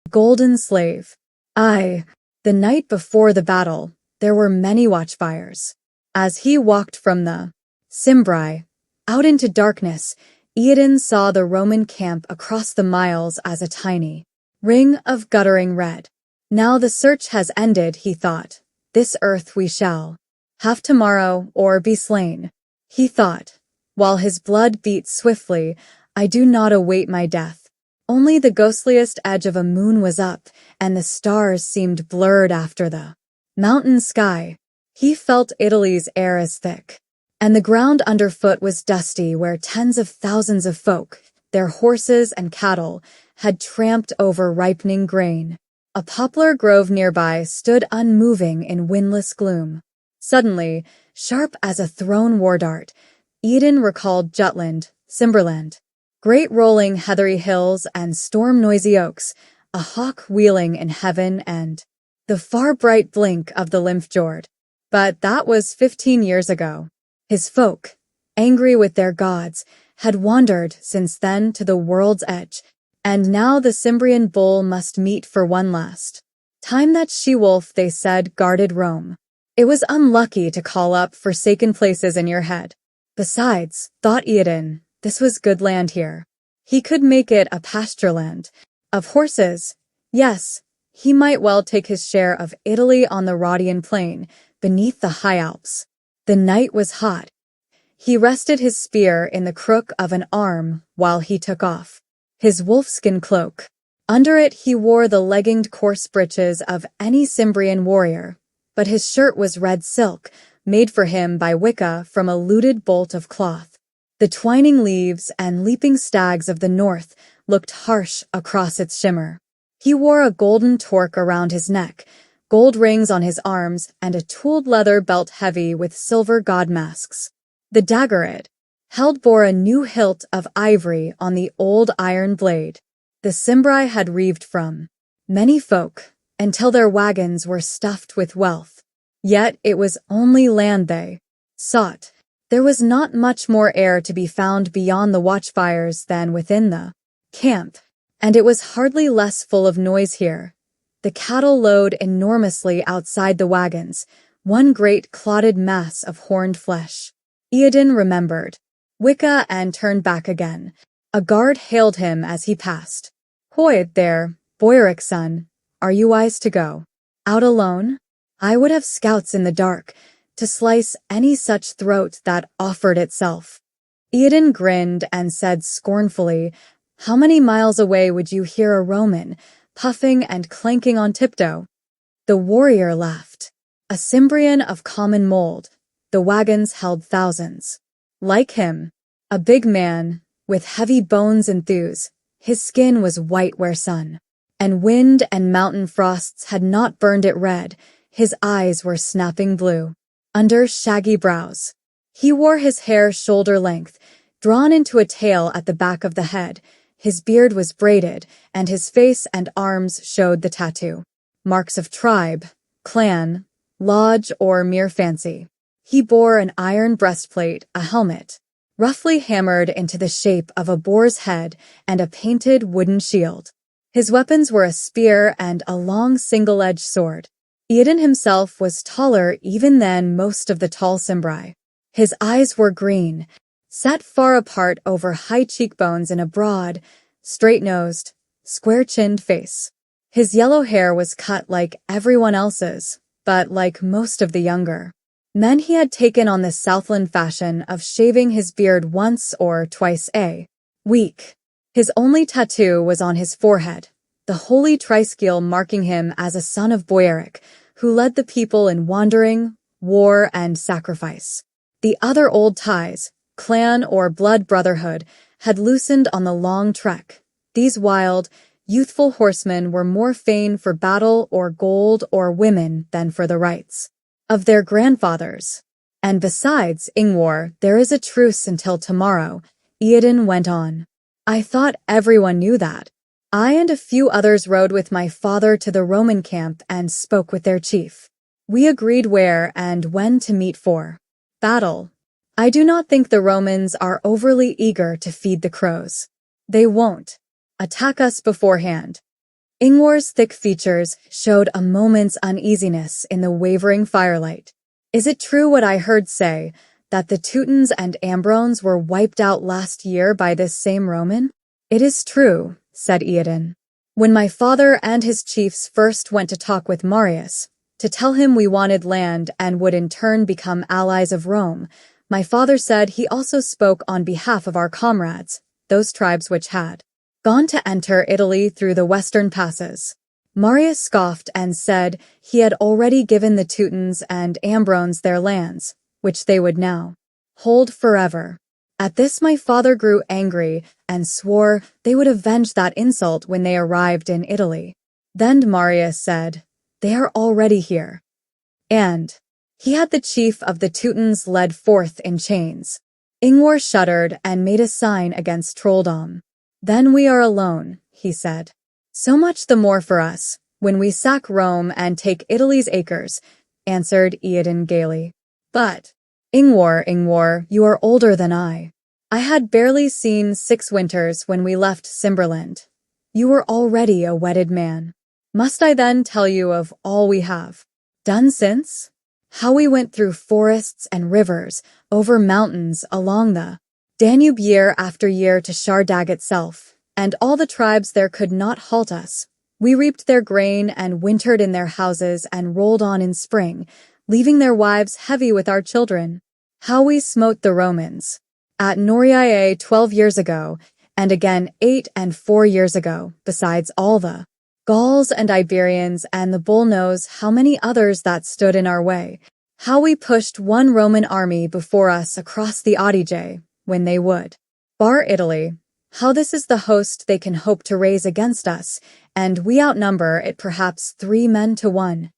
Golden slave. Aye, the night before the battle, there were many watchfires. As he walked from the Cimbri out into darkness, Eodin saw the Roman camp across the miles as a tiny ring of guttering red. Now the search has ended, he thought. This earth we shall have tomorrow or be slain. He thought, while his blood beat swiftly, I do not await my death. Only the ghostliest edge of a moon was up, and the stars seemed blurred after the mountain sky. He felt Italy's air as thick, and the ground underfoot was dusty where tens of thousands of folk, their horses and cattle, had tramped over ripening grain. A poplar grove nearby stood unmoving in windless gloom. Suddenly, sharp as a thrown war dart, Eodin recalled Jutland, Cimberland, great rolling heathery hills and storm-noisy oaks, a hawk wheeling in heaven and the far bright blink of the Limfjord. But that was 15 years ago. His folk, angry with their gods, had wandered since then to the world's edge, and now the Cimbrian bull must meet for one last time. That she-wolf, they said, guarded Rome. It was unlucky to call up forsaken places in your head. Besides, thought Eodin, this was good land here. He could make it a pasture land. Of horses, yes, he might well take his share of Italy on the Rhodian plain, beneath the high Alps. The night was hot. He rested his spear in the crook of an arm while he took off his wolfskin cloak. Under it he wore the legginged coarse breeches of any Cimbrian warrior, but his shirt was red silk, made for him by Wicca from a looted bolt of cloth. The twining leaves and leaping stags of the north looked harsh across its shimmer. He wore a golden torque around his neck, gold rings on his arms, and a tooled leather belt heavy with silver god masks. The dagger it held bore a new hilt of ivory on the old iron blade. The Cimbri had reaved from many folk, until their wagons were stuffed with wealth. Yet it was only land they sought. There was not much more air to be found beyond the watchfires than within the camp, and it was hardly less full of noise here. The cattle lowed enormously outside the wagons, one great clotted mass of horned flesh. Eodin remembered Wicca and turned back again. A guard hailed him as he passed. "Hoy there, Boyric's son, are you wise to go out alone? I would have scouts in the dark to slice any such throat that offered itself." Eodin grinned and said scornfully, "How many miles away would you hear a Roman puffing and clanking on tiptoe?" The warrior laughed. A Cimbrian of common mold, the wagons held thousands. Like him, a big man, with heavy bones and thews, his skin was white where sun and wind and mountain frosts had not burned it red. His eyes were snapping blue. Under shaggy brows, he wore his hair shoulder length, drawn into a tail at the back of the head. His beard was braided, and his face and arms showed the tattoo marks of tribe, clan, lodge, or mere fancy. He bore an iron breastplate, a helmet, roughly hammered into the shape of a boar's head, and a painted wooden shield. His weapons were a spear and a long single-edged sword. Eodin himself was taller even than most of the tall Cimbri. His eyes were green, set far apart over high cheekbones in a broad, straight-nosed, square-chinned face. His yellow hair was cut like everyone else's, but like most of the younger men, he had taken on the Southland fashion of shaving his beard once or twice a week. His only tattoo was on his forehead, the holy triskele marking him as a son of Boyaric, who led the people in wandering, war, and sacrifice. The other old ties, clan or blood brotherhood, had loosened on the long trek. These wild, youthful horsemen were more fain for battle or gold or women than for the rights of their grandfathers. And besides, Ingvar, there is a truce until tomorrow, Eodin went on. I thought everyone knew that. I and a few others rode with my father to the Roman camp and spoke with their chief. We agreed where and when to meet for battle. I do not think the Romans are overly eager to feed the crows. They won't attack us beforehand. Ingwar's thick features showed a moment's uneasiness in the wavering firelight. Is it true what I heard say, that the Teutons and Ambrones were wiped out last year by this same Roman? It is true, said Eodin. When my father and his chiefs first went to talk with Marius, to tell him we wanted land and would in turn become allies of Rome, my father said he also spoke on behalf of our comrades, those tribes which had gone to enter Italy through the western passes. Marius scoffed and said he had already given the Teutons and Ambrones their lands, which they would now hold forever. At this my father grew angry and swore they would avenge that insult when they arrived in Italy. Then Marius said, "They are already here." And he had the chief of the Teutons led forth in chains. Ingwar shuddered and made a sign against trolldom. "Then we are alone," he said. "So much the more for us, when we sack Rome and take Italy's acres," answered Eodin gaily. "But, Ingwar, you are older than I. I had barely seen 6 winters when we left Cimberland. You were already a wedded man. Must I then tell you of all we have done since? How we went through forests and rivers, over mountains, along the Danube year after year to Shardag itself, and all the tribes there could not halt us. We reaped their grain and wintered in their houses and rolled on in spring, leaving their wives heavy with our children. How we smote the Romans at Noriae 12 years ago, and again 8 and 4 years ago, besides all the Gauls and Iberians and the bull knows how many others that stood in our way. How we pushed one Roman army before us across the Adige, when they would bar Italy. How this is the host they can hope to raise against us, and we outnumber it perhaps 3 men to 1.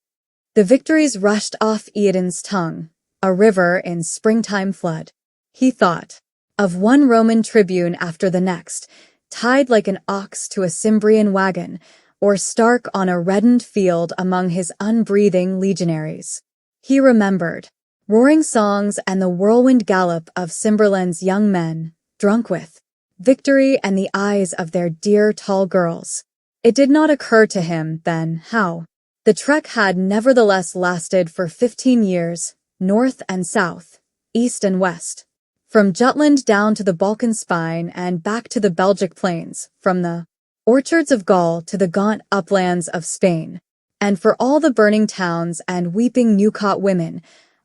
The victories rushed off Eodin's tongue, a river in springtime flood. He thought of one Roman tribune after the next, tied like an ox to a Cimbrian wagon, or stark on a reddened field among his unbreathing legionaries. He remembered roaring songs and the whirlwind gallop of Cimberland's young men, drunk with victory and the eyes of their dear tall girls. It did not occur to him, then, how the trek had nevertheless lasted for 15 years, north and south, east and west, from Jutland down to the Balkan spine and back to the Belgic plains, from the orchards of Gaul to the gaunt uplands of Spain, and for all the burning towns and weeping new-caught women,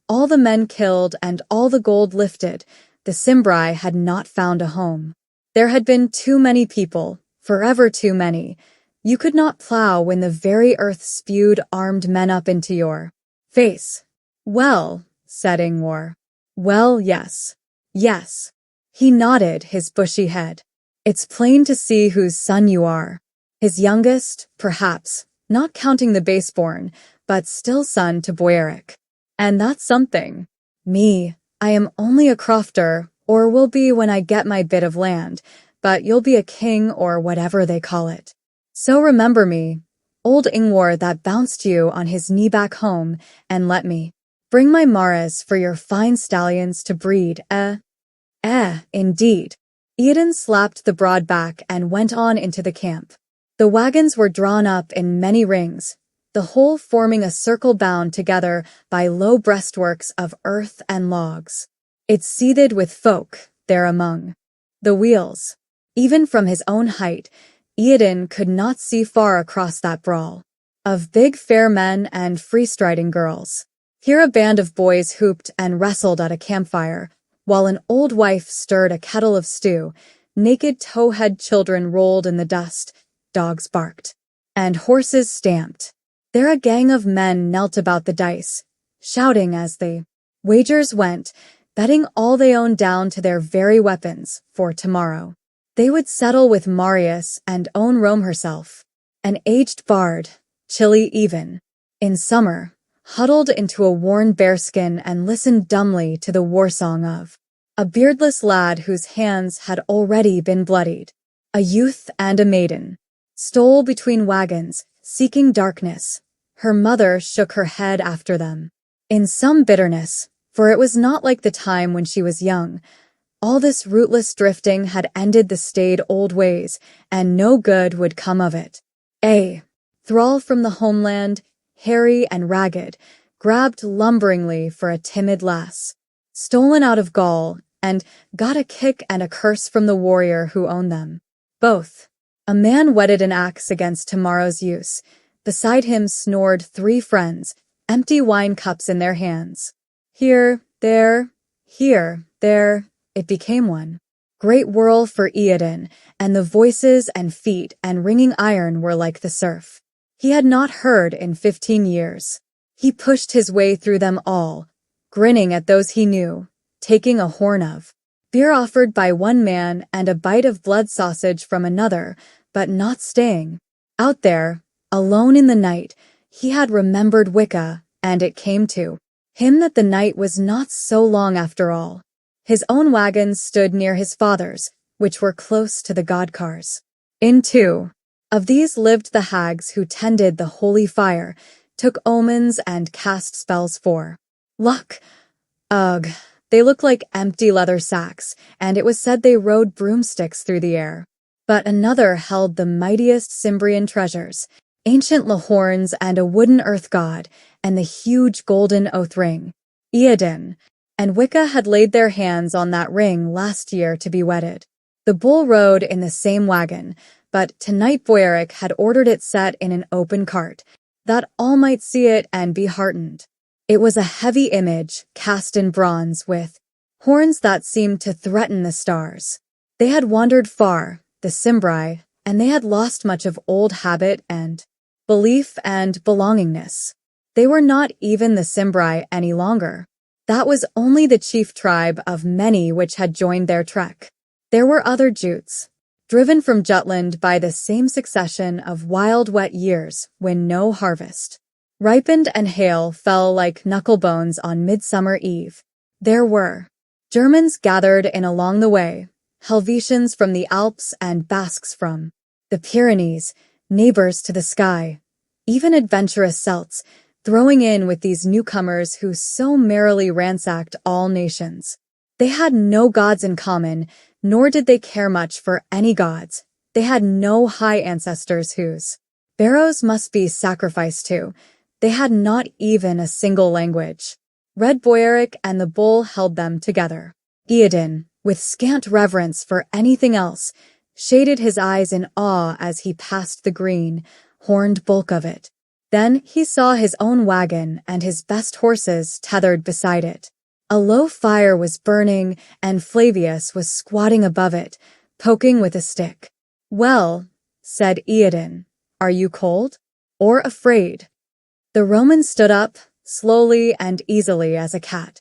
all the men killed and all the gold lifted, the Cimbri had not found a home. There had been too many people, forever too many. You could not plow when the very earth spewed armed men up into your face. "Well," said Ingwar. "Well, yes. Yes." He nodded his bushy head. "It's plain to see whose son you are. His youngest, perhaps, not counting the baseborn, but still son to Boeric. And that's something. Me, I am only a crofter, or will be when I get my bit of land, but you'll be a king or whatever they call it. So remember me, old Ingwar that bounced you on his knee back home, and let me bring my maras for your fine stallions to breed, indeed." Eodin slapped the broad back and went on into the camp. The wagons were drawn up in many rings, the whole forming a circle bound together by low breastworks of earth and logs. It seethed with folk there among the wheels. Even from his own height, Eodin could not see far across that brawl of big fair men and free-striding girls. Here a band of boys hooped and wrestled at a campfire, while an old wife stirred a kettle of stew. Naked towhead children rolled in the dust, dogs barked, and horses stamped. There a gang of men knelt about the dice, shouting as the wagers went, betting all they owned down to their very weapons, for tomorrow they would settle with Marius and own Rome herself. An aged bard, chilly even in summer, huddled into a worn bearskin and listened dumbly to the war song of a beardless lad whose hands had already been bloodied. A youth and a maiden stole between wagons, seeking darkness. Her mother shook her head after them in some bitterness, for it was not like the time when she was young. All this rootless drifting had ended the staid old ways, and no good would come of it. A thrall from the homeland, hairy and ragged, grabbed lumberingly for a timid lass, stolen out of Gaul, and got a kick and a curse from the warrior who owned them. Both. A man whetted an axe against tomorrow's use. Beside him snored 3 friends, empty wine cups in their hands. Here, there, it became one. Great whirl for Eodin, and the voices and feet and ringing iron were like the surf. He had not heard in 15 years. He pushed his way through them all, grinning at those he knew, taking a horn of beer offered by one man and a bite of blood sausage from another, but not staying. Out there, alone in the night, he had remembered Wicca, and it came to him that the night was not so long after all. His own wagons stood near his father's, which were close to the god cars. In 2 of these lived the hags who tended the holy fire, took omens and cast spells for luck. Ugh, they looked like empty leather sacks, and it was said they rode broomsticks through the air. But another held the mightiest Cimbrian treasures, ancient lahorns and a wooden earth god, and the huge golden oath ring, Eodin, and Wicca had laid their hands on that ring last year to be wedded. The bull rode in the same wagon, but tonight Boyaric had ordered it set in an open cart, that all might see it and be heartened. It was a heavy image, cast in bronze, with horns that seemed to threaten the stars. They had wandered far, the Cimbri, and they had lost much of old habit and belief and belongingness. They were not even the Cimbri any longer. That was only the chief tribe of many which had joined their trek. There were other Jutes, driven from Jutland by the same succession of wild wet years when no harvest ripened and hail fell like knucklebones on Midsummer Eve. There were Germans gathered in along the way, Helvetians from the Alps and Basques from the Pyrenees, neighbors to the sky, even adventurous Celts, throwing in with these newcomers who so merrily ransacked all nations. They had no gods in common, nor did they care much for any gods. They had no high ancestors whose barrows must be sacrificed to. They had not even a single language. Red Boyaric and the bull held them together. Eodin, with scant reverence for anything else, shaded his eyes in awe as he passed the green, horned bulk of it. Then he saw his own wagon and his best horses tethered beside it. A low fire was burning, and Flavius was squatting above it, poking with a stick. "Well," said Eodin, "are you cold? Or afraid?" The Roman stood up, slowly and easily as a cat.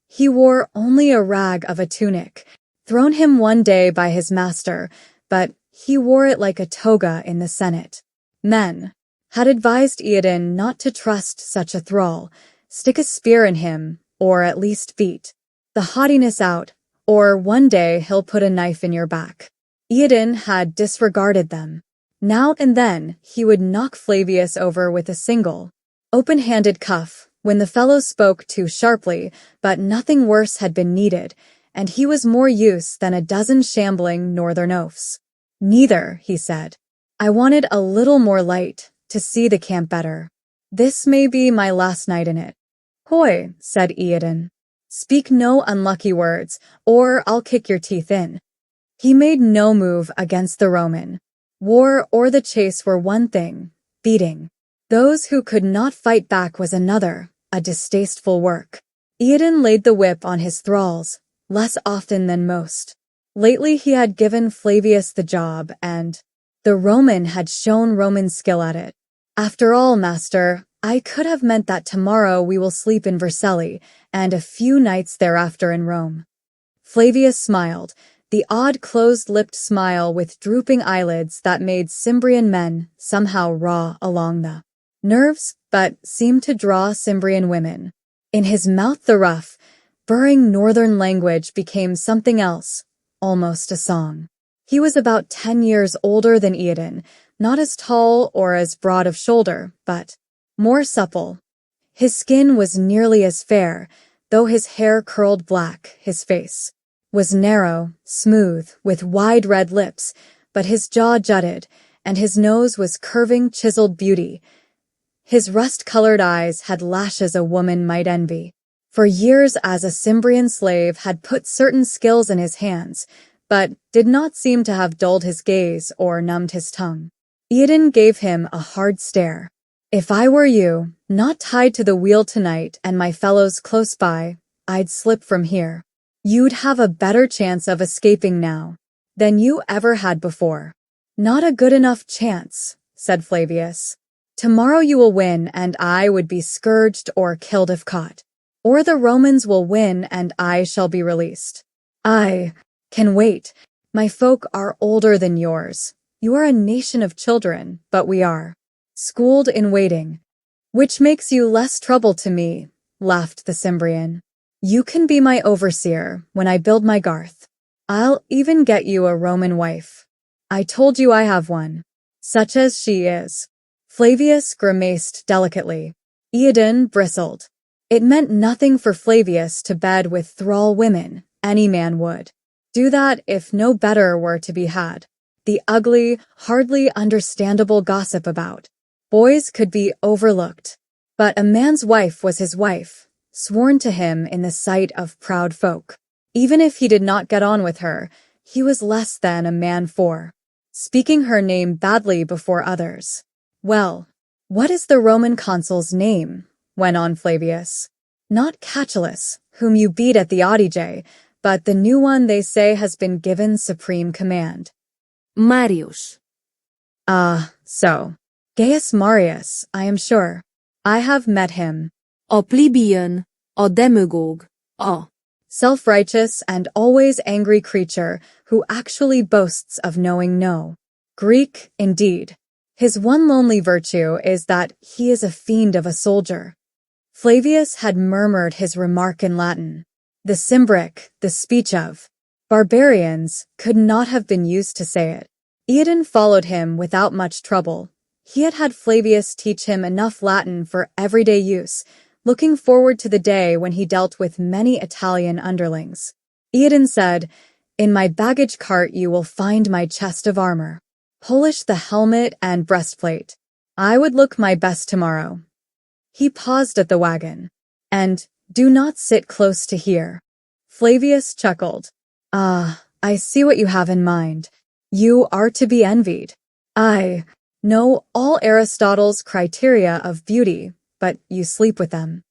He wore only a rag of a tunic, thrown him one day by his master, but he wore it like a toga in the Senate. Men had advised Eodin not to trust such a thrall, stick a spear in him, or at least beat the haughtiness out, or one day he'll put a knife in your back. Eodin had disregarded them. Now and then he would knock Flavius over with a single, open-handed cuff when the fellow spoke too sharply, but nothing worse had been needed, and he was more use than a dozen shambling northern oafs. "Neither," he said. "I wanted a little more light, to see the camp better. This may be my last night in it." "Hoy," said Eodin. "Speak no unlucky words, or I'll kick your teeth in." He made no move against the Roman. War or the chase were one thing, beating those who could not fight back was another, a distasteful work. Eodin laid the whip on his thralls, less often than most. Lately he had given Flavius the job, and the Roman had shown Roman skill at it. "After all, master, I could have meant that tomorrow we will sleep in Vercelli, and a few nights thereafter in Rome." Flavius smiled, the odd closed-lipped smile with drooping eyelids that made Cimbrian men somehow raw along the nerves, but seemed to draw Cimbrian women. In his mouth the rough, burring northern language became something else, almost a song. He was about 10 years older than Eodin, not as tall or as broad of shoulder, but more supple. His skin was nearly as fair, though his hair curled black. His face was narrow, smooth, with wide red lips, but his jaw jutted, and his nose was curving, chiseled beauty. His rust-colored eyes had lashes a woman might envy. For years as a Cimbrian slave had put certain skills in his hands, but did not seem to have dulled his gaze or numbed his tongue. Eden gave him a hard stare. If I were you, not tied to the wheel tonight and my fellows close by, I'd slip from here. You'd have a better chance of escaping now than you ever had before. Not a good enough chance, said Flavius. Tomorrow you will win and I would be scourged or killed if caught. Or the Romans will win and I shall be released. I can wait. My folk are older than yours. You are a nation of children, but we are schooled in waiting. Which makes you less trouble to me, laughed the Cimbrian. You can be my overseer when I build my garth. I'll even get you a Roman wife. I told you I have one. Such as she is. Flavius grimaced delicately. Eden bristled. It meant nothing for Flavius to bed with thrall women. Any man would do that if no better were to be had. The ugly, hardly understandable gossip about boys could be overlooked. But a man's wife was his wife, sworn to him in the sight of proud folk. Even if he did not get on with her, he was less than a man for speaking her name badly before others. Well, what is the Roman consul's name? Went on Flavius. Not Catulus, whom you beat at the Odio, but the new one they say has been given supreme command. Marius. So. Gaius Marius, I am sure. I have met him. A plebeian, a demagogue, a self-righteous and always angry creature who actually boasts of knowing no Greek, indeed. His one lonely virtue is that he is a fiend of a soldier. Flavius had murmured his remark in Latin. The Cimbric, the speech of barbarians, could not have been used to say it. Eden followed him without much trouble. He had had Flavius teach him enough Latin for everyday use, looking forward to the day when he dealt with many Italian underlings. Eden said, "In my baggage cart you will find my chest of armor. Polish the helmet and breastplate. I would look my best tomorrow." He paused at the wagon. "And do not sit close to hear." Flavius chuckled. I see what you have in mind. You are to be envied. I know all Aristotle's criteria of beauty, but you sleep with them.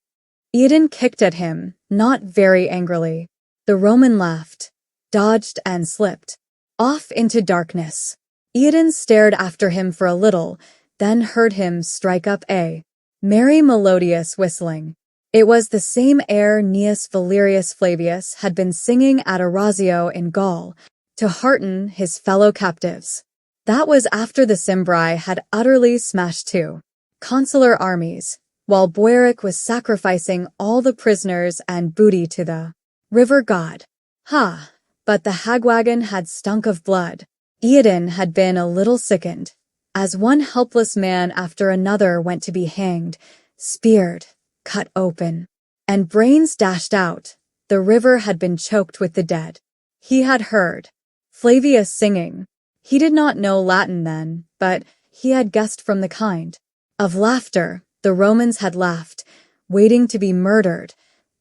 Eden kicked at him, not very angrily. The Roman laughed, dodged and slipped, off into darkness. Eden stared after him for a little, then heard him strike up a merry melodious whistling. It was the same air Gnaeus Valerius Flavius had been singing at Orazio in Gaul to hearten his fellow captives. That was after the Cimbri had utterly smashed two consular armies, while Boeric was sacrificing all the prisoners and booty to the river god. But the hagwagon had stunk of blood. Eden had been a little sickened, as one helpless man after another went to be hanged, speared, cut open, and brains dashed out. The river had been choked with the dead. He had heard Flavius singing. He did not know Latin then, but he had guessed from the kind of laughter the Romans had laughed, waiting to be murdered,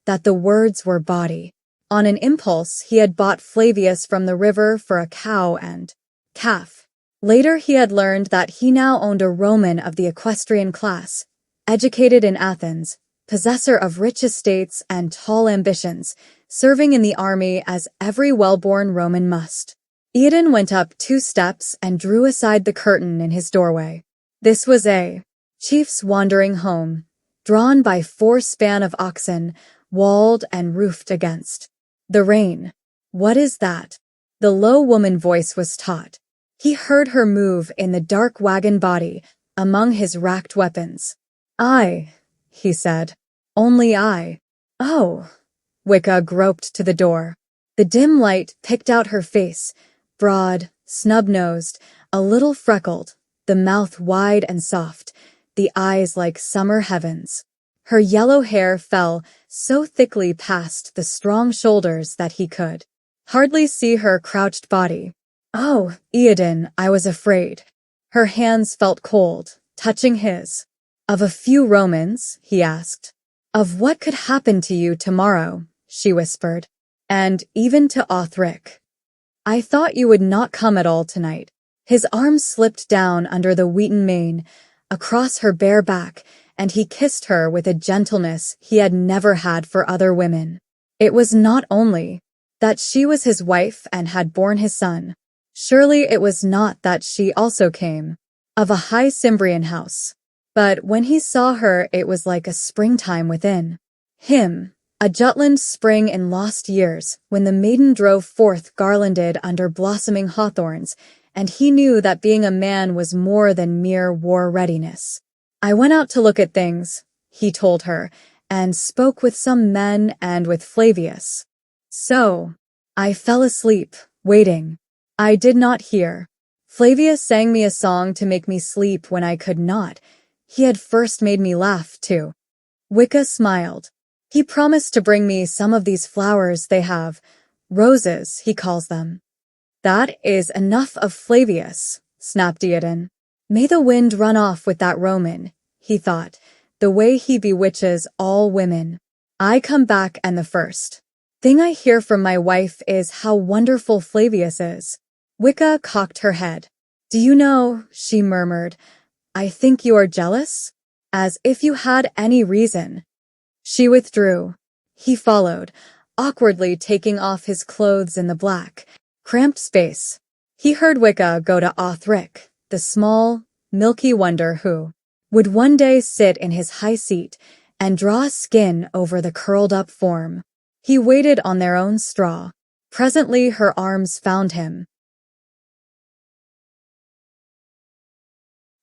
that the words were bawdy. On an impulse, he had bought Flavius from the river for a cow and calf. Later he had learned that he now owned a Roman of the equestrian class, educated in Athens, possessor of rich estates and tall ambitions, serving in the army as every well-born Roman must. Eden went up 2 steps and drew aside the curtain in his doorway. This was a chief's wandering home, drawn by 4 span of oxen, walled and roofed against the rain. What is that? The low woman voice was taut. He heard her move in the dark wagon body among his racked weapons. "I," he said. "Only I." "Oh." Wicca groped to the door. The dim light picked out her face, broad, snub-nosed, a little freckled, the mouth wide and soft, the eyes like summer heavens. Her yellow hair fell so thickly past the strong shoulders that he could hardly see her crouched body. "Oh, Eden, I was afraid." Her hands felt cold, touching his. Of a few Romans, he asked. Of what could happen to you tomorrow, she whispered. And even to Othric. I thought you would not come at all tonight. His arms slipped down under the wheaten mane, across her bare back, and he kissed her with a gentleness he had never had for other women. It was not only that she was his wife and had borne his son. Surely it was not that she also came of a high Cimbrian house. But when he saw her, it was like a springtime within him, a Jutland spring in lost years, when the maiden drove forth garlanded under blossoming hawthorns, and he knew that being a man was more than mere war readiness. I went out to look at things, he told her, and spoke with some men and with Flavius. So, I fell asleep, waiting. I did not hear. Flavius sang me a song to make me sleep when I could not. He had first made me laugh, too. Wicca smiled. He promised to bring me some of these flowers they have. Roses, he calls them. That is enough of Flavius, snapped Iadon. May the wind run off with that Roman, he thought, the way he bewitches all women. I come back and the first thing I hear from my wife is how wonderful Flavius is. Wicca cocked her head. Do you know, she murmured, I think you are jealous? As if you had any reason. She withdrew. He followed, awkwardly taking off his clothes in the black, cramped space. He heard Wicca go to Othric, the small, milky wonder who would one day sit in his high seat and draw skin over the curled-up form. He waited on their own straw. Presently her arms found him.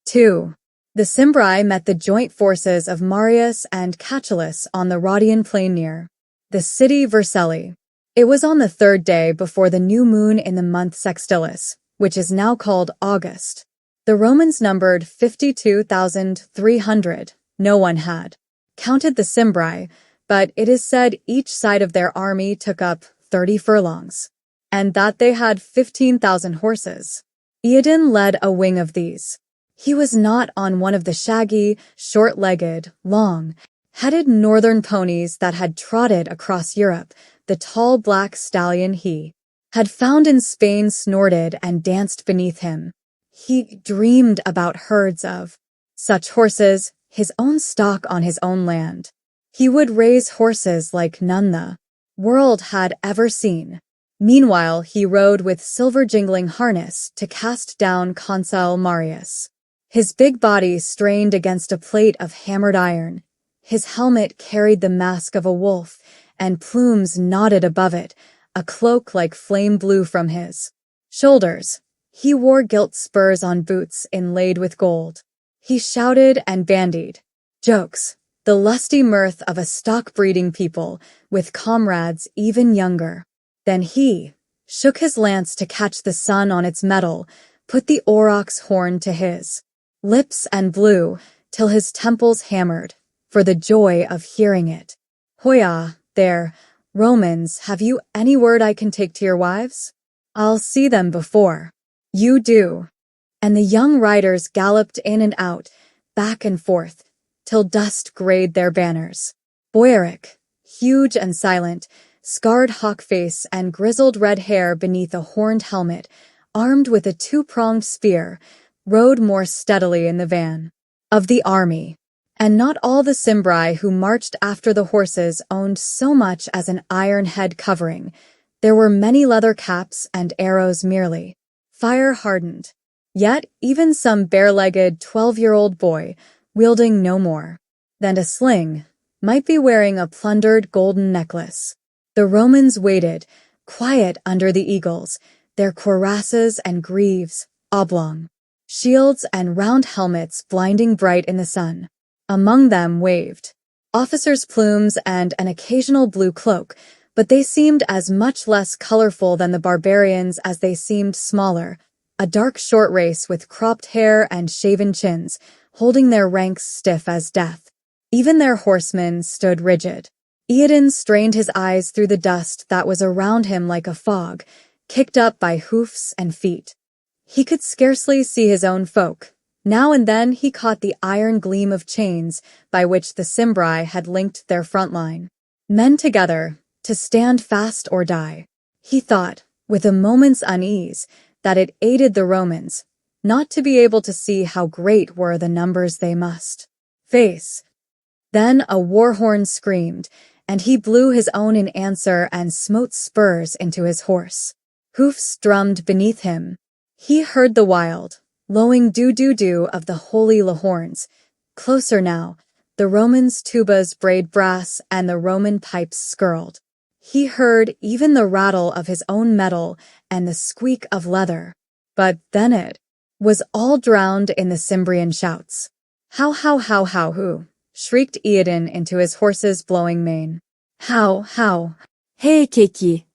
2. The Cimbri met the joint forces of Marius and Catullus on the Rhodian plain near the city Vercelli. It was on the third day before the new moon in the month Sextilis, which is now called August. The Romans numbered 52,300. No one had counted the Cimbri, but it is said each side of their army took up 30 furlongs, and that they had 15,000 horses. Iadon led a wing of these. He was not on one of the shaggy, short-legged, long-headed northern ponies that had trotted across Europe. The tall black stallion he had found in Spain snorted and danced beneath him. He dreamed about herds of such horses, his own stock on his own land. He would raise horses like none the world had ever seen. Meanwhile, he rode with silver-jingling harness to cast down Consul Marius. His big body strained against a plate of hammered iron. His helmet carried the mask of a wolf, and plumes nodded above it, a cloak like flame blue from his shoulders. He wore gilt spurs on boots inlaid with gold. He shouted and bandied jokes, the lusty mirth of a stock-breeding people, with comrades even younger. Then he shook his lance to catch the sun on its metal, put the aurochs horn to his lips and blew, till his temples hammered, for the joy of hearing it. Hoya, there, Romans, have you any word I can take to your wives? I'll see them before you do. And the young riders galloped in and out, back and forth, till dust grayed their banners. Boyaric, huge and silent, scarred hawk face and grizzled red hair beneath a horned helmet, armed with a two-pronged spear, rode more steadily in the van of the army. And not all the Cimbri who marched after the horses owned so much as an iron head covering. There were many leather caps and arrows merely fire-hardened. Yet even some bare-legged 12-year-old boy, wielding no more than a sling, might be wearing a plundered golden necklace. The Romans waited, quiet under the eagles, their cuirasses and greaves, oblong shields and round helmets blinding bright in the sun. Among them waved officers' plumes and an occasional blue cloak, but they seemed as much less colorful than the barbarians as they seemed smaller, a dark short race with cropped hair and shaven chins, holding their ranks stiff as death. Even their horsemen stood rigid. Iadon strained his eyes through the dust that was around him like a fog, kicked up by hoofs and feet. He could scarcely see his own folk. Now and then he caught the iron gleam of chains by which the Cimbri had linked their front line. Men together, to stand fast or die. He thought, with a moment's unease, that it aided the Romans, not to be able to see how great were the numbers they must face. Then a war horn screamed, and he blew his own in answer and smote spurs into his horse. Hoofs drummed beneath him. He heard the wild, lowing do-do-do of the holy lahorns. Closer now, the Romans' tubas brayed brass and the Roman pipes skirled. He heard even the rattle of his own metal and the squeak of leather. But then it was all drowned in the Cimbrian shouts. How, who? Shrieked Iadon into his horse's blowing mane. How? Hey, Kiki.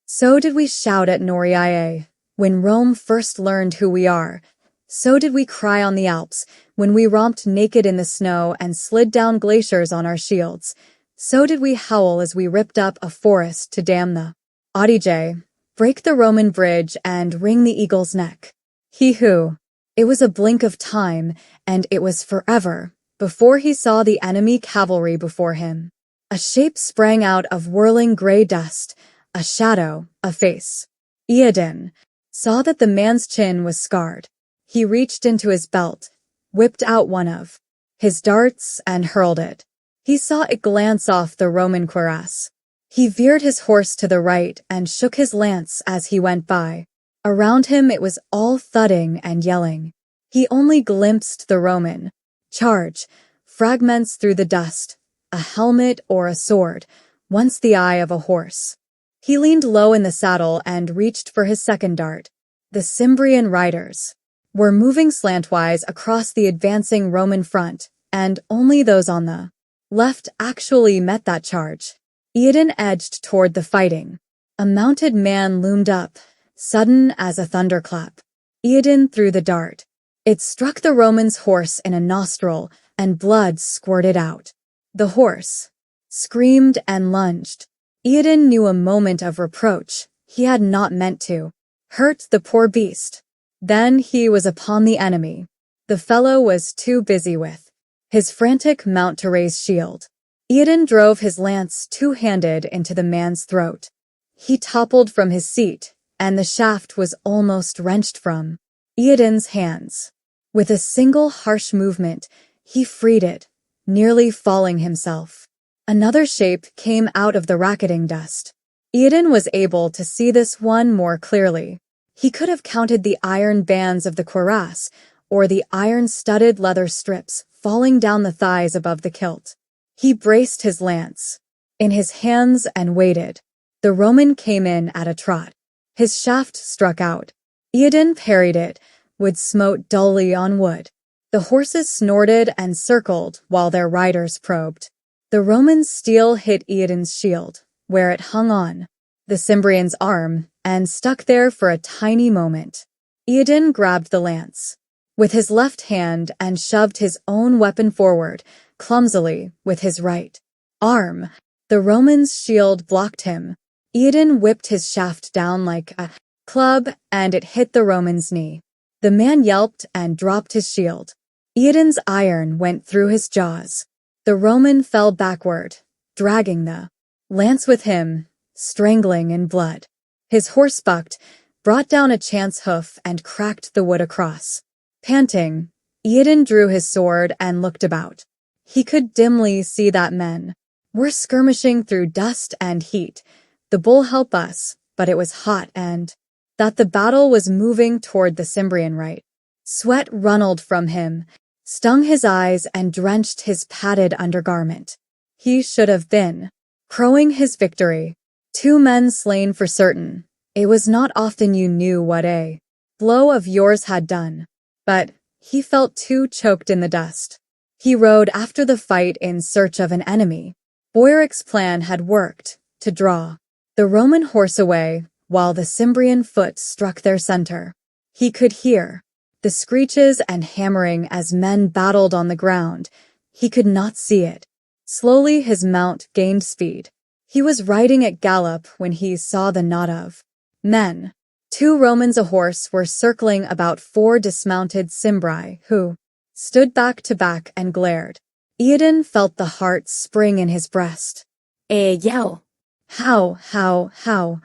So did we shout at Noriae when Rome first learned who we are. So did we cry on the Alps when we romped naked in the snow and slid down glaciers on our shields. So did we howl as we ripped up a forest to dam the Adige, break the Roman bridge and wring the eagle's neck. He-hoo. It was a blink of time, and it was forever, before he saw the enemy cavalry before him. A shape sprang out of whirling gray dust, a shadow, a face. Iadon saw that the man's chin was scarred. He reached into his belt, whipped out one of his darts, and hurled it. He saw it glance off the Roman cuirass. He veered his horse to the right and shook his lance as he went by. Around him it was all thudding and yelling. He only glimpsed the Roman charge, fragments through the dust, a helmet or a sword, once the eye of a horse. He leaned low in the saddle and reached for his second dart. The Cimbrian riders were moving slantwise across the advancing Roman front, and only those on the left actually met that charge. Iadon edged toward the fighting. A mounted man loomed up, sudden as a thunderclap. Iadon threw the dart. It struck the Roman's horse in a nostril, and blood squirted out. The horse screamed and lunged. Iadon knew a moment of reproach. He had not meant to hurt the poor beast. Then he was upon the enemy. The fellow was too busy with his frantic mount to raise shield. Iadon drove his lance two-handed into the man's throat. He toppled from his seat, and the shaft was almost wrenched from Iadon's hands. With a single harsh movement, he freed it, nearly falling himself. Another shape came out of the racketing dust. Iadon was able to see this one more clearly. He could have counted the iron bands of the cuirass, or the iron-studded leather strips falling down the thighs above the kilt. He braced his lance in his hands and waited. The Roman came in at a trot. His shaft struck out. Iadon parried it, wood smote dully on wood. The horses snorted and circled while their riders probed. The Roman's steel hit Iadon's shield, where it hung on the Cimbrian's arm, and stuck there for a tiny moment. Iadon grabbed the lance with his left hand and shoved his own weapon forward, clumsily, with his right arm. The Roman's shield blocked him. Iadon whipped his shaft down like a club, and it hit the Roman's knee. The man yelped and dropped his shield. Iadon's iron went through his jaws. The Roman fell backward, dragging the lance with him, strangling in blood. His horse bucked, brought down a chance hoof, and cracked the wood across. Panting, Iadon drew his sword and looked about. He could dimly see that men were skirmishing through dust and heat. The bull help us, but it was hot, and that the battle was moving toward the Cimbrian right. Sweat runneled from him, stung his eyes, and drenched his padded undergarment. He should have been crowing his victory. 2 men slain for certain. It was not often you knew what a blow of yours had done. But he felt too choked in the dust. He rode after the fight in search of an enemy. Boioric's plan had worked, to draw the Roman horse away, while the Cimbrian foot struck their center. He could hear the screeches and hammering as men battled on the ground. He could not see it. Slowly his mount gained speed. He was riding at gallop when he saw the knot of men 2 Romans a horse were circling about 4 dismounted Cimbri, who stood back to back and glared. Eodin felt the heart spring in his breast. Yao. How?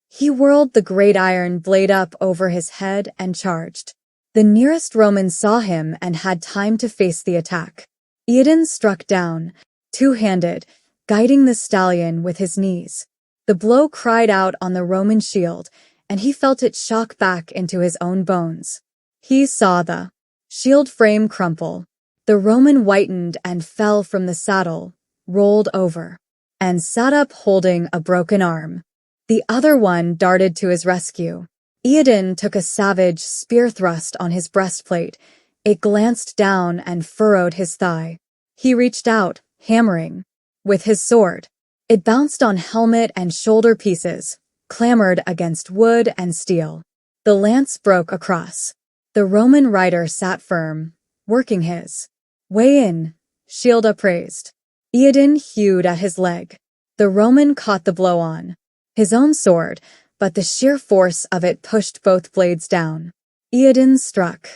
He whirled the great iron blade up over his head and charged. The nearest Roman saw him and had time to face the attack. Eodin struck down, two-handed, guiding the stallion with his knees. The blow cried out on the Roman shield, and he felt it shock back into his own bones. He saw the shield frame crumple. The Roman whitened and fell from the saddle, rolled over, and sat up holding a broken arm. The other one darted to his rescue. Eodin took a savage spear thrust on his breastplate. It glanced down and furrowed his thigh. He reached out, hammering with his sword. It bounced on helmet and shoulder pieces, clamored against wood and steel. The lance broke across. The Roman rider sat firm, working his way in, shield upraised. Eodin hewed at his leg. The Roman caught the blow on his own sword, but the sheer force of it pushed both blades down. Eodin struck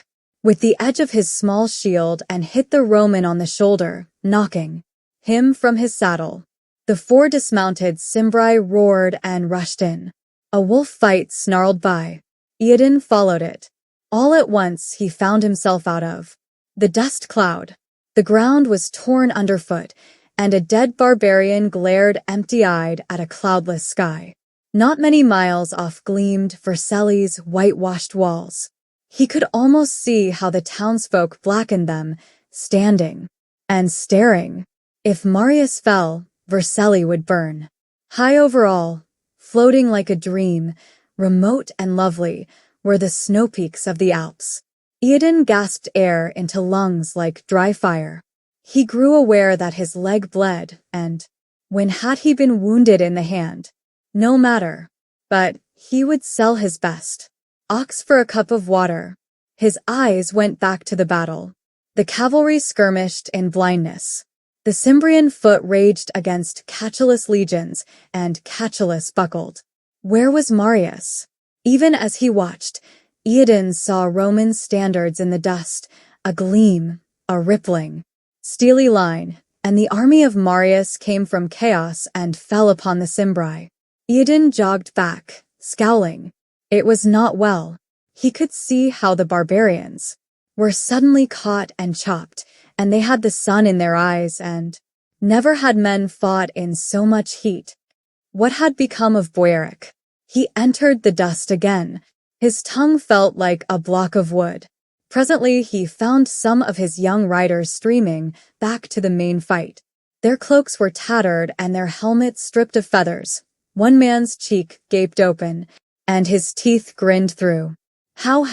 with the edge of his small shield and hit the Roman on the shoulder, knocking him from his saddle. The 4 dismounted Cimbri roared and rushed in. A wolf fight snarled by. Eodin followed it. All at once he found himself out of the dust cloud. The ground was torn underfoot, and a dead barbarian glared empty-eyed at a cloudless sky. Not many miles off gleamed Vercelli's whitewashed walls. He could almost see how the townsfolk blackened them, standing and staring. If Marius fell, Vercelli would burn. High over all, floating like a dream, remote and lovely, were the snow peaks of the Alps. Eodin gasped air into lungs like dry fire. He grew aware that his leg bled, and when had he been wounded in the hand? No matter. But he would sell his best. Ox for a cup of water. His eyes went back to the battle. The cavalry skirmished in blindness. The Cimbrian foot raged against Catullus legions, and Catullus buckled. Where was Marius? Even as he watched, Eodin saw Roman standards in the dust, a gleam, a rippling, steely line, and the army of Marius came from chaos and fell upon the Cimbri. Eodin jogged back, scowling. It was not well. He could see how the barbarians were suddenly caught and chopped, and they had the sun in their eyes, and never had men fought in so much heat. What had become of Boyaric? He entered the dust again. His tongue felt like a block of wood. Presently he found some of his young riders streaming back to the main fight. Their cloaks were tattered and their helmets stripped of feathers. One man's cheek gaped open, and his teeth grinned through. How?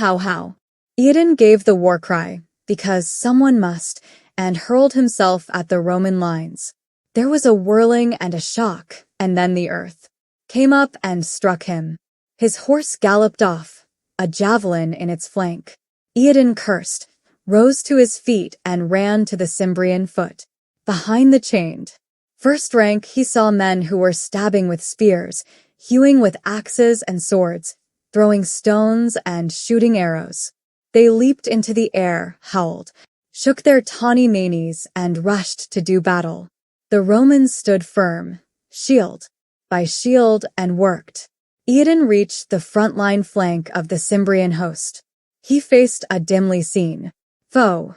Eodin gave the war cry, because someone must, and hurled himself at the Roman lines. There was a whirling and a shock, and then the earth came up and struck him. His horse galloped off, a javelin in its flank. Eodin cursed, rose to his feet and ran to the Cimbrian foot. Behind the chained first rank he saw men who were stabbing with spears, hewing with axes and swords, throwing stones and shooting arrows. They leaped into the air, howled, shook their tawny manes, and rushed to do battle. The Romans stood firm, shield by shield, and worked. Eodin reached the front-line flank of the Cimbrian host. He faced a dimly seen foe.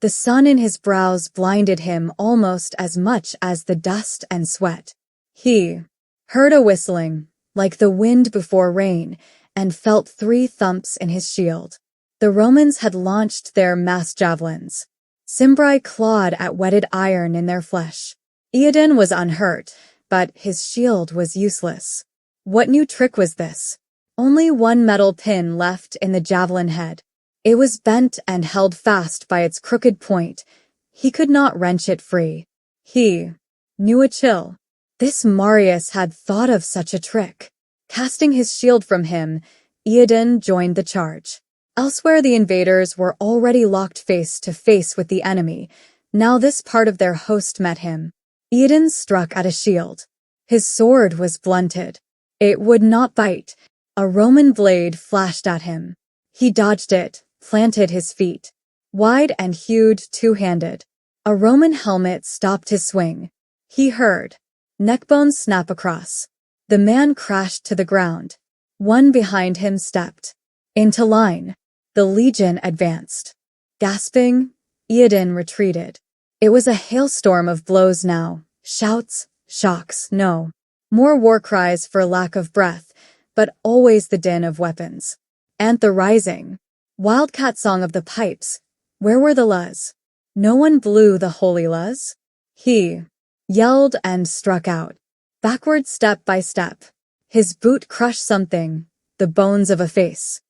The sun in his brows blinded him almost as much as the dust and sweat. He heard a whistling, like the wind before rain, and felt 3 thumps in his shield. The Romans had launched their mass javelins. Cimbri clawed at whetted iron in their flesh. Eodin was unhurt, but his shield was useless. What new trick was this? Only one metal pin left in the javelin head. It was bent and held fast by its crooked point. He could not wrench it free. He knew a chill. This Marius had thought of such a trick. Casting his shield from him, Eodin joined the charge. Elsewhere the invaders were already locked face to face with the enemy. Now this part of their host met him. Eodin struck at a shield. His sword was blunted. It would not bite. A Roman blade flashed at him. He dodged it, planted his feet. Wide and hewed, two-handed. A Roman helmet stopped his swing. He heard neckbones snap across. The man crashed to the ground. One behind him stepped into line. The legion advanced. Gasping, Iadon retreated. It was a hailstorm of blows now. Shouts, shocks, no. More war cries for lack of breath, but always the din of weapons. And the rising. Wildcat song of the pipes. Where were the luz? No one blew the holy luz. He yelled and struck out. Backward step by step. His boot crushed something, the bones of a face.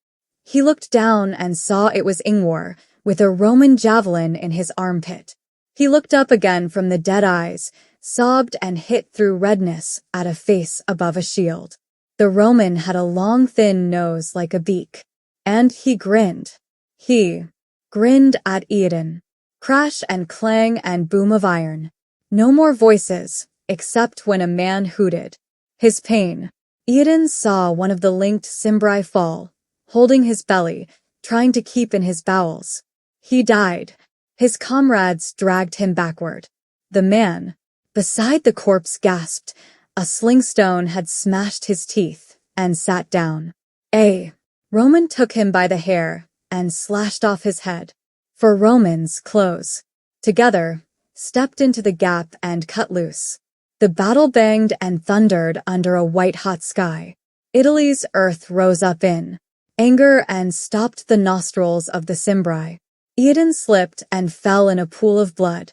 He looked down and saw it was Ingvar, with a Roman javelin in his armpit. He looked up again from the dead eyes, sobbed and hit through redness at a face above a shield. The Roman had a long thin nose like a beak. And he grinned. He grinned at Iadon. Crash and clang and boom of iron. No more voices, except when a man hooted. His pain. Iadon saw one of the linked Cimbri fall, holding his belly, trying to keep in his bowels. He died. His comrades dragged him backward. The man beside the corpse gasped. A slingstone had smashed his teeth and sat down. A Roman took him by the hair and slashed off his head. For Romans, close together, stepped into the gap and cut loose. The battle banged and thundered under a white-hot sky. Italy's earth rose up in anger and stopped the nostrils of the Cimbri. Iadon slipped and fell in a pool of blood.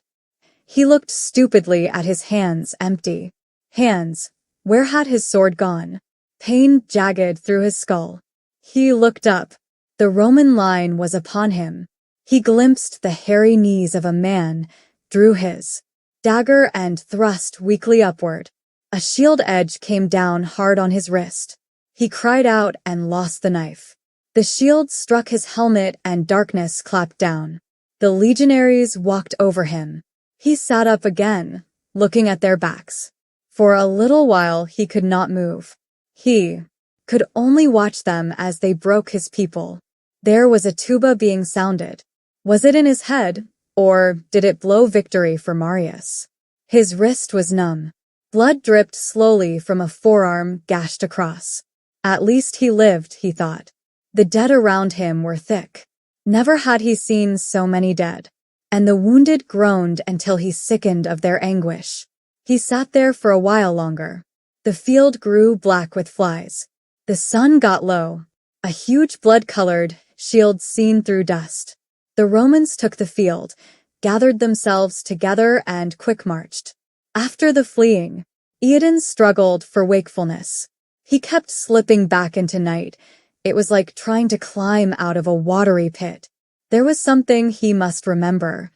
He looked stupidly at his hands empty. Hands. Where had his sword gone? Pain jagged through his skull. He looked up. The Roman line was upon him. He glimpsed the hairy knees of a man, drew his dagger and thrust weakly upward. A shield edge came down hard on his wrist. He cried out and lost the knife. The shield struck his helmet and darkness clapped down. The legionaries walked over him. He sat up again, looking at their backs. For a little while he could not move. He could only watch them as they broke his people. There was a tuba being sounded. Was it in his head, or did it blow victory for Marius? His wrist was numb. Blood dripped slowly from a forearm gashed across. At least he lived, he thought. The dead around him were thick. Never had he seen so many dead. And the wounded groaned until he sickened of their anguish. He sat there for a while longer. The field grew black with flies. The sun got low. A huge blood-colored shield seen through dust. The Romans took the field, gathered themselves together and quick-marched. After the fleeing, Iadon struggled for wakefulness. He kept slipping back into night. It was like trying to climb out of a watery pit. There was something he must remember.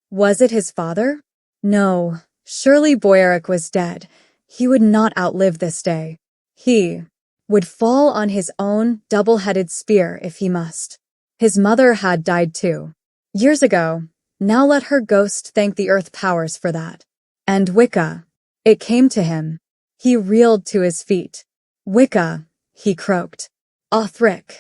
Was it his father? No, surely Boyaric was dead. He would not outlive this day. He would fall on his own double-headed spear if he must. His mother had died too. Years ago. Now let her ghost thank the earth powers for that. And Wicca. It came to him. He reeled to his feet. Wicca, he croaked. Othric.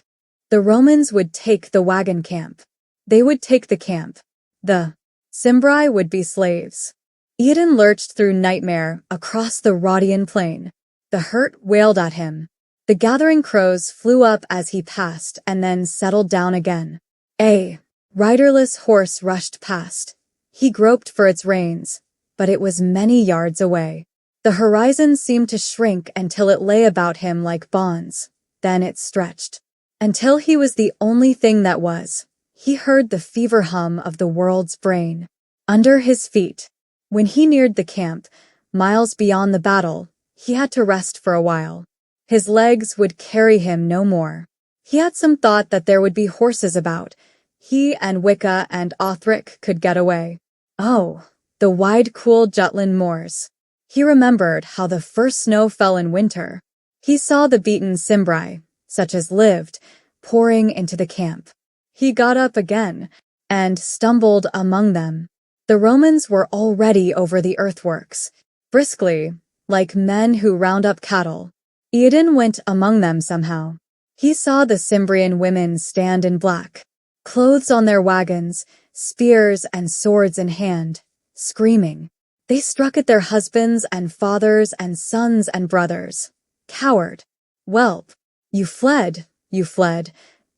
The Romans would take the wagon camp. They would take the camp. The Cimbri would be slaves. Iadon lurched through nightmare across the Rhodian plain. The hurt wailed at him. The gathering crows flew up as he passed and then settled down again. A riderless horse rushed past. He groped for its reins, but it was many yards away. The horizon seemed to shrink until it lay about him like bonds. Then it stretched. Until he was the only thing that was. He heard the fever hum of the world's brain. Under his feet. When he neared the camp, miles beyond the battle, he had to rest for a while. His legs would carry him no more. He had some thought that there would be horses about. He and Wicca and Othric could get away. Oh, the wide, cool Jutland moors. He remembered how the first snow fell in winter. He saw the beaten Cimbri, such as lived, pouring into the camp. He got up again and stumbled among them. The Romans were already over the earthworks, briskly, like men who round up cattle. Iadon went among them somehow. He saw the Cimbrian women stand in black, clothes on their wagons, spears and swords in hand, screaming. They struck at their husbands and fathers and sons and brothers. Coward. Whelp. You fled, you fled.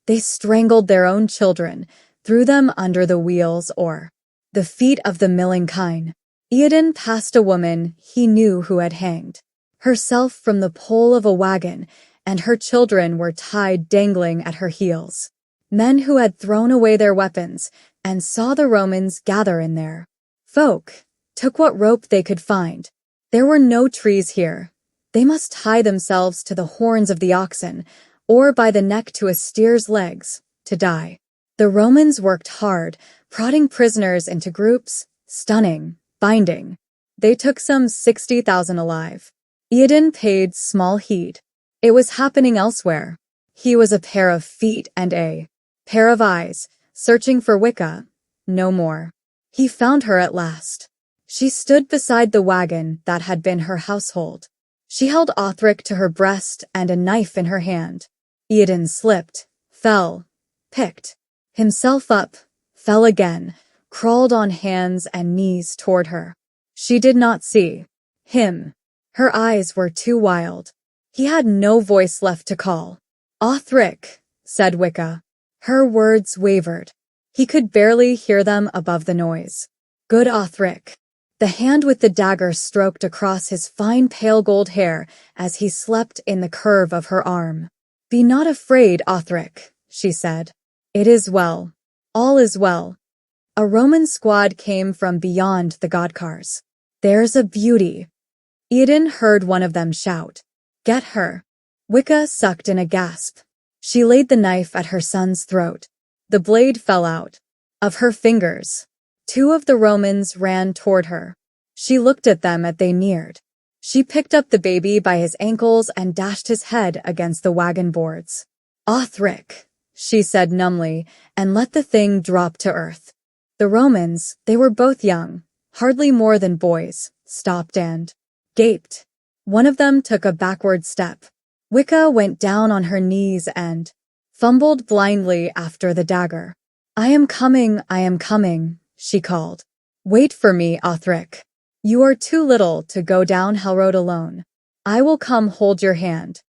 They strangled their own children, threw them under the wheels or the feet of the milling kine. Eodin passed a woman he knew who had hanged herself from the pole of a wagon, and her children were tied dangling at her heels. Men who had thrown away their weapons and saw the Romans gather in there. Folk took what rope they could find. There were no trees here. They must tie themselves to the horns of the oxen, or by the neck to a steer's legs, to die. The Romans worked hard, prodding prisoners into groups, stunning, binding. They took some 60,000 alive. Eodin paid small heed. It was happening elsewhere. He was a pair of feet and a pair of eyes, searching for Wicca. No more. He found her at last. She stood beside the wagon that had been her household. She held Othric to her breast and a knife in her hand. Eodin slipped, fell, picked himself up, fell again, crawled on hands and knees toward her. She did not see him. Her eyes were too wild. He had no voice left to call. Othric, said Wicca. Her words wavered. He could barely hear them above the noise. Good Othric. The hand with the dagger stroked across his fine pale gold hair as he slept in the curve of her arm. Be not afraid, Othric, she said. It is well. All is well. A Roman squad came from beyond the Godcars. There's a beauty. Eodin heard one of them shout. Get her. Wicca sucked in a gasp. She laid the knife at her son's throat. The blade fell out of her fingers. Two of the Romans ran toward her. She looked at them as they neared. She picked up the baby by his ankles and dashed his head against the wagon boards. Othric, she said numbly, and let the thing drop to earth. The Romans, they were both young, hardly more than boys, stopped and gaped. One of them took a backward step. Wicca went down on her knees and fumbled blindly after the dagger. I am coming, she called. Wait for me, Othric. You are too little to go down Hellroad alone. I will come hold your hand.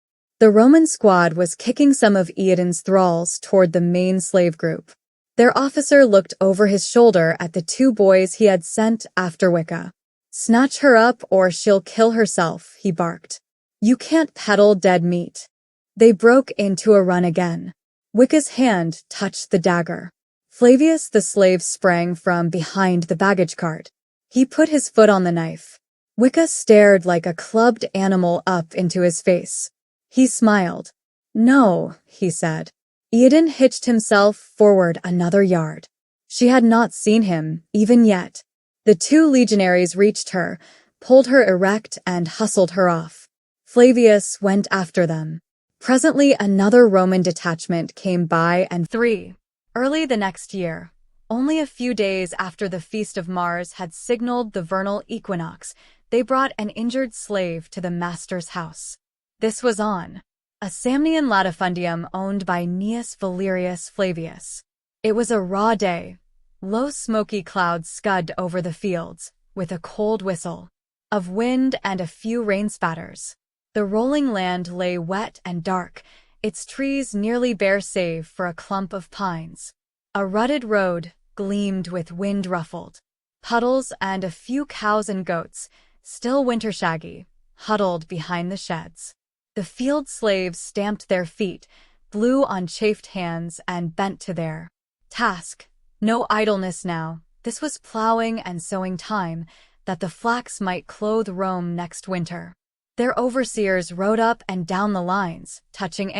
The Roman squad was kicking some of Eodin's thralls toward the main slave group. Their officer looked over his shoulder at the two boys he had sent after Wicca. Snatch her up or she'll kill herself, he barked. You can't peddle dead meat. They broke into a run again. Wicca's hand touched the dagger. Flavius the slave sprang from behind the baggage cart. He put his foot on the knife. Wicca stared like a clubbed animal up into his face. He smiled. No, he said. Eodin hitched himself forward another yard. She had not seen him, even yet. The two legionaries reached her, pulled her erect and hustled her off. Flavius went after them. Presently another Roman detachment came by and three. Early the next year, only a few days after the Feast of Mars had signaled the vernal equinox, they brought an injured slave to the master's house. This was on a Samnian latifundium owned by Gnaeus Valerius Flavius. It was a raw day. Low smoky clouds scud over the fields, with a cold whistle of wind and a few rain spatters. The rolling land lay wet and dark, its trees nearly bare save for a clump of pines. A rutted road gleamed with wind-ruffled puddles, and a few cows and goats, still winter-shaggy, huddled behind the sheds. The field slaves stamped their feet, blew on chafed hands, and bent to their task. No idleness now. This was plowing and sowing time, that the flax might clothe Rome next winter. Their overseers rode up and down the lines, touching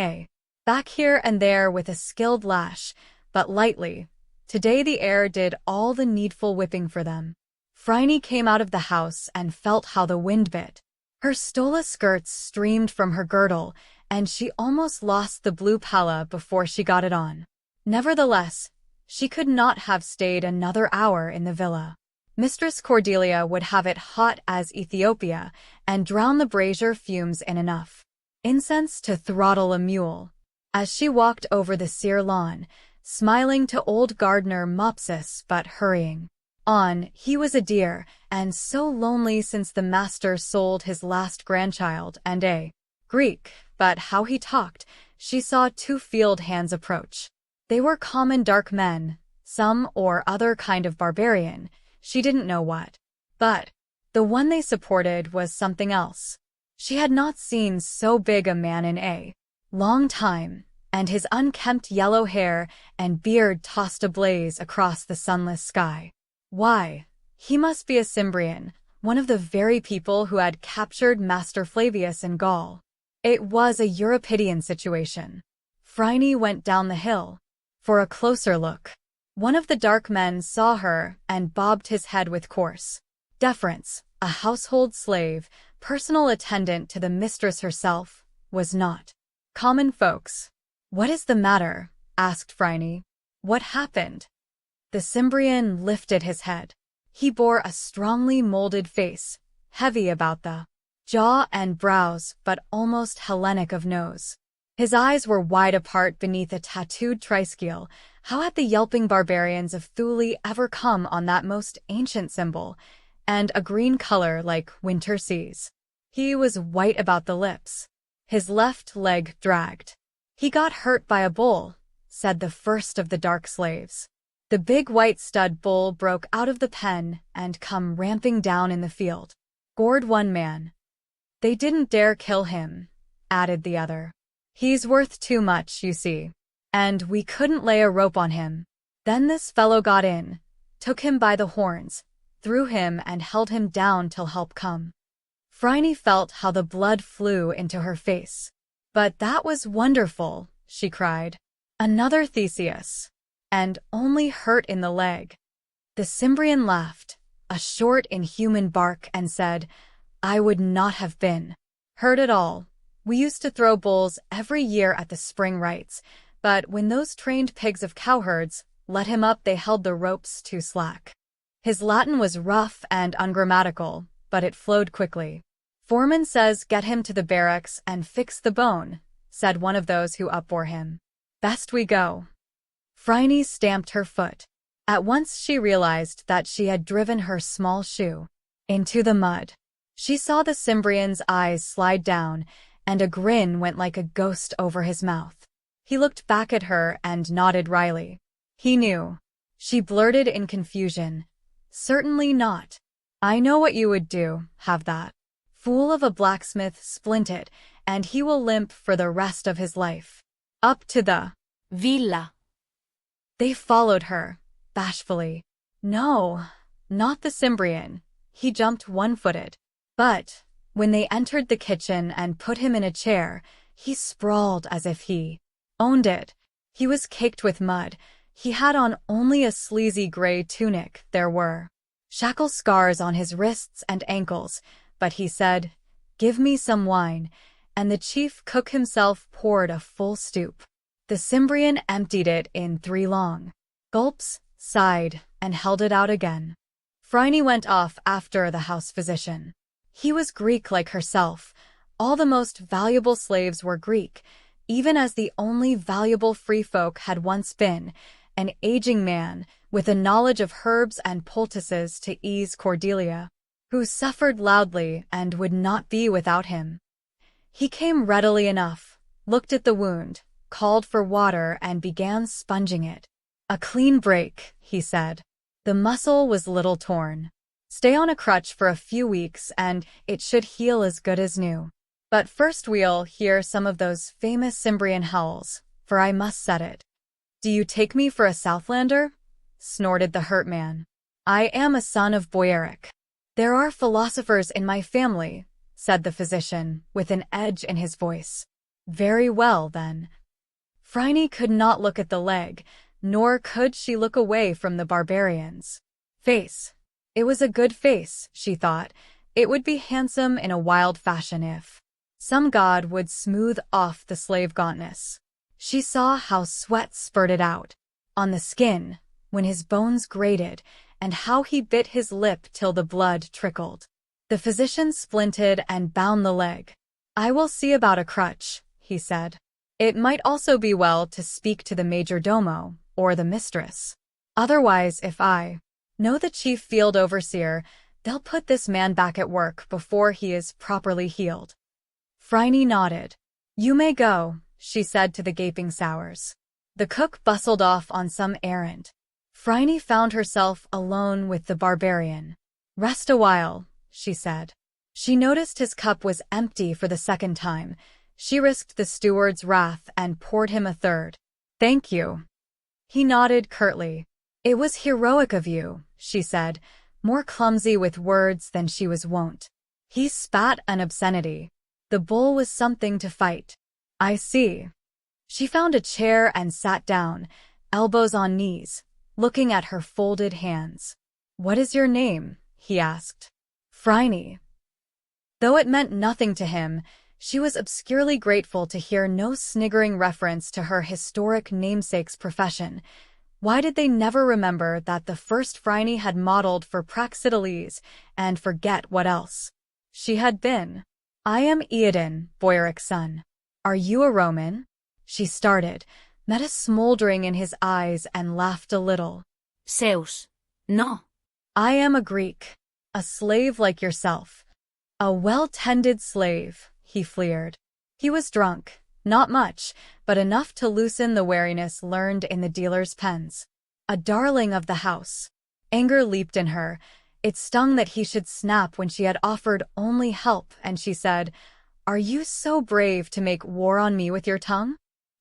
back here and there with a skilled lash, but lightly. Today the air did all the needful whipping for them. Phryne came out of the house and felt how the wind bit. Her stola skirts streamed from her girdle, and she almost lost the blue palla before she got it on. Nevertheless, she could not have stayed another hour in the villa. Mistress Cordelia would have it hot as Ethiopia and drown the brazier fumes in enough incense to throttle a mule. as she walked over the sere lawn, smiling to old gardener Mopsus but hurrying on. He was a dear, and so lonely since the master sold his last grandchild and a Greek, but how he talked. She saw two field hands approach. They were common dark men, some or other kind of barbarian, she didn't know what. But the one they supported was something else. She had not seen so big a man in a long time, and his unkempt yellow hair and beard tossed ablaze across the sunless sky. Why, he must be a Cimbrian, one of the very people who had captured Master Flavius in Gaul. It was a Euripidean situation. Phryne went down the hill for a closer look. One of the dark men saw her and bobbed his head with coarse deference. A household slave, personal attendant to the mistress herself, was not common folks. "What is the matter?" asked Phryne. "What happened?" The Cimbrian lifted his head. He bore a strongly molded face, heavy about the jaw and brows but almost Hellenic of nose. His eyes were wide apart beneath a tattooed triskele. How had the yelping barbarians of Thule ever come on that most ancient symbol, and a green color like winter seas? He was white about the lips. His left leg dragged. "He got hurt by a bull," said the first of the dark slaves. The big white stud bull broke out of the pen and come ramping down in the field. Gored one man. "They didn't dare kill him," added the other. "He's worth too much, you see. And we couldn't lay a rope on him. Then this fellow got in, took him by the horns, threw him and held him down till help come." Phryne felt how the blood flew into her face. "But that was wonderful," she cried. "Another Theseus. And only hurt in the leg." The Cimbrian laughed, a short inhuman bark, and said, "I would not have been hurt at all. We used to throw bulls every year at the spring rites, but when those trained pigs of cowherds let him up they held the ropes too slack." His Latin was rough and ungrammatical, but it flowed quickly. "Foreman says get him to the barracks and fix the bone," said one of those who upbore him. "Best we go." Phryne stamped her foot. At once she realized that she had driven her small shoe into the mud. She saw the Cimbrian's eyes slide down, and a grin went like a ghost over his mouth. He looked back at her and nodded wryly. He knew. She blurted in confusion, "Certainly not. I know what you would do, have that fool of a blacksmith splint it, and he will limp for the rest of his life. Up to the villa." They followed her, bashfully. No, not the Cimbrian. He jumped one-footed. But when they entered the kitchen and put him in a chair, he sprawled as if he owned it. He was caked with mud. He had on only a sleazy gray tunic. There were shackle scars on his wrists and ankles, but he said, "Give me some wine," and the chief cook himself poured a full stoop. The Cimbrian emptied it in 3 long gulps, sighed, and held it out again. Phryne went off after the house physician. He was Greek like herself. All the most valuable slaves were Greek, even as the only valuable free folk had once been, an aging man with a knowledge of herbs and poultices to ease Cordelia, who suffered loudly and would not be without him. He came readily enough, looked at the wound, called for water and began sponging it. "A clean break," he said. The muscle was little torn. "Stay on a crutch for a few weeks and it should heal as good as new. But first we'll hear some of those famous Cimbrian howls, for I must set it." "Do you take me for a Southlander?" snorted the hurt man. "I am a son of Boyaric." "There are philosophers in my family," said the physician, with an edge in his voice. "Very well, then." Phryne could not look at the leg, nor could she look away from the barbarian's face. It was a good face, she thought. It would be handsome in a wild fashion if some god would smooth off the slave gauntness. She saw how sweat spurted out on the skin when his bones grated, and how he bit his lip till the blood trickled. The physician splinted and bound the leg. "I will see about a crutch," he said. It might also be well to speak to the major domo, or the mistress. Otherwise, if I know the chief field overseer, they'll put this man back at work before he is properly healed. Phryne nodded. You may go, she said to the gaping sours. The cook bustled off on some errand. Phryne found herself alone with the barbarian. Rest a while, she said. She noticed his cup was empty for the second time. She risked the steward's wrath and poured him a third. Thank you. He nodded curtly. It was heroic of you, she said, more clumsy with words than she was wont. He spat an obscenity. The bull was something to fight. I see. She found a chair and sat down, elbows on knees, looking at her folded hands. What is your name? He asked. Phryne. Though it meant nothing to him, she was obscurely grateful to hear no sniggering reference to her historic namesake's profession. Why did they never remember that the first Phryne had modeled for Praxiteles and forget what else she had been? I am Eodin, Boyaric's son. Are you a Roman? She started, met a smoldering in his eyes and laughed a little. Zeus. No. I am a Greek, a slave like yourself. A well-tended slave, he fleered. He was drunk, not much, but enough to loosen the wariness learned in the dealer's pens. A darling of the house. Anger leaped in her. It stung that he should snap when she had offered only help, and she said, Are you so brave to make war on me with your tongue?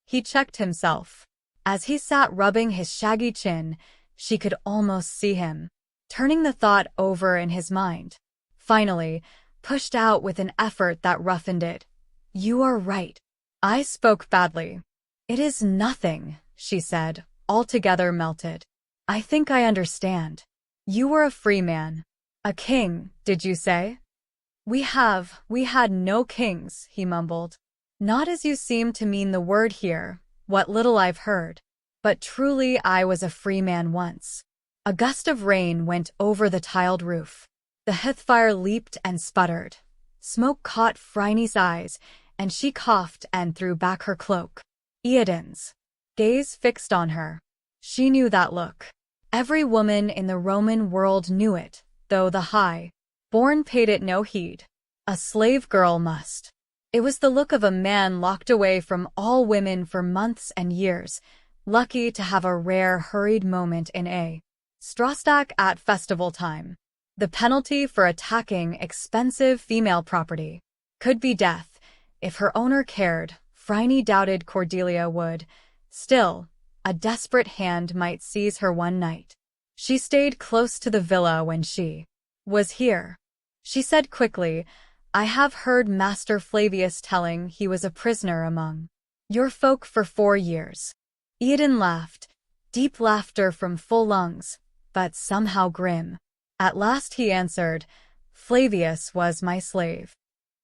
He checked himself. As he sat rubbing his shaggy chin, she could almost see him, turning the thought over in his mind. Finally, pushed out with an effort that roughened it. You are right. I spoke badly. It is nothing, she said, altogether melted. I think I understand. You were a free man. A king, did you say? We had no kings, he mumbled. Not as you seem to mean the word here, what little I've heard. But truly I was a free man once. A gust of rain went over the tiled roof. The hearthfire leaped and sputtered. Smoke caught Phryne's eyes, and she coughed and threw back her cloak. Eodin's gaze fixed on her. She knew that look. Every woman in the Roman world knew it, though the high-born paid it no heed. A slave girl must. It was the look of a man locked away from all women for months and years, lucky to have a rare, hurried moment in a Strastak at festival time. The penalty for attacking expensive female property could be death. If her owner cared, Phryne doubted Cordelia would. Still, a desperate hand might seize her one night. She stayed close to the villa when she was here. She said quickly, I have heard Master Flavius telling he was a prisoner among your folk for 4 years. Eodin laughed, deep laughter from full lungs, but somehow grim. At last he answered, Flavius was my slave.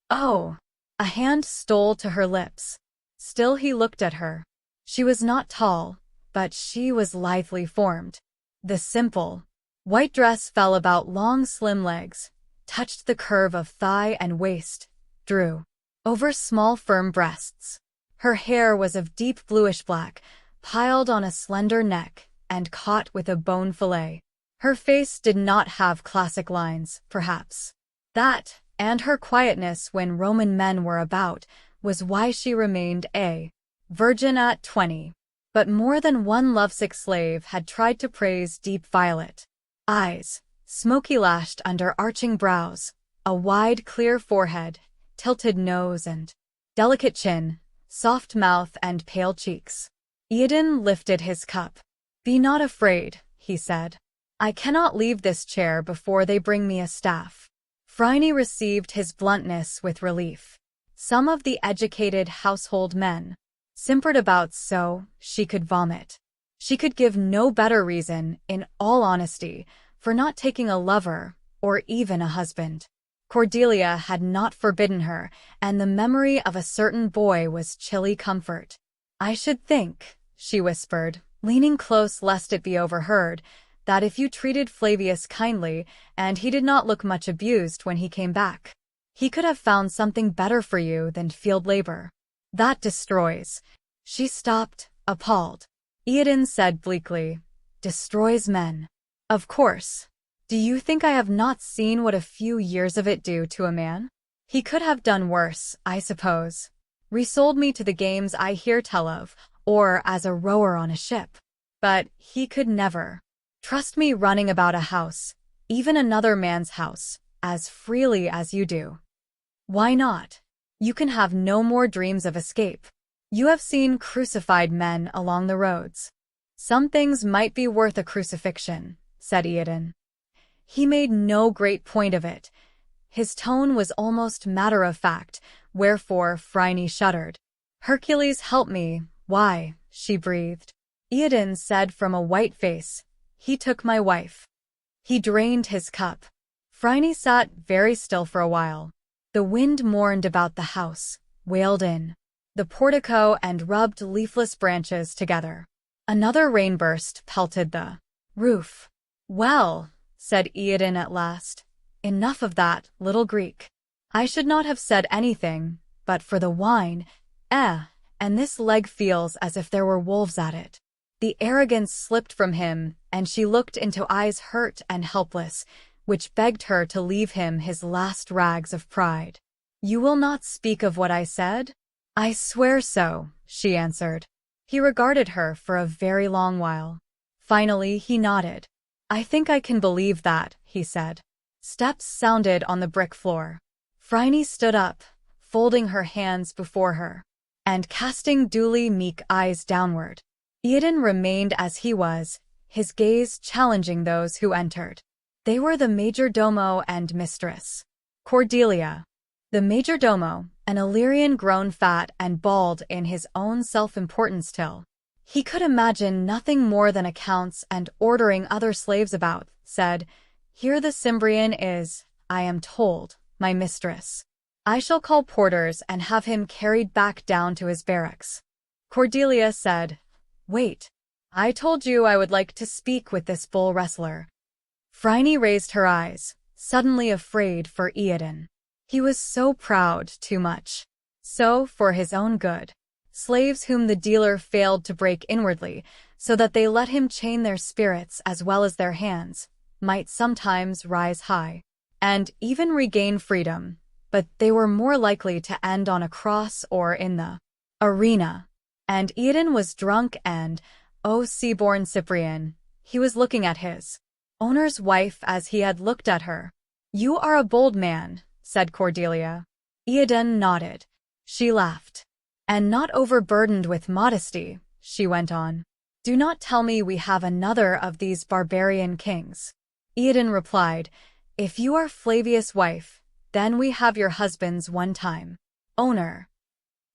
Oh! A hand stole to her lips. Still he looked at her. She was not tall, but she was lithely formed. The simple, white dress fell about long slim legs, touched the curve of thigh and waist, drew over small firm breasts. Her hair was of deep bluish black, piled on a slender neck, and caught with a bone fillet. Her face did not have classic lines, perhaps. That, and her quietness when Roman men were about, was why she remained a virgin at 20. But more than one lovesick slave had tried to praise deep violet eyes, smoky-lashed under arching brows, a wide, clear forehead, tilted nose and delicate chin, soft mouth and pale cheeks. Eodin lifted his cup. Be not afraid, he said. I cannot leave this chair before they bring me a staff. Phryne received his bluntness with relief. Some of the educated household men simpered about so she could vomit. She could give no better reason, in all honesty, for not taking a lover, or even a husband. Cordelia had not forbidden her, and the memory of a certain boy was chilly comfort. I should think, she whispered, leaning close lest it be overheard, that if you treated Flavius kindly, and he did not look much abused when he came back, he could have found something better for you than field labor. That destroys, She stopped, appalled. Eodin said bleakly, "Destroys men." "Of course. Do you think I have not seen what a few years of it do to a man? He could have done worse, I suppose. Resold me to the games I hear tell of, or as a rower on a ship. But he could never trust me running about a house, even another man's house, as freely as you do." "Why not? You can have no more dreams of escape. You have seen crucified men along the roads." "Some things might be worth a crucifixion," said Eodin. He made no great point of it. His tone was almost matter-of-fact, wherefore Phryne shuddered. "Hercules help me, why?" she breathed. Eodin said from a white face, "He took my wife." He drained his cup. Phryne sat very still for a while. The wind mourned about the house, wailed in the portico and rubbed leafless branches together. Another rainburst pelted the roof. "Well," said Eodin at last, "enough of that, little Greek. I should not have said anything, but for the wine, and this leg feels as if there were wolves at it." The arrogance slipped from him, and she looked into eyes hurt and helpless, which begged her to leave him his last rags of pride. "You will not speak of what I said?" "I swear so," she answered. He regarded her for a very long while. Finally he nodded. "I think I can believe that," he said. Steps sounded on the brick floor. Phryne stood up, folding her hands before her, and casting duly meek eyes downward. Eodin remained as he was, his gaze challenging those who entered. They were the majordomo and mistress, Cordelia. The majordomo, an Illyrian grown fat and bald in his own self-importance till he could imagine nothing more than accounts and ordering other slaves about, said, "Here the Cimbrian is, I am told, my mistress. I shall call porters and have him carried back down to his barracks." Cordelia said, "Wait. I told you I would like to speak with this bull wrestler." Phryne raised her eyes, suddenly afraid for Eodin. He was so proud, too much. So, for his own good. Slaves whom the dealer failed to break inwardly, so that they let him chain their spirits as well as their hands, might sometimes rise high, and even regain freedom, but they were more likely to end on a cross or in the arena. And Eodin was drunk and, oh sea-born Cyprian, he was looking at his owner's wife as he had looked at her. "You are a bold man," said Cordelia. Eodin nodded. She laughed. "And not overburdened with modesty," she went on. "Do not tell me we have another of these barbarian kings." Eodin replied, "If you are Flavius' wife, then we have your husband's one time owner."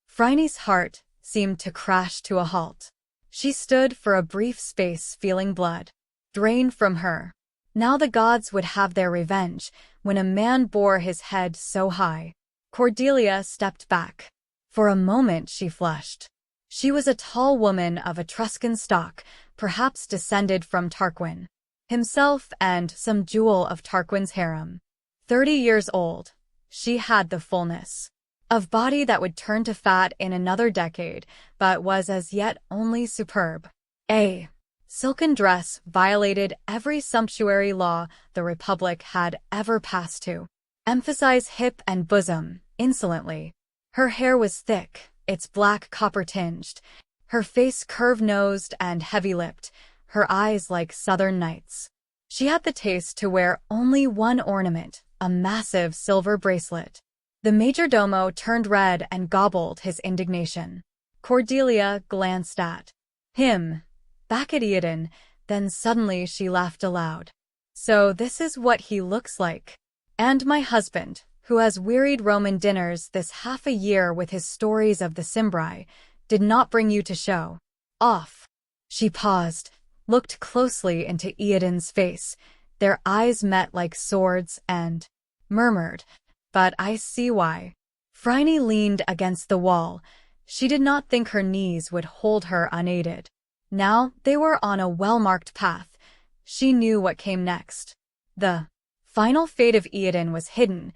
Phryne's heart seemed to crash to a halt. She stood for a brief space feeling blood drained from her. Now the gods would have their revenge when a man bore his head so high. Cordelia stepped back. For a moment she flushed. She was a tall woman of Etruscan stock, perhaps descended from Tarquin himself and some jewel of Tarquin's harem. 30 years old, she had the fullness of body that would turn to fat in another decade, but was as yet only superb. A silken dress violated every sumptuary law the Republic had ever passed to emphasize hip and bosom, insolently. Her hair was thick, its black copper-tinged, her face curve-nosed and heavy-lipped, her eyes like southern nights. She had the taste to wear only one ornament, a massive silver bracelet. The majordomo turned red and gobbled his indignation. Cordelia glanced at him, back at Eodin, then suddenly she laughed aloud. "So this is what he looks like. And my husband, who has wearied Roman dinners this half a year with his stories of the Cimbri, did not bring you to show off." She paused, looked closely into Eodin's face. Their eyes met like swords and murmured, "But I see why." Phryne leaned against the wall. She did not think her knees would hold her unaided. Now they were on a well-marked path. She knew what came next. The final fate of Eodin was hidden.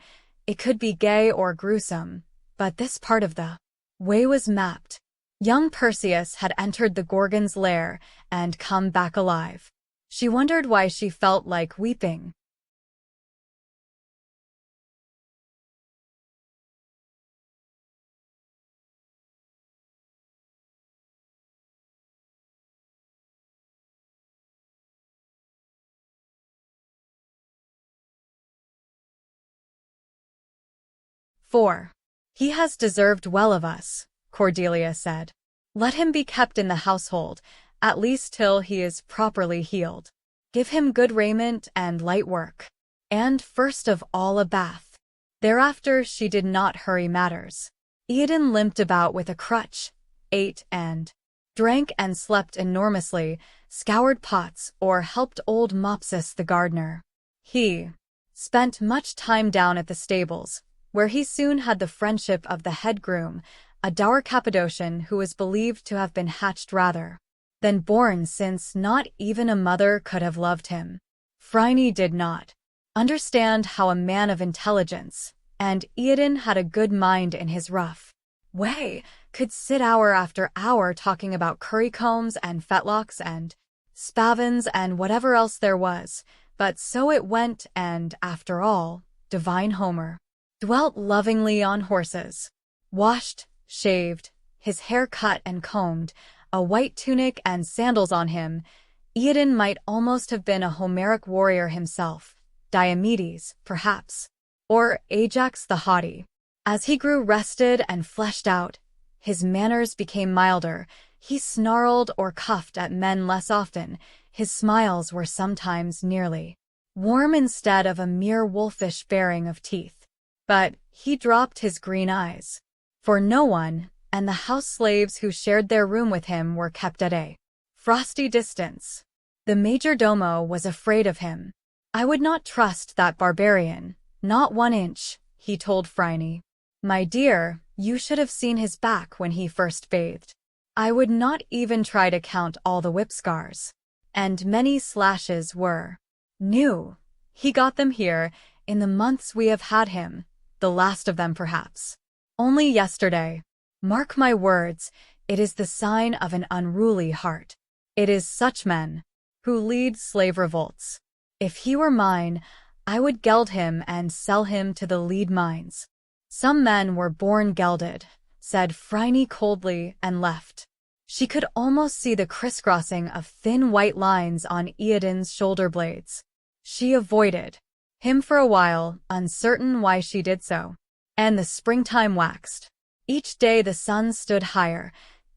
It could be gay or gruesome, but this part of the way was mapped. Young Perseus had entered the Gorgon's lair and come back alive. She wondered why she felt like weeping. "4. He has deserved well of us," Cordelia said. "Let him be kept in the household, at least till he is properly healed. Give him good raiment and light work, and first of all a bath." Thereafter she did not hurry matters. Iadon limped about with a crutch, ate and drank and slept enormously, scoured pots, or helped old Mopsus the gardener. He spent much time down at the stables, where he soon had the friendship of the head groom, a dour Cappadocian who was believed to have been hatched rather than born, since not even a mother could have loved him. Phryne did not understand how a man of intelligence, and Iadon had a good mind in his rough way, could sit hour after hour talking about currycombs and fetlocks and spavins and whatever else there was. But so it went, and, after all, divine Homer dwelt lovingly on horses. Washed, shaved, his hair cut and combed, a white tunic and sandals on him, Iadon might almost have been a Homeric warrior himself, Diomedes, perhaps, or Ajax the haughty. As he grew rested and fleshed out, his manners became milder, he snarled or cuffed at men less often, his smiles were sometimes nearly warm instead of a mere wolfish baring of teeth. But he dropped his green eyes for no one, and the house slaves who shared their room with him were kept at a frosty distance. The majordomo was afraid of him. "I would not trust that barbarian, not 1 inch," he told Phryne. "My dear, you should have seen his back when he first bathed. I would not even try to count all the whip scars. And many slashes were new. He got them here, in the months we have had him, the last of them perhaps only yesterday. Mark my words, it is the sign of an unruly heart. It is such men who lead slave revolts. If he were mine, I would geld him and sell him to the lead mines." "Some men were born gelded," said Phryne coldly, and left. She could almost see the crisscrossing of thin white lines on Iadon's shoulder blades. She avoided him for a while, uncertain why she did so. And the springtime waxed. Each day the sun stood higher,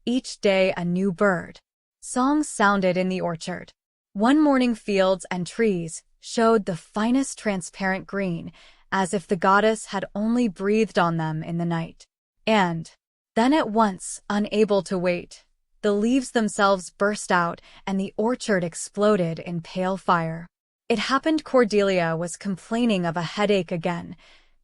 each day a new bird. Songs sounded in the orchard. One morning fields and trees showed the finest transparent green, as if the goddess had only breathed on them in the night. And then at once, unable to wait, the leaves themselves burst out and the orchard exploded in pale fire. It happened Cordelia was complaining of a headache again.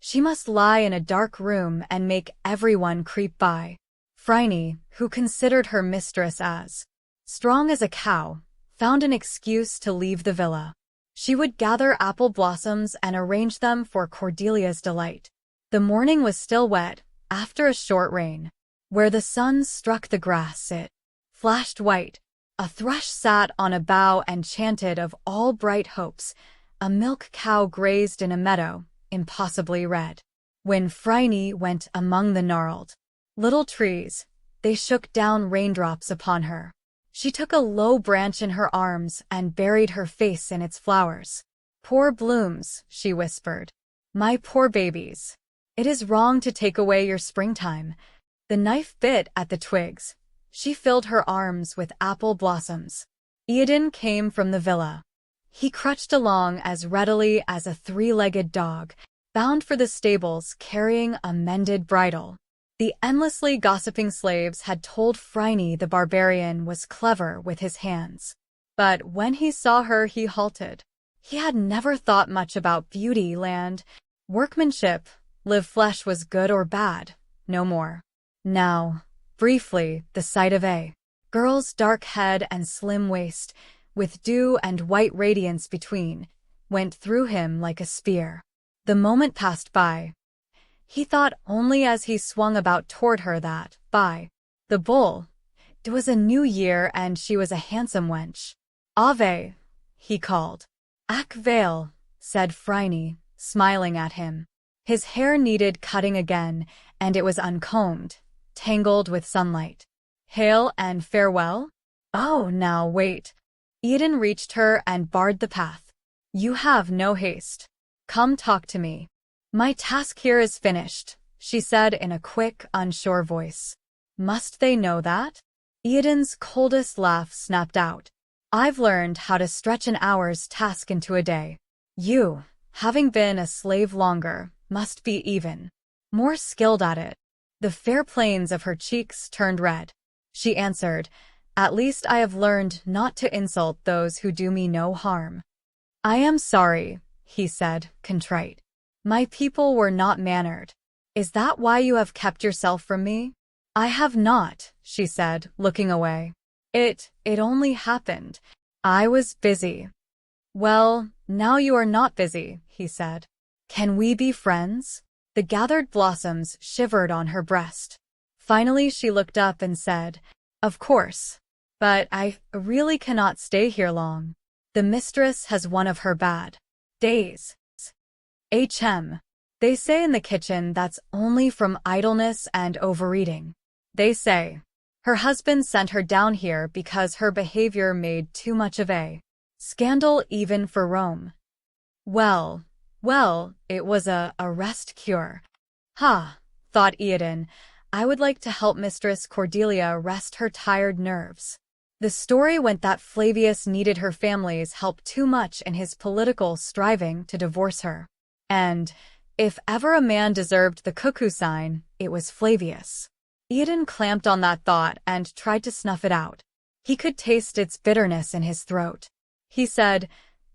She must lie in a dark room and make everyone creep by. Phryne, who considered her mistress as strong as a cow, found an excuse to leave the villa. She would gather apple blossoms and arrange them for Cordelia's delight. The morning was still wet, after a short rain. Where the sun struck the grass it flashed white. A thrush sat on a bough and chanted of all bright hopes. A milk cow grazed in a meadow, impossibly red. When Phryne went among the gnarled little trees, they shook down raindrops upon her. She took a low branch in her arms and buried her face in its flowers. "Poor blooms," she whispered. "My poor babies. It is wrong to take away your springtime." The knife bit at the twigs. She filled her arms with apple blossoms. Iadon came from the villa. He crutched along as readily as a 3-legged dog, bound for the stables carrying a mended bridle. The endlessly gossiping slaves had told Phryne the barbarian was clever with his hands. But when he saw her he halted. He had never thought much about beauty, land, workmanship, live flesh was good or bad, no more. Now, briefly, the sight of a girl's dark head and slim waist, with dew and white radiance between, went through him like a spear. The moment passed by. He thought only as he swung about toward her that, by The bull. It was a new year and she was a handsome wench. Ave, he called. Ac Vale, said Phryne, smiling at him. His hair needed cutting again, and it was uncombed, tangled with sunlight. Hail and farewell? Oh, now wait. Eden reached her and barred the path. You have no haste. Come talk to me. My task here is finished, she said in a quick, unsure voice. Must they know that? Eden's coldest laugh snapped out. I've learned how to stretch an hour's task into a day. You, having been a slave longer, must be even more skilled at it. The fair planes of her cheeks turned red. She answered, At least I have learned not to insult those who do me no harm. I am sorry, he said, contrite. My people were not mannered. Is that why you have kept yourself from me? I have not, she said, looking away. It only happened. I was busy. Well, now you are not busy, he said. Can we be friends? The gathered blossoms shivered on her breast. Finally she looked up and said, Of course. But I really cannot stay here long. The mistress has one of her bad days. They say in the kitchen that's only from idleness and overeating. They say. Her husband sent her down here because her behavior made too much of a scandal even for Rome. Well, it was a rest cure. Ha, thought Eoden, I would like to help Mistress Cordelia rest her tired nerves. The story went that Flavius needed her family's help too much in his political striving to divorce her. And, if ever a man deserved the cuckoo sign, it was Flavius. Eoden clamped on that thought and tried to snuff it out. He could taste its bitterness in his throat. He said,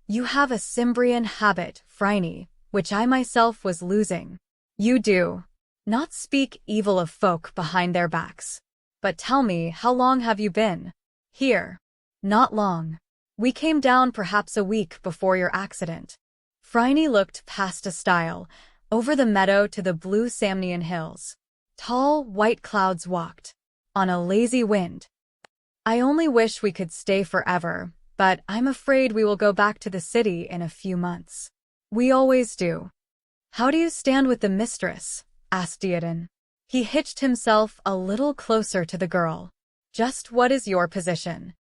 You have a Cimbrian habit, Phryne, which I myself was losing. You do. Not speak evil of folk behind their backs. But tell me, how long have you been here? Not long. We came down perhaps a week before your accident. Phryne looked past a stile, over the meadow to the blue Samnian hills. Tall, white clouds walked on a lazy wind. I only wish we could stay forever, but I'm afraid we will go back to the city in a few months. We always do. How do you stand with the mistress? Asked Eoden. He hitched himself a little closer to the girl. Just what is your position?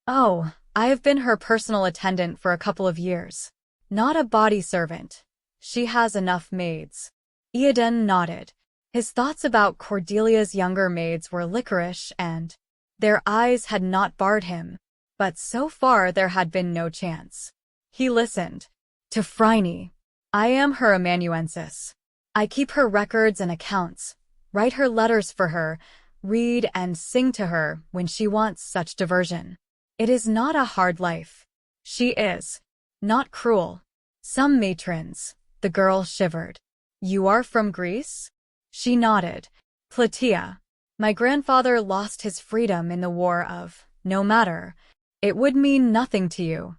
Oh, I have been her personal attendant for a couple of years. Not a body servant. She has enough maids. Eoden nodded. His thoughts about Cordelia's younger maids were licorice and their eyes had not barred him, but so far there had been no chance. He listened. To Phryne. I am her amanuensis. I keep her records and accounts, write her letters for her, read and sing to her when she wants such diversion. It is not a hard life. She is not cruel. Some matrons, the girl shivered. You are from Greece? She nodded. Plataea. My grandfather lost his freedom in the war of, no matter. It would mean nothing to you.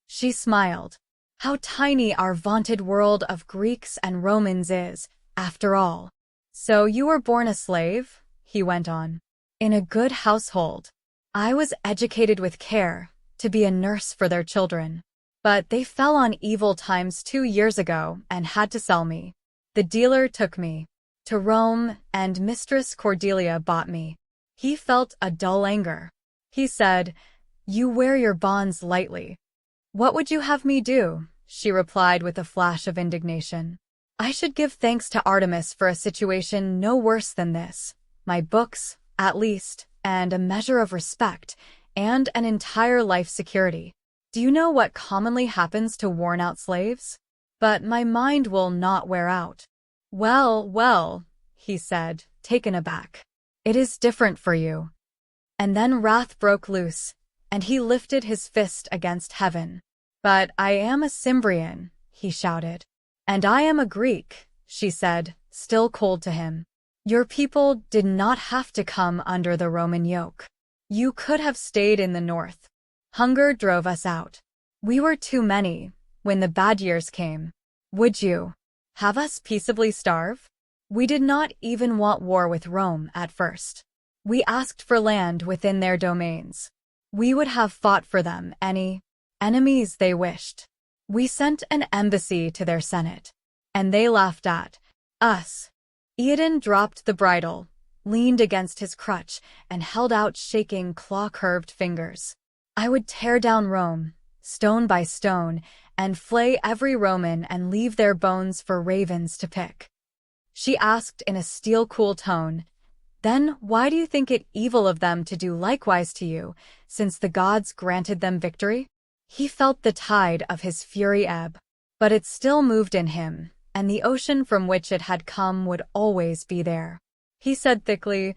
She smiled. How tiny our vaunted world of Greeks and Romans is, after all. So you were born a slave? He went on. In a good household. I was educated with care, to be a nurse for their children. But they fell on evil times 2 years ago and had to sell me. The dealer took me to Rome, and Mistress Cordelia bought me. He felt a dull anger. He said, You wear your bonds lightly. What would you have me do? She replied with a flash of indignation. I should give thanks to Artemis for a situation no worse than this. My books, at least, and a measure of respect, and an entire life security. Do you know what commonly happens to worn-out slaves? But my mind will not wear out. Well, he said, taken aback. It is different for you. And then wrath broke loose, and he lifted his fist against heaven. But I am a Cimbrian, he shouted. And I am a Greek, she said, still cold to him. Your people did not have to come under the Roman yoke. You could have stayed in the north. Hunger drove us out. We were too many, when the bad years came. Would you have us peaceably starve? We did not even want war with Rome at first. We asked for land within their domains. We would have fought for them any enemies they wished. We sent an embassy to their senate, and they laughed at us. Eodin dropped the bridle, leaned against his crutch, and held out shaking, claw-curved fingers. I would tear down Rome, stone by stone, and flay every Roman and leave their bones for ravens to pick. She asked in a steel-cool tone, "Then why do you think it evil of them to do likewise to you, since the gods granted them victory?" He felt the tide of his fury ebb, but it still moved in him, and the ocean from which it had come would always be there. He said thickly,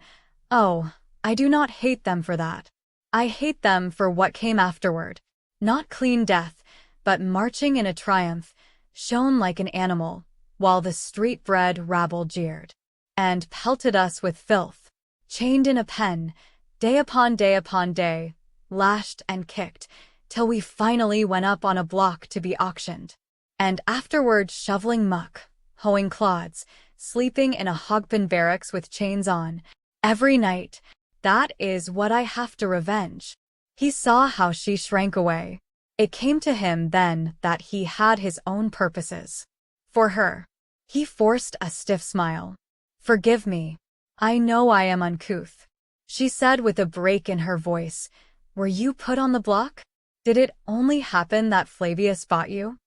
"Oh, I do not hate them for that. I hate them for what came afterward. Not clean death, but marching in a triumph, shone like an animal, while the street-bred rabble jeered, and pelted us with filth, chained in a pen, day upon day upon day, lashed and kicked, till we finally went up on a block to be auctioned. And afterward shoveling muck, hoeing clods, sleeping in a hogpen barracks with chains on, every night. That is what I have to revenge." He saw how she shrank away. It came to him then that he had his own purposes. For her. He forced a stiff smile. "Forgive me. I know I am uncouth," she said with a break in her voice. "Were you put on the block? Did it only happen that Flavius bought you?"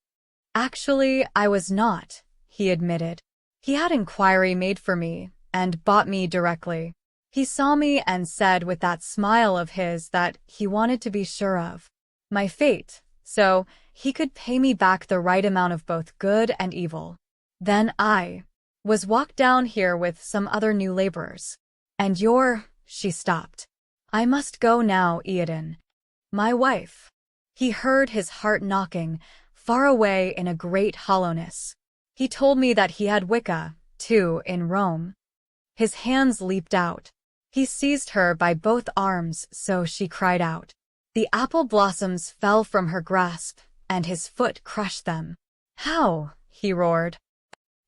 "Actually, I was not," he admitted. "He had inquiry made for me, and bought me directly. He saw me and said with that smile of his that he wanted to be sure of my fate, so he could pay me back the right amount of both good and evil. Then I was walked down here with some other new laborers. And she stopped. "I must go now, Eodin. My wife." He heard his heart knocking, far away in a great hollowness. "He told me that he had Wicca, too, in Rome." His hands leaped out. He seized her by both arms, so she cried out. The apple blossoms fell from her grasp, and his foot crushed them. "How?" he roared.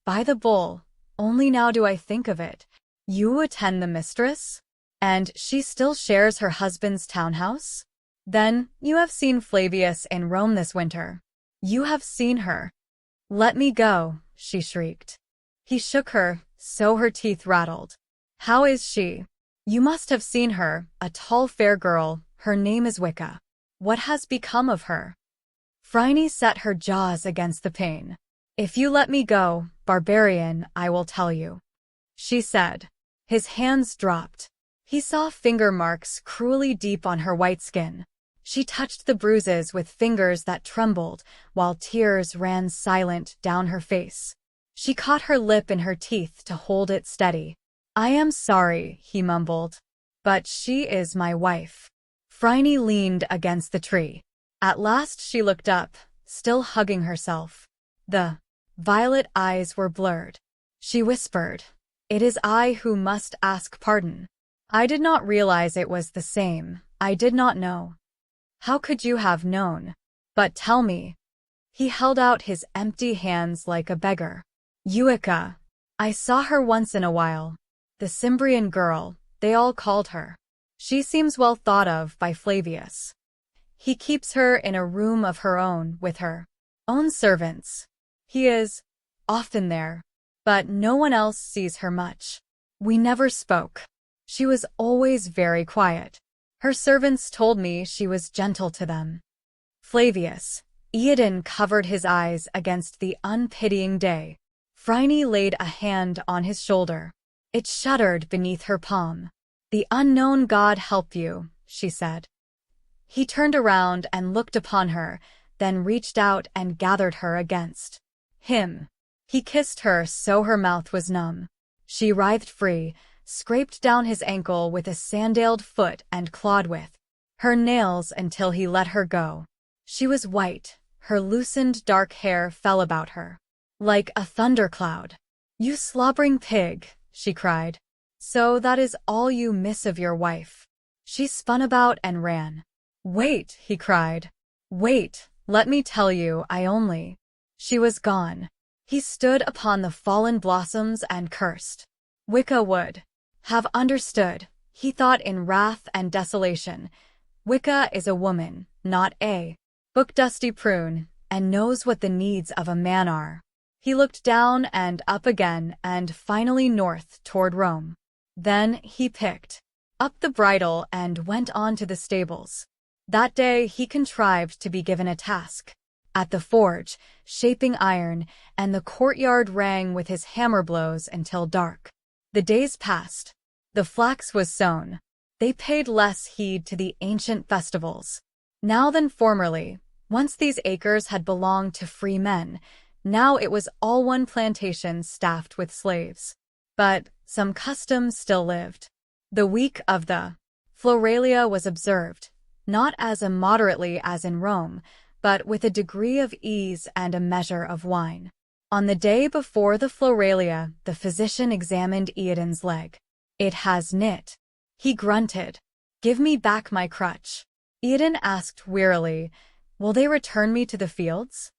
"By the bull, only now do I think of it. You attend the mistress? And she still shares her husband's townhouse? Then you have seen Flavius in Rome this winter. You have seen her." "Let me go," she shrieked. He shook her, so her teeth rattled. "How is she?" "You must have seen her, a tall fair girl. Her name is Wicca. What has become of her?" Phryne set her jaws against the pane. "If you let me go, barbarian, I will tell you," she said. His hands dropped. He saw finger marks cruelly deep on her white skin. She touched the bruises with fingers that trembled, while tears ran silent down her face. She caught her lip in her teeth to hold it steady. "I am sorry," he mumbled, "but she is my wife." Phryne leaned against the tree. At last she looked up, still hugging herself. The violet eyes were blurred. She whispered, "It is I who must ask pardon. I did not realize it was the same. I did not know." "How could you have known? But tell me." He held out his empty hands like a beggar. "Uica. I saw her once in a while. The Cimbrian girl, they all called her. She seems well thought of by Flavius. He keeps her in a room of her own with her own servants. He is often there, but no one else sees her much. We never spoke. She was always very quiet. Her servants told me she was gentle to them." Flavius. Eodin covered his eyes against the unpitying day. Phryne laid a hand on his shoulder. It shuddered beneath her palm. "The unknown God help you," she said. He turned around and looked upon her, then reached out and gathered her against him. He kissed her so her mouth was numb. She writhed free, scraped down his ankle with a sandaled foot and clawed with her nails until he let her go. She was white, her loosened dark hair fell about her like a thundercloud. "You slobbering pig," she cried. "So that is all you miss of your wife." She spun about and ran. "Wait," he cried. "Wait, let me tell you, I only—" She was gone. He stood upon the fallen blossoms and cursed. Wicca would have understood, He thought in wrath and desolation. Wicca is a woman, not a book dusty prune, and knows what the needs of a man are. He looked down and up again and finally north toward Rome. Then he picked up the bridle and went on to the stables. That day he contrived to be given a task. At the forge, shaping iron, and the courtyard rang with his hammer blows until dark. The days passed. The flax was sown. They paid less heed to the ancient festivals. Now than formerly, once these acres had belonged to free men, now it was all one plantation staffed with slaves. But some customs still lived. The week of the Floralia was observed, not as immoderately as in Rome, but with a degree of ease and a measure of wine. On the day before the Floralia, the physician examined Eodin's leg. "It has knit." He grunted. "Give me back my crutch." Eodin asked wearily, "Will they return me to the fields?"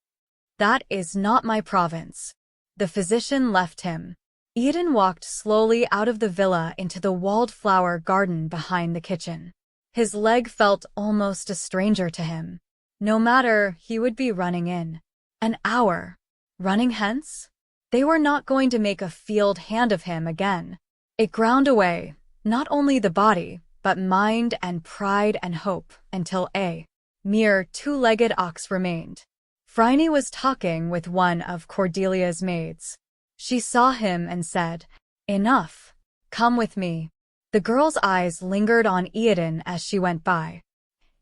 "That is not my province." The physician left him. Eodin walked slowly out of the villa into the walled flower garden behind the kitchen. His leg felt almost a stranger to him. No matter, he would be running in. An hour. Running hence? They were not going to make a field hand of him again. It ground away, not only the body, but mind and pride and hope, until a mere two-legged ox remained. Phryne was talking with one of Cordelia's maids. She saw him and said, "Enough. Come with me." The girl's eyes lingered on Eodin as she went by.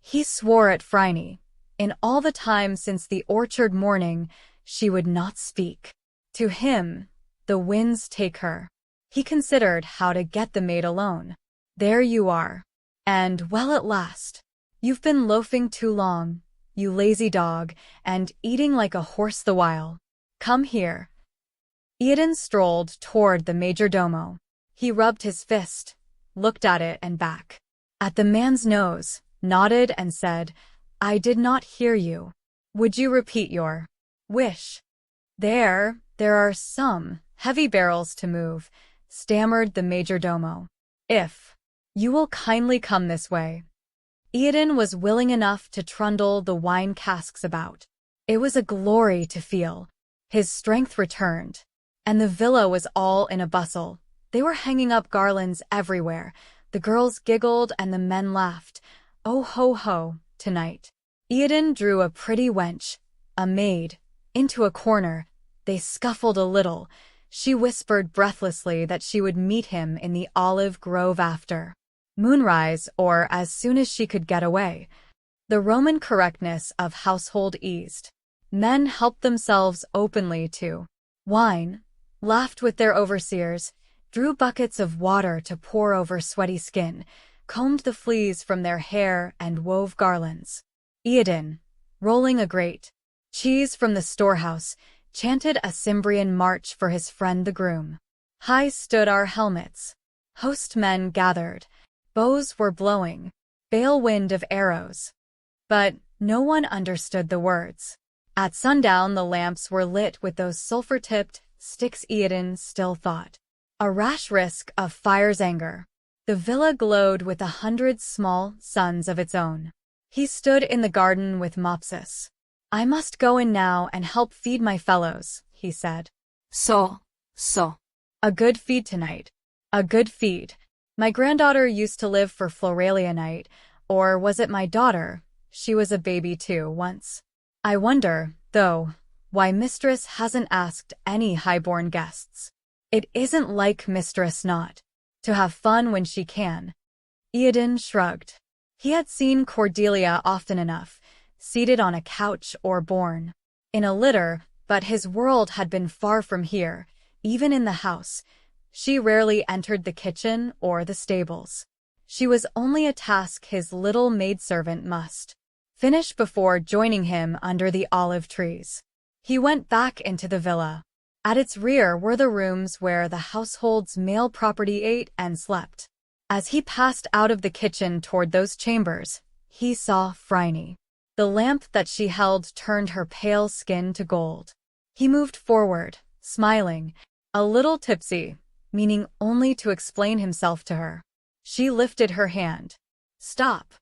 He swore at Phryne. In all the time since the orchard morning, she would not speak. To him, the winds take her. He considered how to get the maid alone. "There you are. And well at last. You've been loafing too long, you lazy dog, and eating like a horse the while. Come here." Eodin strolled toward the majordomo. He rubbed his fist, looked at it and back. At the man's nose, nodded and said, "I did not hear you. Would you repeat your wish?" There are some heavy barrels to move," stammered the majordomo. "If you will kindly come this way." Eodin was willing enough to trundle the wine casks about. It was a glory to feel. His strength returned. And the villa was all in a bustle. They were hanging up garlands everywhere. The girls giggled and the men laughed. Oh ho ho, tonight. Eodin drew a pretty wench, a maid, into a corner. They scuffled a little. She whispered breathlessly that she would meet him in the olive grove after moonrise or as soon as she could get away. The Roman correctness of household eased. Men helped themselves openly to wine, laughed with their overseers, drew buckets of water to pour over sweaty skin, combed the fleas from their hair and wove garlands. Eodin, rolling a great cheese from the storehouse, chanted a Cimbrian march for his friend the groom. High stood our helmets. Host men gathered. Bows were blowing. Bale wind of arrows. But no one understood the words. At sundown the lamps were lit with those sulphur-tipped sticks. Eodin still thought. A rash risk of fire's anger. The villa glowed with 100 small suns of its own. He stood in the garden with Mopsus. "I must go in now and help feed my fellows," he said. So. A good feed tonight. A good feed. My granddaughter used to live for Floralia night, or was it my daughter? She was a baby too, once. I wonder, though, why Mistress hasn't asked any highborn guests. It isn't like Mistress not to have fun when she can. Eodin shrugged. He had seen Cordelia often enough, seated on a couch or borne in a litter, but his world had been far from here, even in the house. She rarely entered the kitchen or the stables. She was only a task his little maidservant must finish before joining him under the olive trees. He went back into the villa. At its rear were the rooms where the household's male property ate and slept. As he passed out of the kitchen toward those chambers, he saw Phryne. The lamp that she held turned her pale skin to gold. He moved forward, smiling, a little tipsy, meaning only to explain himself to her. She lifted her hand. Stop.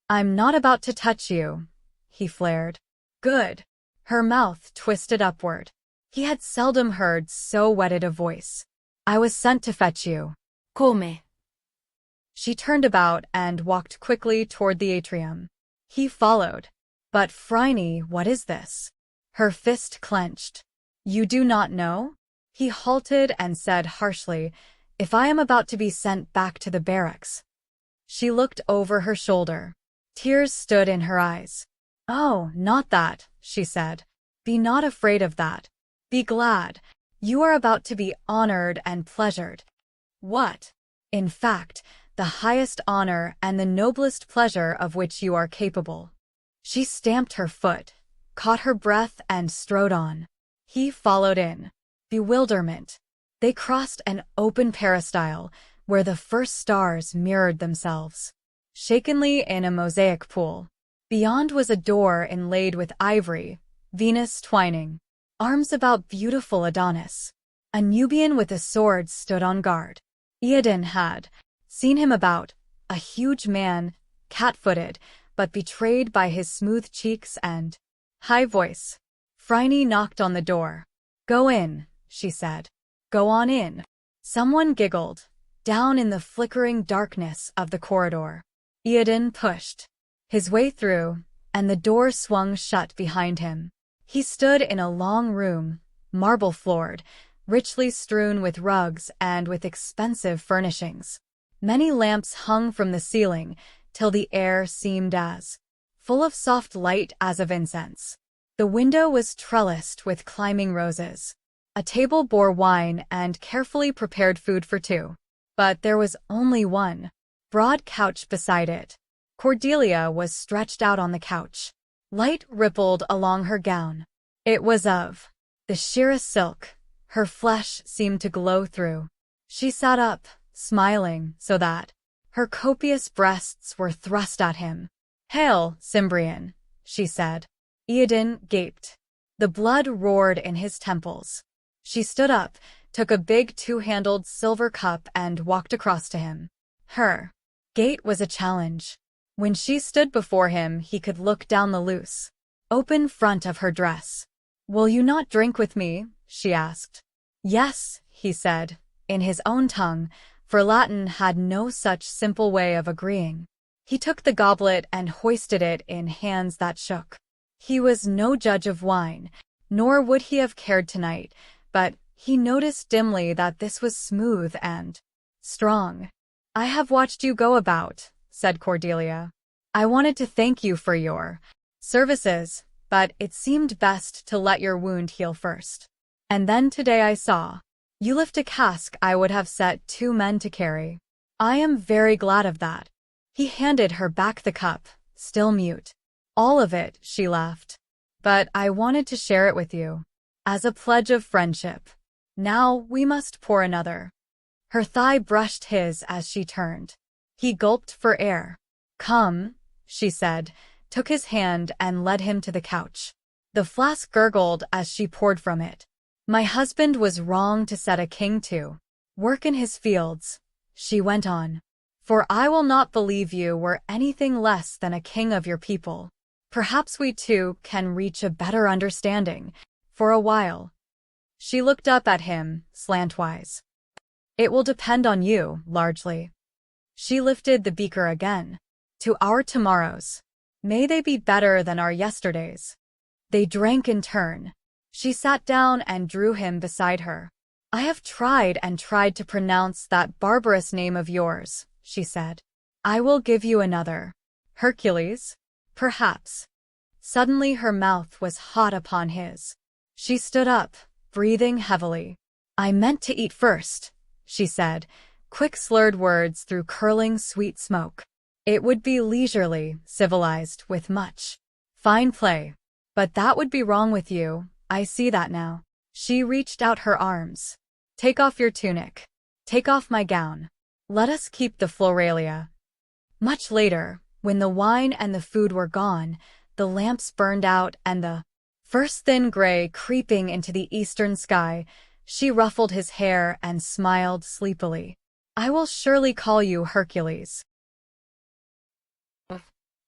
I'm not about to touch you, he flared. Good. Her mouth twisted upward. He had seldom heard so whetted a voice. I was sent to fetch you. Come. She turned about and walked quickly toward the atrium. He followed. But Phryne, what is this? Her fist clenched. You do not know? He halted and said harshly, if I am about to be sent back to the barracks. She looked over her shoulder. Tears stood in her eyes. Oh, not that, she said. Be not afraid of that. Be glad. You are about to be honored and pleasured. What? In fact, the highest honor and the noblest pleasure of which you are capable. She stamped her foot, caught her breath and strode on. He followed in. Bewilderment. They crossed an open peristyle where the first stars mirrored themselves, shakenly in a mosaic pool. Beyond was a door inlaid with ivory, Venus twining, arms about beautiful Adonis. A Nubian with a sword stood on guard. Iadon had seen him about, a huge man, cat-footed, but betrayed by his smooth cheeks and high voice. Phryne knocked on the door. Go in, she said. Go on in. Someone giggled, down in the flickering darkness of the corridor. Iadon pushed his way through, and the door swung shut behind him. He stood in a long room, marble-floored, richly strewn with rugs and with expensive furnishings. Many lamps hung from the ceiling, till the air seemed as full of soft light as of incense. The window was trellised with climbing roses. A table bore wine and carefully prepared food for two. But there was only one broad couch beside it. Cordelia was stretched out on the couch. Light rippled along her gown. It was of the sheerest silk. Her flesh seemed to glow through. She sat up, smiling, so that her copious breasts were thrust at him. Hail, Cimbrian, she said. Iadon gaped. The blood roared in his temples. She stood up, took a big two-handled silver cup and walked across to him. Her gait was a challenge. When she stood before him, he could look down the loose, open front of her dress. Will you not drink with me? She asked. Yes, he said, in his own tongue, for Latin had no such simple way of agreeing. He took the goblet and hoisted it in hands that shook. He was no judge of wine, nor would he have cared tonight, but he noticed dimly that this was smooth and strong. I have watched you go about, said Cordelia. I wanted to thank you for your services, but it seemed best to let your wound heal first. And then today I saw you lift a cask I would have set 2 men to carry. I am very glad of that. He handed her back the cup, still mute. All of it, she laughed. But I wanted to share it with you, as a pledge of friendship. Now we must pour another. Her thigh brushed his as she turned. He gulped for air. Come, she said, took his hand and led him to the couch. The flask gurgled as she poured from it. My husband was wrong to set a king to work in his fields, she went on. For I will not believe you were anything less than a king of your people. Perhaps we two can reach a better understanding, for a while. She looked up at him, slantwise. It will depend on you, largely. She lifted the beaker again. To our tomorrows. May they be better than our yesterdays. They drank in turn. She sat down and drew him beside her. I have tried and tried to pronounce that barbarous name of yours, she said. I will give you another. Hercules? Perhaps. Suddenly her mouth was hot upon his. She stood up, breathing heavily. I meant to eat first, she said, quick slurred words through curling sweet smoke. It would be leisurely, civilized, with much fine play. But that would be wrong with you, I see that now. She reached out her arms. Take off your tunic. Take off my gown. Let us keep the floralia. Much later, when the wine and the food were gone, the lamps burned out and the first thin gray creeping into the eastern sky, she ruffled his hair and smiled sleepily. I will surely call you Hercules.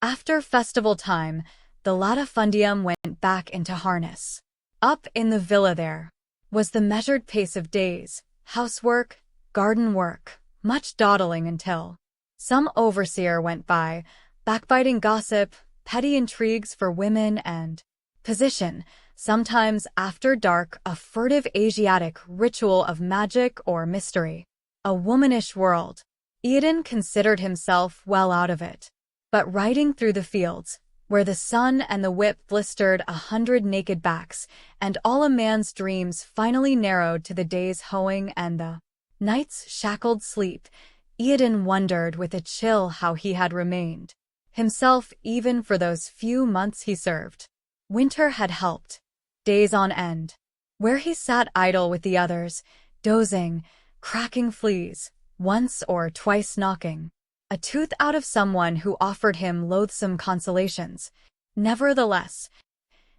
After festival time, the latifundium went back into harness. Up in the villa there was the measured pace of days, housework, garden work, much dawdling until some overseer went by, backbiting gossip, petty intrigues for women and position, sometimes after dark a furtive Asiatic ritual of magic or mystery. A womanish world. Eden considered himself well out of it. But riding through the fields, where the sun and the whip blistered 100 naked backs, and all a man's dreams finally narrowed to the day's hoeing and the night's shackled sleep, Eden wondered with a chill how he had remained himself even for those few months he served. Winter had helped, days on end, where he sat idle with the others, dozing, cracking fleas, once or twice knocking a tooth out of someone who offered him loathsome consolations. Nevertheless,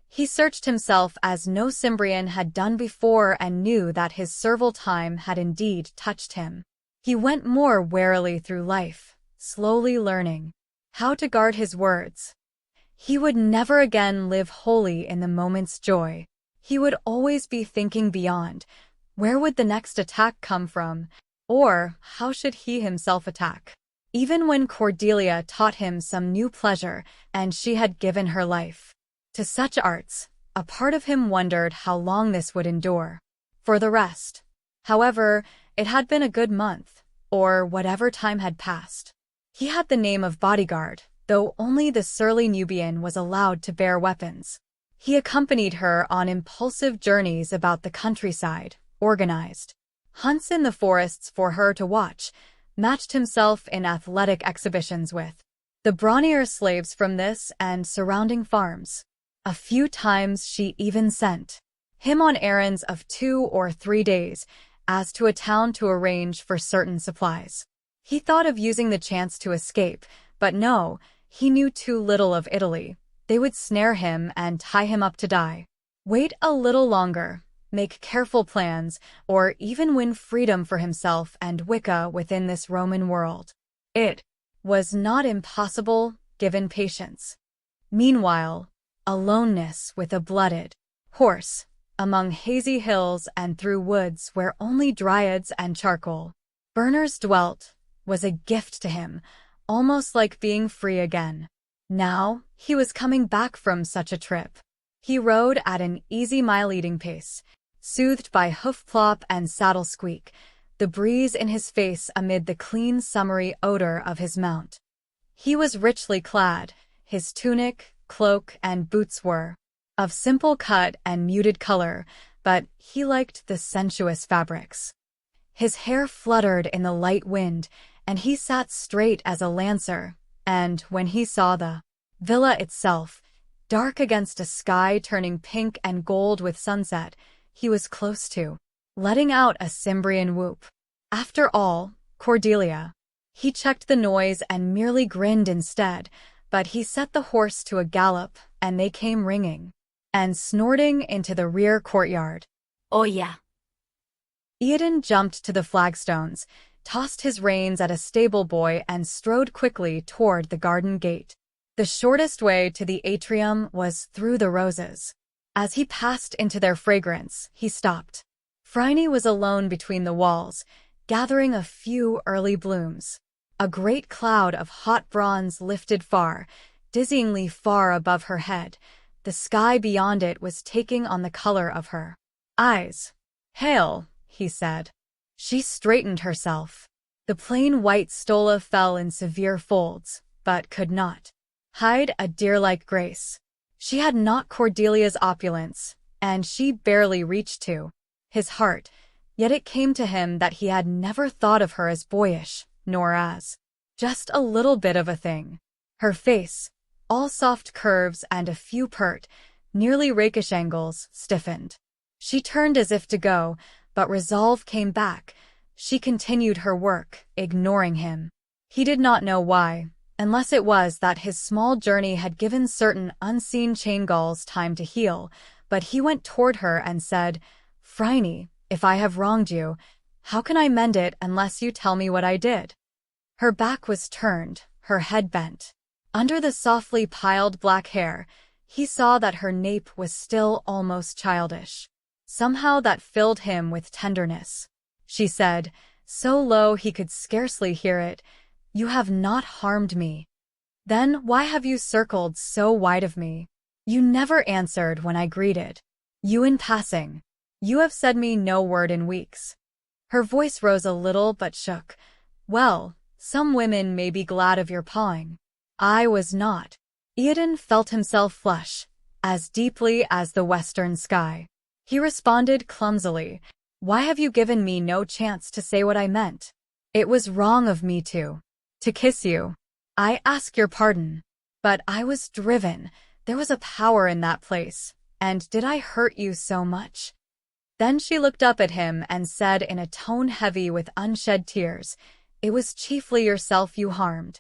he searched himself as no Cimbrian had done before and knew that his servile time had indeed touched him. He went more warily through life, slowly learning how to guard his words. He would never again live wholly in the moment's joy. He would always be thinking beyond, where would the next attack come from, or how should he himself attack? Even when Cordelia taught him some new pleasure and she had given her life to such arts, a part of him wondered how long this would endure. For the rest, however, it had been a good month, or whatever time had passed. He had the name of bodyguard, though only the surly Nubian was allowed to bear weapons. He accompanied her on impulsive journeys about the countryside, organized hunts in the forests for her to watch, matched himself in athletic exhibitions with the brawnier slaves from this and surrounding farms. A few times she even sent him on errands of 2 or 3 days, as to a town to arrange for certain supplies. He thought of using the chance to escape, but no, he knew too little of Italy. They would snare him and tie him up to die. Wait a little longer, make careful plans, or even win freedom for himself and Wicca within this Roman world. It was not impossible, given patience. Meanwhile, aloneness with a blooded horse, among hazy hills and through woods where only dryads and charcoal burners dwelt, was a gift to him, almost like being free again. Now, he was coming back from such a trip. He rode at an easy mile-eating pace, soothed by hoof-plop and saddle squeak, the breeze in his face amid the clean summery odor of his mount. He was richly clad, his tunic, cloak, and boots were of simple cut and muted color, but he liked the sensuous fabrics. His hair fluttered in the light wind, and he sat straight as a lancer, and when he saw the villa itself, dark against a sky turning pink and gold with sunset, he was close to letting out a Cimbrian whoop. After all, Cordelia. He checked the noise and merely grinned instead, but he set the horse to a gallop, and they came ringing and snorting into the rear courtyard. Oh yeah. Eden jumped to the flagstones, tossed his reins at a stable boy and strode quickly toward the garden gate. The shortest way to the atrium was through the roses. As he passed into their fragrance, he stopped. Phryne was alone between the walls, gathering a few early blooms. A great cloud of hot bronze lifted far, dizzyingly far above her head. The sky beyond it was taking on the color of her eyes. "Hail," he said. She straightened herself. The plain white stola fell in severe folds, but could not hide a deer-like grace. She had not Cordelia's opulence, and she barely reached to his heart, yet it came to him that he had never thought of her as boyish, nor as just a little bit of a thing. Her face, all soft curves and a few pert, nearly rakish angles, stiffened. She turned as if to go, but resolve came back. She continued her work, ignoring him. He did not know why, unless it was that his small journey had given certain unseen chain galls time to heal, but he went toward her and said, "Phryne, if I have wronged you, How can I mend it unless you tell me what I did? Her back was turned, her head bent. Under the softly piled black hair, he saw that her nape was still almost childish. Somehow that filled him with tenderness. She said, so low he could scarcely hear it, "You have not harmed me. Then why have you circled so wide of me? You never answered when I greeted you in passing. You have said me no word in weeks." Her voice rose a little but shook. "Well, some women may be glad of your pawing. I was not." Eoden felt himself flush, as deeply as the western sky. He responded clumsily, "Why have you given me no chance to say what I meant? It was wrong of me to kiss you. I ask your pardon. But I was driven. There was a power in that place. And did I hurt you so much?" Then she looked up at him and said in a tone heavy with unshed tears, "It was chiefly yourself you harmed."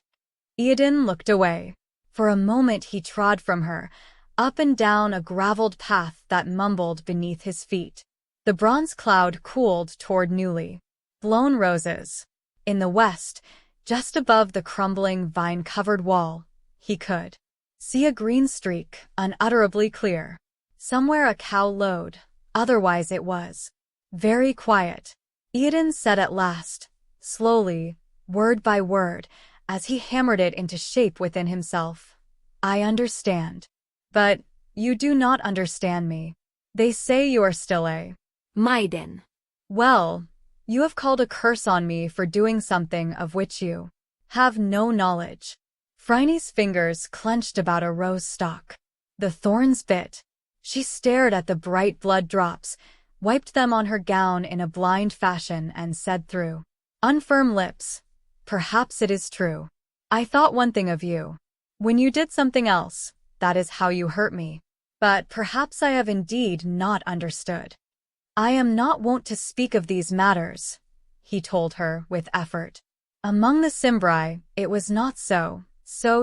Eoden looked away. For a moment he trod from her, up and down a graveled path that mumbled beneath his feet. The bronze cloud cooled toward newly blown roses. In the west, just above the crumbling vine-covered wall, he could see a green streak, unutterably clear. Somewhere a cow lowed, otherwise it was very quiet. Eoden said at last, slowly, word by word, as he hammered it into shape within himself, "I understand. But you do not understand me. They say you are still a maiden. Well, you have called a curse on me for doing something of which you have no knowledge." Phryne's fingers clenched about a rose stalk. The thorns bit. She stared at the bright blood drops, wiped them on her gown in a blind fashion and said through unfirm lips, "Perhaps it is true. I thought one thing of you. When you did something else, that is how you hurt me. But perhaps I have indeed not understood. I am not wont to speak of these matters," he told her with effort. "Among the Cimbri, it was not so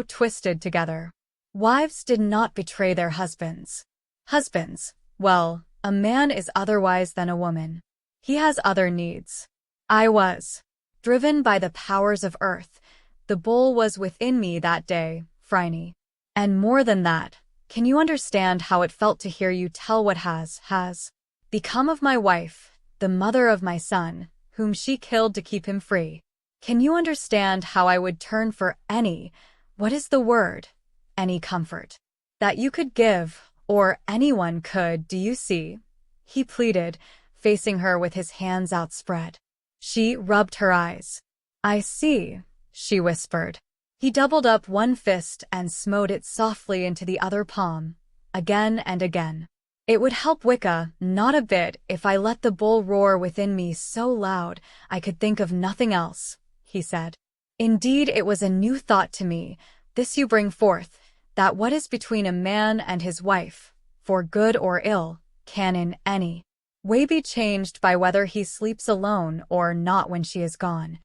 twisted together. Wives did not betray their husbands. Husbands, well, a man is otherwise than a woman. He has other needs. I was driven by the powers of earth. The bull was within me that day, Phryne. And more than that, can you understand how it felt to hear you tell what has become of my wife, the mother of my son, whom she killed to keep him free? Can you understand how I would turn for what is the word? Any comfort that you could give, or anyone could, do you see?" he pleaded, facing her with his hands outspread. She rubbed her eyes. "I see," she whispered. He doubled up one fist and smote it softly into the other palm, again and again. "It would help Wicca not a bit if I let the bull roar within me so loud I could think of nothing else," he said. "Indeed, it was a new thought to me, this you bring forth, that what is between a man and his wife, for good or ill, can in any way be changed by whether he sleeps alone or not when she is gone."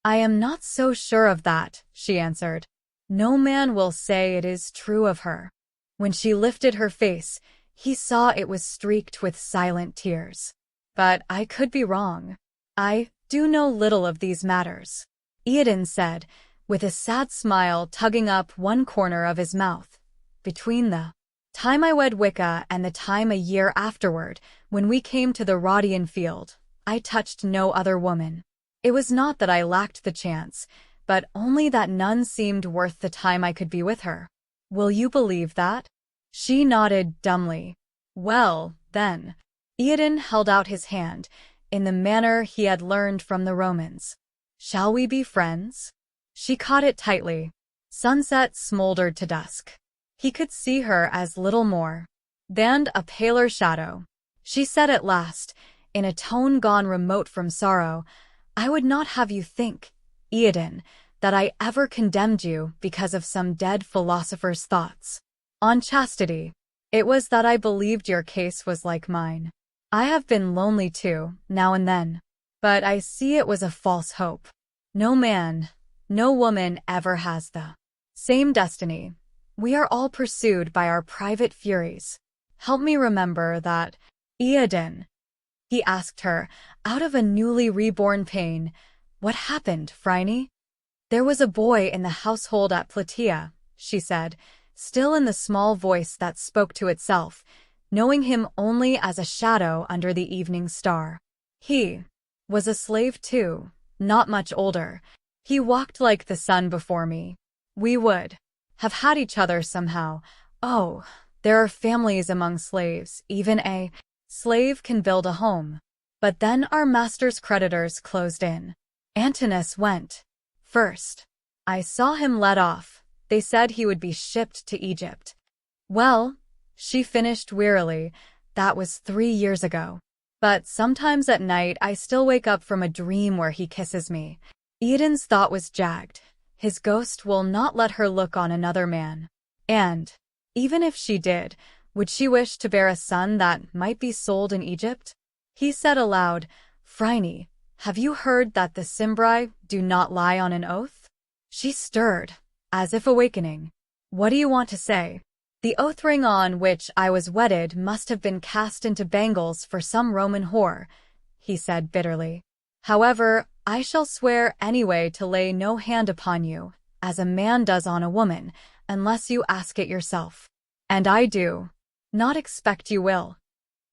"I am not so sure of that," she answered. "No man will say it is true of her." When she lifted her face, he saw it was streaked with silent tears. "But I could be wrong. I do know little of these matters," Eoden said, with a sad smile tugging up one corner of his mouth. "Between the time I wed Wicca and the time a year afterward, when we came to the Rodian field, I touched no other woman. It was not that I lacked the chance, but only that none seemed worth the time I could be with her. Will you believe that?" She nodded dumbly. "Well, then." Eoden held out his hand, in the manner he had learned from the Romans. "Shall we be friends?" She caught it tightly. Sunset smoldered to dusk. He could see her as little more than a paler shadow. She said at last, in a tone gone remote from sorrow, "I would not have you think, Eoden, that I ever condemned you because of some dead philosopher's thoughts on chastity. It was that I believed your case was like mine. I have been lonely too, now and then. But I see it was a false hope. No man, no woman ever has the same destiny. We are all pursued by our private furies. Help me remember that, Eoden." he asked her, out of a newly reborn pain. What happened, Phryne? There was a boy in the household at Plataea, she said, still in the small voice that spoke to itself, knowing him only as a shadow under the evening star. He was a slave too, not much older. He walked like the sun before me. We would have had each other somehow. Oh, there are families among slaves. Even a slave can build a home. But then our master's creditors closed in. Antinous went first. I saw him let off. They said he would be shipped to Egypt. Well, she finished wearily, that was 3 years ago. But sometimes at night I still wake up from a dream where he kisses me. Eden's thought was jagged. His ghost will not let her look on another man. And, even if she did, would she wish to bear a son that might be sold in Egypt? He said aloud, Phryne, have you heard that the Cimbri do not lie on an oath? She stirred, as if awakening. What do you want to say? The oath ring on which I was wedded must have been cast into bangles for some Roman whore, he said bitterly. However, I shall swear anyway to lay no hand upon you, as a man does on a woman, unless you ask it yourself. And I do not expect you will.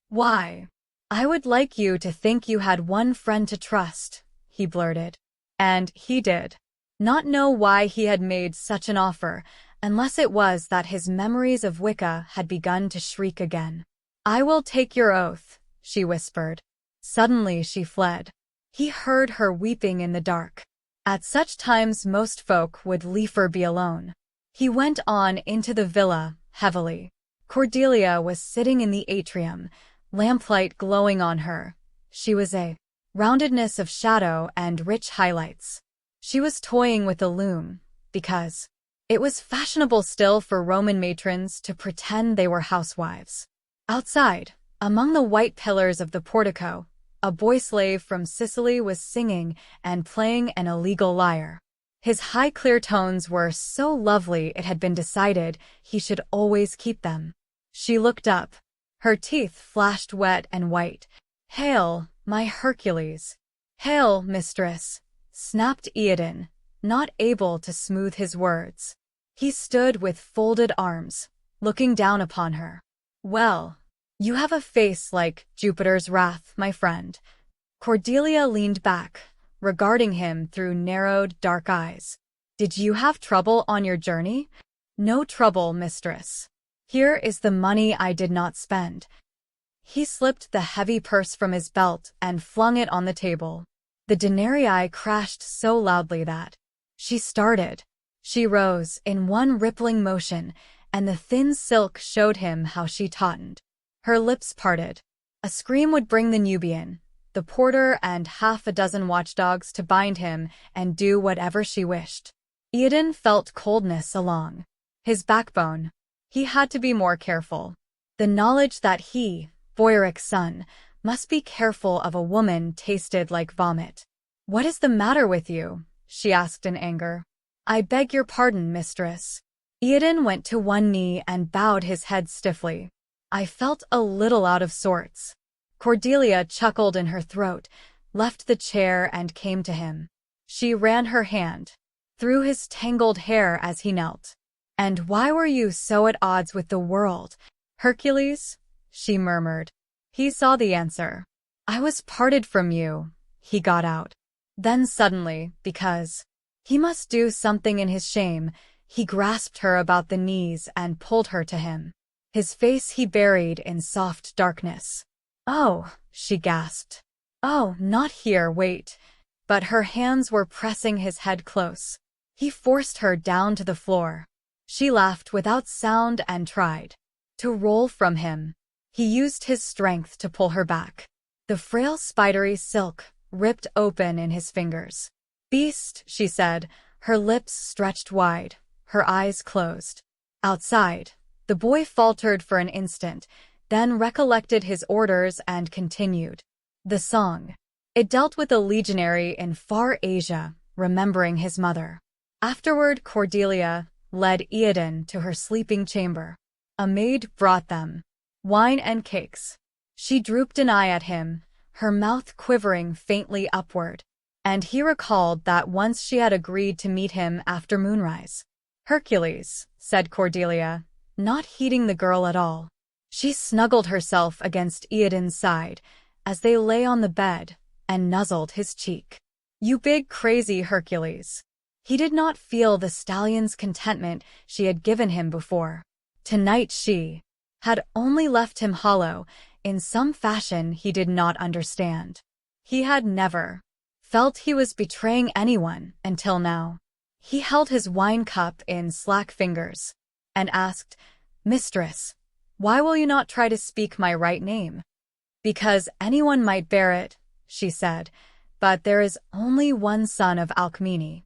Why? I would like you to think you had one friend to trust, he blurted. And he did not know why he had made such an offer, unless it was that his memories of Wicca had begun to shriek again. I will take your oath, she whispered. Suddenly she fled. He heard her weeping in the dark. At such times most folk would liefer be alone. He went on into the villa, heavily. Cordelia was sitting in the atrium, lamplight glowing on her. She was a roundedness of shadow and rich highlights. She was toying with a loom, because it was fashionable still for Roman matrons to pretend they were housewives. Outside, among the white pillars of the portico, a boy-slave from Sicily was singing and playing an illegal lyre. His high clear tones were so lovely it had been decided he should always keep them. She looked up. Her teeth flashed wet and white. Hail, my Hercules! Hail, mistress! Snapped Eodin, not able to smooth his words. He stood with folded arms, looking down upon her. Well, you have a face like Jupiter's wrath, my friend. Cordelia leaned back, regarding him through narrowed, dark eyes. Did you have trouble on your journey? No trouble, mistress. Here is the money I did not spend. He slipped the heavy purse from his belt and flung it on the table. The denarii crashed so loudly that she started. She rose in one rippling motion, and the thin silk showed him how she tautened. Her lips parted. A scream would bring the Nubian, the porter and half a dozen watchdogs to bind him and do whatever she wished. Eodin felt coldness along his backbone. He had to be more careful. The knowledge that he, Boyric's son, must be careful of a woman tasted like vomit. What is the matter with you? She asked in anger. I beg your pardon, mistress. Eodin went to one knee and bowed his head stiffly. I felt a little out of sorts. Cordelia chuckled in her throat, left the chair and came to him. She ran her hand through his tangled hair as he knelt. And why were you so at odds with the world, Hercules? She murmured. He saw the answer. I was parted from you, he got out. Then suddenly, because he must do something in his shame, he grasped her about the knees and pulled her to him. His face he buried in soft darkness. Oh, she gasped. Oh, not here, wait. But her hands were pressing his head close. He forced her down to the floor. She laughed without sound and tried to roll from him. He used his strength to pull her back. The frail spidery silk ripped open in his fingers. Beast, she said, her lips stretched wide, her eyes closed. Outside, the boy faltered for an instant, then recollected his orders and continued. The song. It dealt with a legionary in far Asia, remembering his mother. Afterward, Cordelia led Eodin to her sleeping chamber. A maid brought them wine and cakes. She drooped an eye at him, her mouth quivering faintly upward. And he recalled that once she had agreed to meet him after moonrise. "Hercules," said Cordelia, not heeding the girl at all. She snuggled herself against Iadon's side as they lay on the bed and nuzzled his cheek. "You big crazy Hercules." He did not feel the stallion's contentment she had given him before. Tonight she had only left him hollow in some fashion he did not understand. He had never felt he was betraying anyone until now. He held his wine cup in slack fingers and asked, "Mistress, why will you not try to speak my right name?" "Because anyone might bear it," she said, "but there is only one son of Alcmene."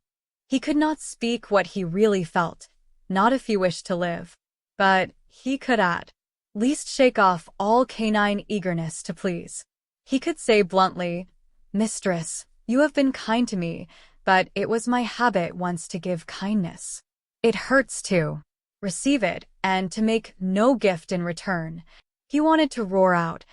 He could not speak what he really felt, not if he wished to live. But he could at least shake off all canine eagerness to please. He could say bluntly, "Mistress, you have been kind to me, but it was my habit once to give kindness. It hurts to receive it and to make no gift in return." He wanted to roar out,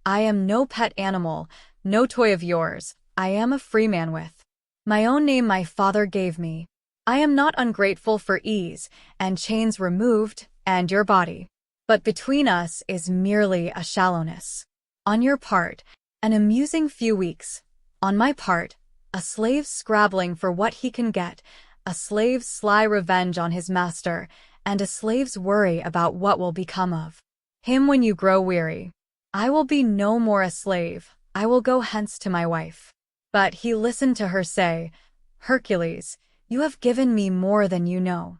"I am no pet animal, no toy of yours. I am a free man with my own name my father gave me. I am not ungrateful for ease and chains removed and your body. But between us is merely a shallowness. On your part, an amusing few weeks. On my part, a slave scrabbling for what he can get, a slave's sly revenge on his master, and a slave's worry about what will become of him when you grow weary. I will be no more a slave, I will go hence to my wife." But he listened to her say, "Hercules, you have given me more than you know."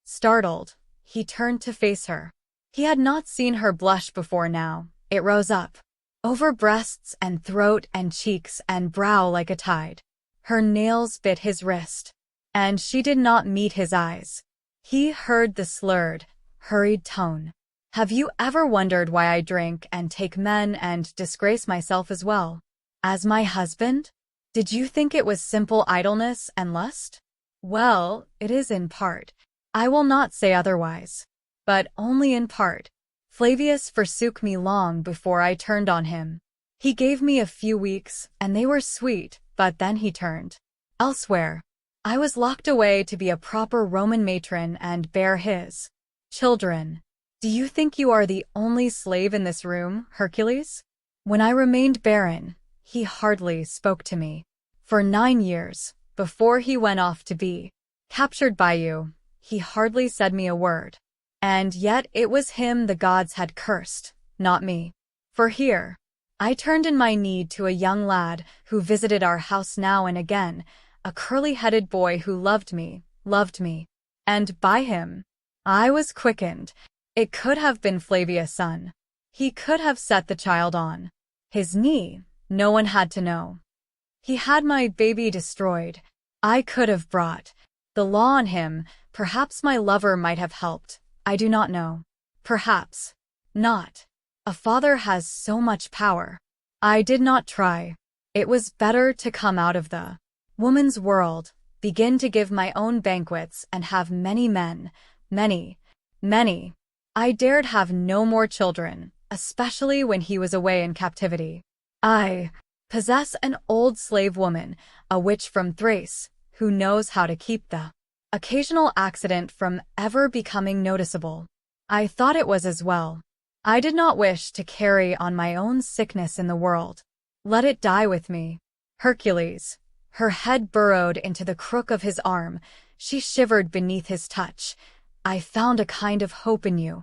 Startled, he turned to face her. He had not seen her blush before now. It rose up over breasts and throat and cheeks and brow like a tide. Her nails bit his wrist, and she did not meet his eyes. He heard the slurred, hurried tone. "Have you ever wondered why I drink and take men and disgrace myself as well? As my husband? Did you think it was simple idleness and lust? Well, it is in part. I will not say otherwise. But only in part. Flavius forsook me long before I turned on him. He gave me a few weeks, and they were sweet, but then he turned elsewhere. I was locked away to be a proper Roman matron and bear his children. Do you think you are the only slave in this room, Hercules? When I remained barren, he hardly spoke to me. For 9 years, before he went off to be captured by you, he hardly said me a word. And yet it was him the gods had cursed, not me. For here, I turned in my need to a young lad who visited our house now and again, a curly-headed boy who loved me, and by him, I was quickened. It could have been Flavius' son. He could have set the child on his knee. No one had to know. He had my baby destroyed. I could have brought the law on him. Perhaps my lover might have helped. I do not know. Perhaps not. A father has so much power. I did not try. It was better to come out of the woman's world, begin to give my own banquets and have many men, many. I dared have no more children, especially when he was away in captivity. I possess an old slave woman, a witch from Thrace, who knows how to keep the occasional accident from ever becoming noticeable. I thought it was as well. I did not wish to carry on my own sickness in the world. Let it die with me. Hercules. Her head burrowed into the crook of his arm. She shivered beneath his touch. I found a kind of hope in you.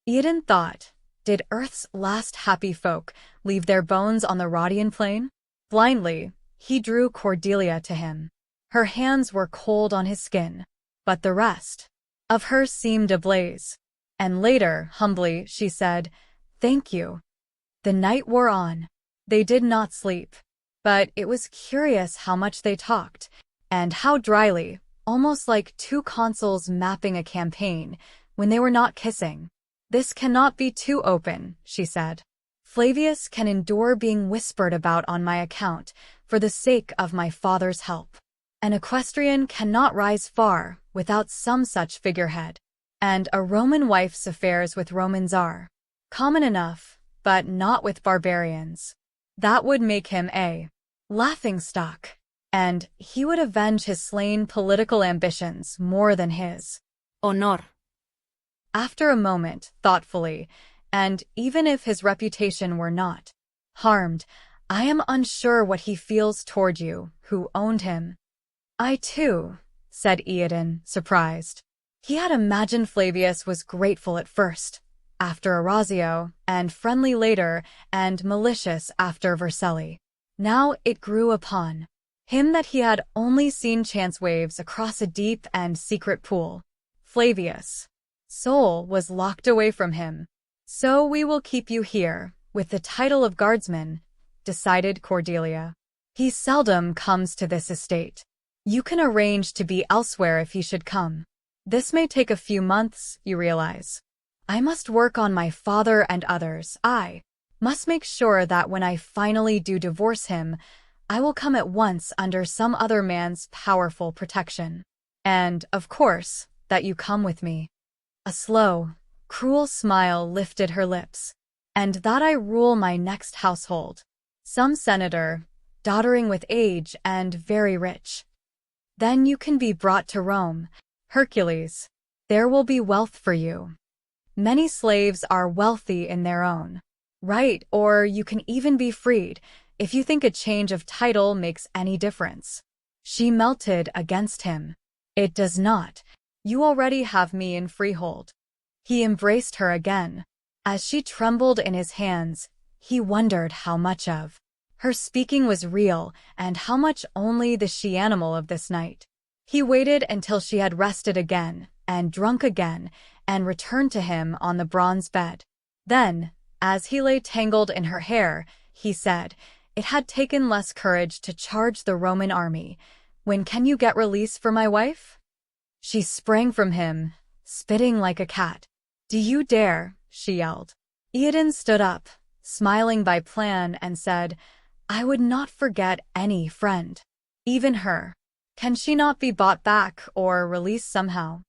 Iadon thought, did Earth's last happy folk leave their bones on the Rhodian plain? Blindly, he drew Cordelia to him. Her hands were cold on his skin, but the rest of her seemed ablaze. And later, humbly, she said, "Thank you." The night wore on. They did not sleep. But it was curious how much they talked, and how dryly, almost like two consuls mapping a campaign, when they were not kissing. "This cannot be too open," she said. "Flavius can endure being whispered about on my account, for the sake of my father's help. An equestrian cannot rise far without some such figurehead. And a Roman wife's affairs with Romans are common enough, but not with barbarians. That would make him a laughingstock, and he would avenge his slain political ambitions more than his honor. After a moment, thoughtfully, and even if his reputation were not harmed, I am unsure what he feels toward you, who owned him. I too, said Eodin, surprised. He had imagined Flavius was grateful at first, after Orazio, and friendly later, and malicious after Vercelli. Now it grew upon him that he had only seen chance waves across a deep and secret pool. Flavius' soul was locked away from him. So we will keep you here, with the title of guardsman, decided Cordelia. He seldom comes to this estate. You can arrange to be elsewhere if he should come. This may take a few months, you realize. I must work on my father and others. I must make sure that when I finally do divorce him, I will come at once under some other man's powerful protection. And, of course, that you come with me. A slow, cruel smile lifted her lips. And that I rule my next household. Some senator, doddering with age and very rich. Then you can be brought to Rome, Hercules. There will be wealth for you. Many slaves are wealthy in their own right, or you can even be freed, if you think a change of title makes any difference. She melted against him. It does not. You already have me in freehold. He embraced her again. As she trembled in his hands, he wondered how much of her speaking was real and how much only the she-animal of this night. He waited until she had rested again and drunk again and returned to him on the bronze bed. Then, as he lay tangled in her hair, he said, "It had taken less courage to charge the Roman army. When can you get release for my wife?" She sprang from him, spitting like a cat. "Do you dare?" she yelled. Eodin stood up, smiling by plan, and said, "I would not forget any friend. Even her. Can she not be bought back or released somehow?"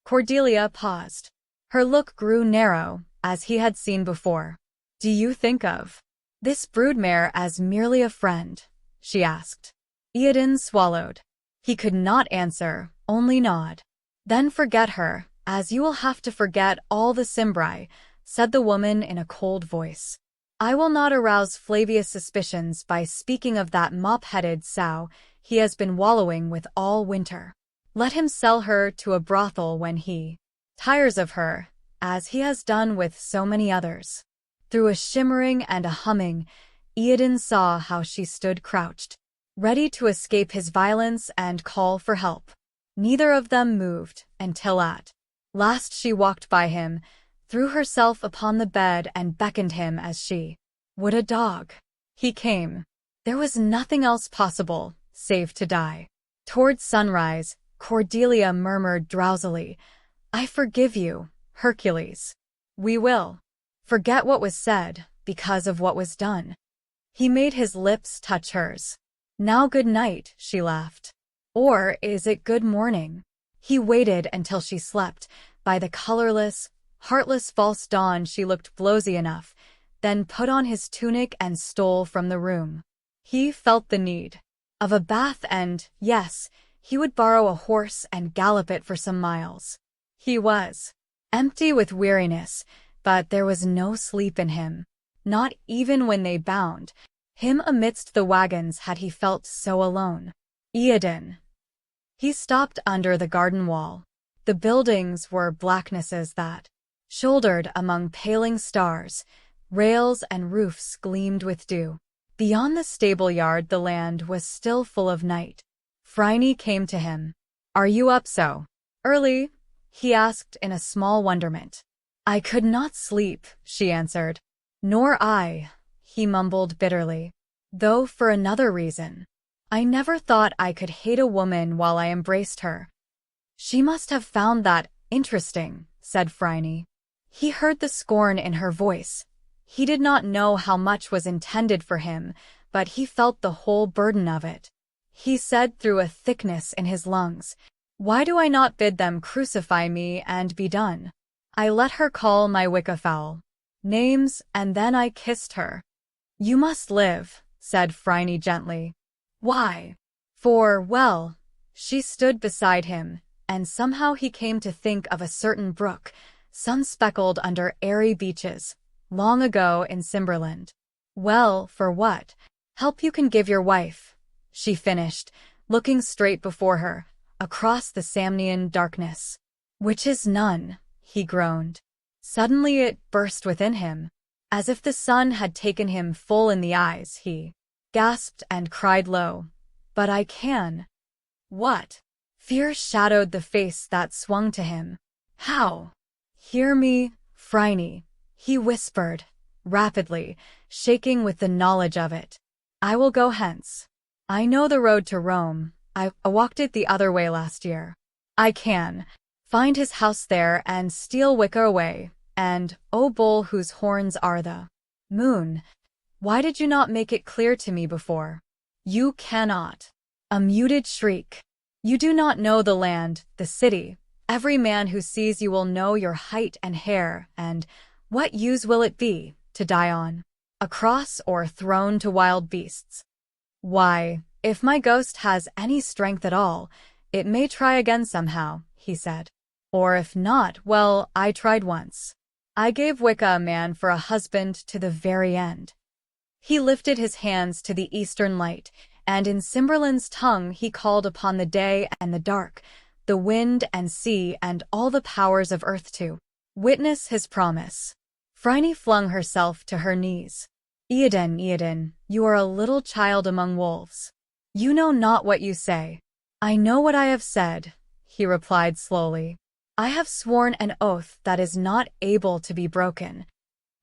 Cordelia paused. Her look grew narrow, as he had seen before. "Do you think of this broodmare as merely a friend?" she asked. Eodin swallowed. He could not answer, only nod. "Then forget her, as you will have to forget all the Cimbri," said the woman in a cold voice. "I will not arouse Flavius' suspicions by speaking of that mop-headed sow he has been wallowing with all winter. Let him sell her to a brothel when he tires of her, as he has done with so many others." Through a shimmering and a humming, Eodin saw how she stood crouched, ready to escape his violence and call for help. Neither of them moved until at last she walked by him, threw herself upon the bed and beckoned him as she would a dog. He came. There was nothing else possible, save to die. Towards sunrise, Cordelia murmured drowsily, "I forgive you, Hercules. We will forget what was said, because of what was done." He made his lips touch hers. "Now good night," she laughed. "Or is it good morning?" He waited until she slept. By the colorless, heartless false dawn she looked blowsy enough, then put on his tunic and stole from the room. He felt the need of a bath and, yes, he would borrow a horse and gallop it for some miles. He was empty with weariness, but there was no sleep in him. Not even when they bound him amidst the wagons had he felt so alone. Eodin. He stopped under the garden wall. The buildings were blacknesses that shouldered among paling stars. Rails and roofs gleamed with dew. Beyond the stable yard the land was still full of night. Phryne came to him. "Are you up so early?" he asked in a small wonderment. "I could not sleep," she answered. "Nor I," he mumbled bitterly. "Though for another reason. I never thought I could hate a woman while I embraced her." "She must have found that interesting," said Phryne. He heard the scorn in her voice. He did not know how much was intended for him, but he felt the whole burden of it. He said through a thickness in his lungs, "Why do I not bid them crucify me and be done? I let her call my Wiccafowl names, and then I kissed her. You must live, said Phryne gently. Why? For, well, she stood beside him, and somehow he came to think of a certain brook, sun-speckled under airy beaches, long ago in Cimberland. Well, for what? Help you can give your wife, she finished, looking straight before her, across the Samnian darkness. Which is none, he groaned. Suddenly it burst within him. As if the sun had taken him full in the eyes, he gasped and cried low, But I can. What? Fear shadowed the face that swung to him. How? Hear me, Phryne, he whispered, rapidly, shaking with the knowledge of it. I will go hence. I know the road to Rome. I walked it the other way last year. I can find his house there and steal Wicca away, and, O bull whose horns are the moon, why did you not make it clear to me before? You cannot. A muted shriek. You do not know the land, the city. Every man who sees you will know your height and hair, and what use will it be, to die on a cross or thrown to wild beasts? Why, if my ghost has any strength at all, it may try again somehow, he said. Or if not, well, I tried once. I gave Wicca a man for a husband to the very end. He lifted his hands to the eastern light, and in Cimberland's tongue he called upon the day and the dark, the wind and sea and all the powers of earth to witness his promise. Phryne flung herself to her knees. Eoden, Eoden, you are a little child among wolves. You know not what you say. I know what I have said, he replied slowly. I have sworn an oath that is not able to be broken.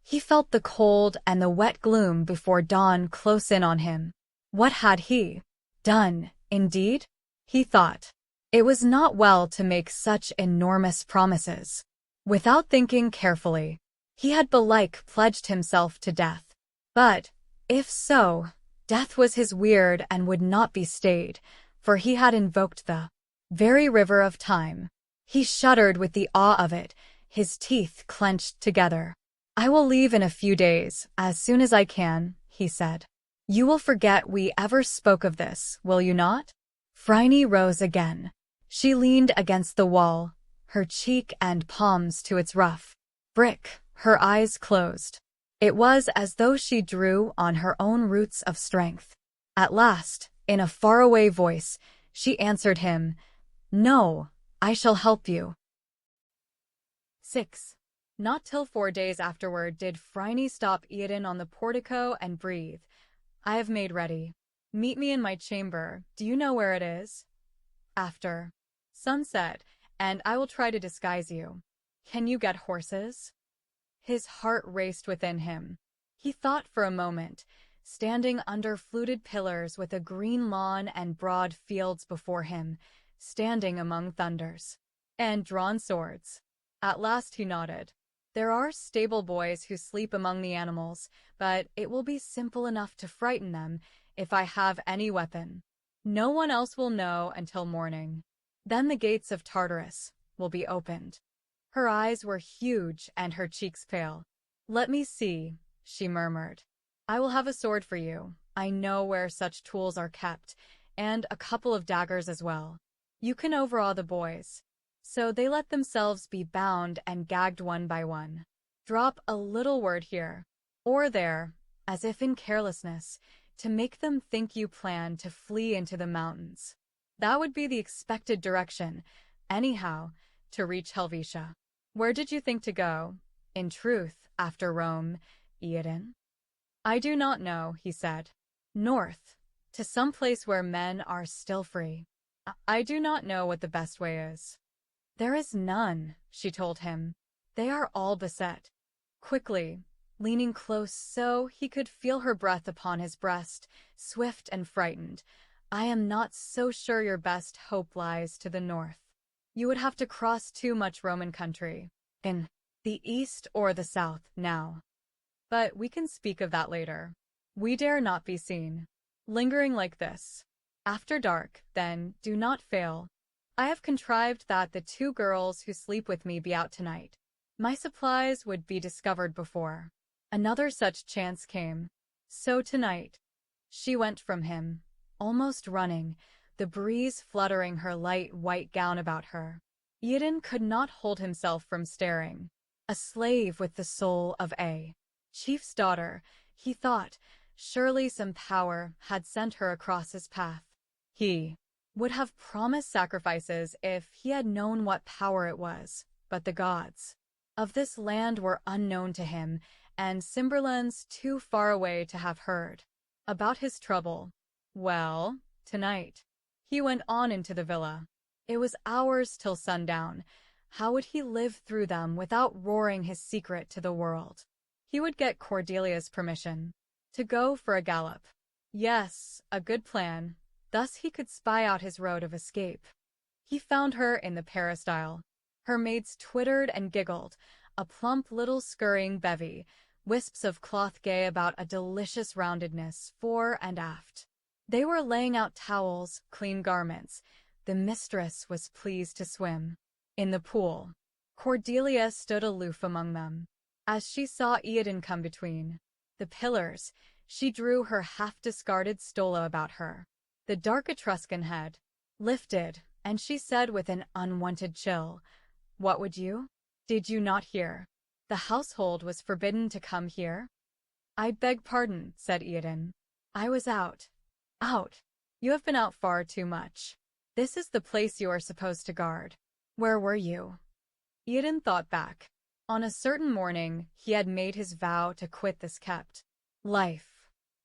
He felt the cold and the wet gloom before dawn close in on him. What had he done, indeed? He thought. It was not well to make such enormous promises. Without thinking carefully, he had belike pledged himself to death. But, if so, death was his weird and would not be stayed, for he had invoked the very river of time. He shuddered with the awe of it, his teeth clenched together. I will leave in a few days, as soon as I can, he said. You will forget we ever spoke of this, will you not? Phryne rose again. She leaned against the wall, her cheek and palms to its rough brick, her eyes closed. It was as though she drew on her own roots of strength. At last, in a faraway voice, she answered him, No, I shall help you. 6. Not till 4 days afterward did Phryne stop Eoden on the portico and breathe. I have made ready. Meet me in my chamber. Do you know where it is? After sunset, and I will try to disguise you. Can you get horses? His heart raced within him. He thought for a moment, standing under fluted pillars with a green lawn and broad fields before him, standing among thunders and drawn swords. At last he nodded. There are stable boys who sleep among the animals, but it will be simple enough to frighten them if I have any weapon. No one else will know until morning. Then the gates of Tartarus will be opened. Her eyes were huge and her cheeks pale. Let me see, she murmured. I will have a sword for you. I know where such tools are kept, and a couple of daggers as well. You can overawe the boys. So they let themselves be bound and gagged one by one. Drop a little word here or there, as if in carelessness, to make them think you plan to flee into the mountains. That would be the expected direction, anyhow, to reach Helvetia. Where did you think to go, in truth, after Rome, Eoden? I do not know, he said. North, to some place where men are still free. I do not know what the best way is. There is none, she told him. They are all beset. Quickly, leaning close so he could feel her breath upon his breast, swift and frightened, I am not so sure your best hope lies to the north. You would have to cross too much Roman country, in the east or the south, now. But we can speak of that later. We dare not be seen lingering like this. After dark, then, do not fail. I have contrived that the 2 girls who sleep with me be out tonight. My supplies would be discovered before another such chance came. So tonight, she went from him, almost running, the breeze fluttering her light white gown about her. Eden could not hold himself from staring. A slave with the soul of a chief's daughter, he thought, surely some power had sent her across his path. He would have promised sacrifices if he had known what power it was, but the gods of this land were unknown to him, and Cymberland's too far away to have heard about his trouble. Well, tonight, he went on into the villa. It was hours till sundown. How would he live through them without roaring his secret to the world? He would get Cordelia's permission to go for a gallop. Yes, a good plan. Thus he could spy out his road of escape. He found her in the peristyle. Her maids twittered and giggled, a plump little scurrying bevy, wisps of cloth gay about a delicious roundedness fore and aft. They were laying out towels, clean garments. The mistress was pleased to swim in the pool. Cordelia stood aloof among them. As she saw Eden come between the pillars, she drew her half-discarded stola about her. The dark Etruscan head lifted, and she said with an unwanted chill, "What would you? Did you not hear? The household was forbidden to come here?" "I beg pardon," said Eden. "I was out." "Out? You have been out far too much. This is the place you are supposed to guard." "Where were you?" Eden thought back. On a certain morning, he had made his vow to quit this kept life.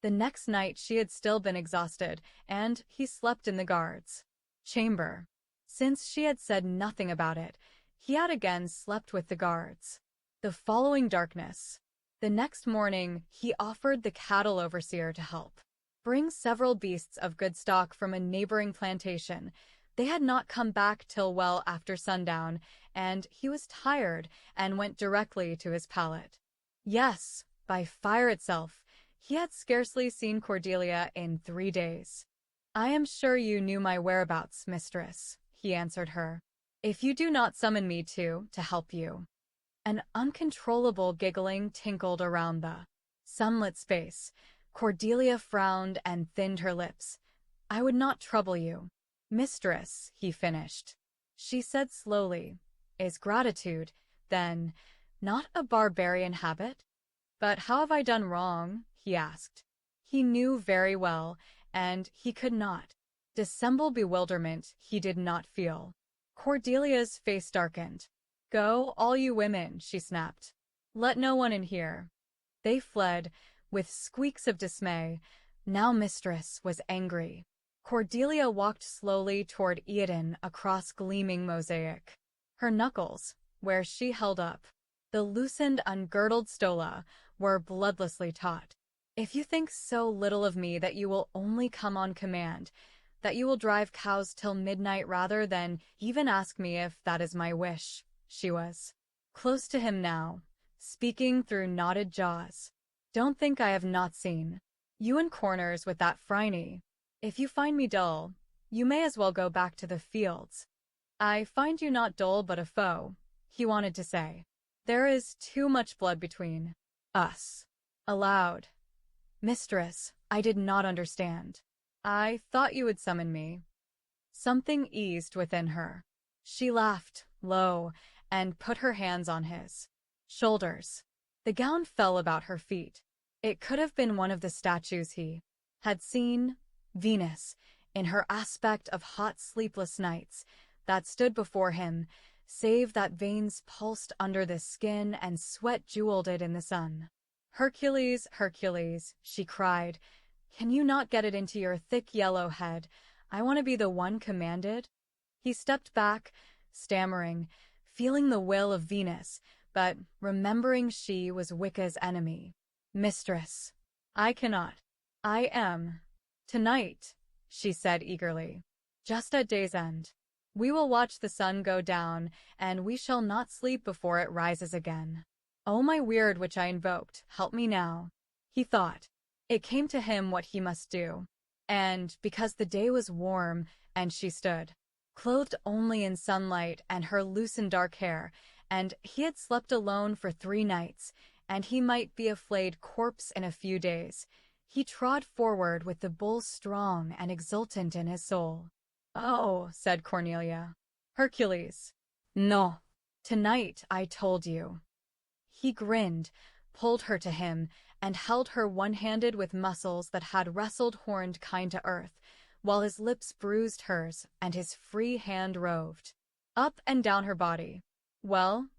The next night she had still been exhausted, and he slept in the guard's chamber. Since she had said nothing about it, he had again slept with the guards. The following darkness. The next morning, he offered the cattle overseer to help bring several beasts of good stock from a neighboring plantation. They had not come back till well after sundown, and he was tired and went directly to his pallet. Yes, by fire itself, he had scarcely seen Cordelia in 3 days. "I am sure you knew my whereabouts, mistress," he answered her. "If you do not summon me to help you." An uncontrollable giggling tinkled around the sunlit space. Cordelia frowned and thinned her lips. "I would not trouble you, mistress," he finished. She said slowly, "Is gratitude, then, not a barbarian habit?" "But how have I done wrong?" he asked. He knew very well, and he could not dissemble bewilderment he did not feel. Cordelia's face darkened. "Go, all you women," she snapped. "Let no one in here." They fled, with squeaks of dismay. Now mistress was angry. Cordelia walked slowly toward Eden across gleaming mosaic. Her knuckles, where she held up the loosened, ungirdled stola, were bloodlessly taut. "If you think so little of me that you will only come on command, that you will drive cows till midnight rather than even ask me if that is my wish." She was close to him now, speaking through knotted jaws. "Don't think I have not seen you in corners with that Phryne. If you find me dull, you may as well go back to the fields." "I find you not dull but a foe," he wanted to say. "There is too much blood between us." Aloud, "Mistress, I did not understand. I thought you would summon me." Something eased within her. She laughed, low, and put her hands on his shoulders. The gown fell about her feet. It could have been one of the statues he had seen, Venus, in her aspect of hot sleepless nights, that stood before him, save that veins pulsed under the skin and sweat jeweled it in the sun. "Hercules, Hercules," she cried, "can you not get it into your thick yellow head? I want to be the one commanded?" He stepped back, stammering, feeling the will of Venus, but remembering she was Wicca's enemy. "Mistress, I cannot. I am. Tonight," she said eagerly. "Just at day's end. We will watch the sun go down, and we shall not sleep before it rises again. Oh, my weird which I invoked, help me now." He thought. It came to him what he must do. And because the day was warm, and she stood clothed only in sunlight and her loosened dark hair, and he had slept alone for 3 nights, and he might be a flayed corpse in a few days, He trod forward with the bull strong and exultant in his soul. "Oh," said Cornelia. "Hercules." "No. Tonight I told you." He grinned, pulled her to him, and held her one-handed with muscles that had wrestled horned kind to earth, while his lips bruised hers and his free hand roved up and down her body. "Well,"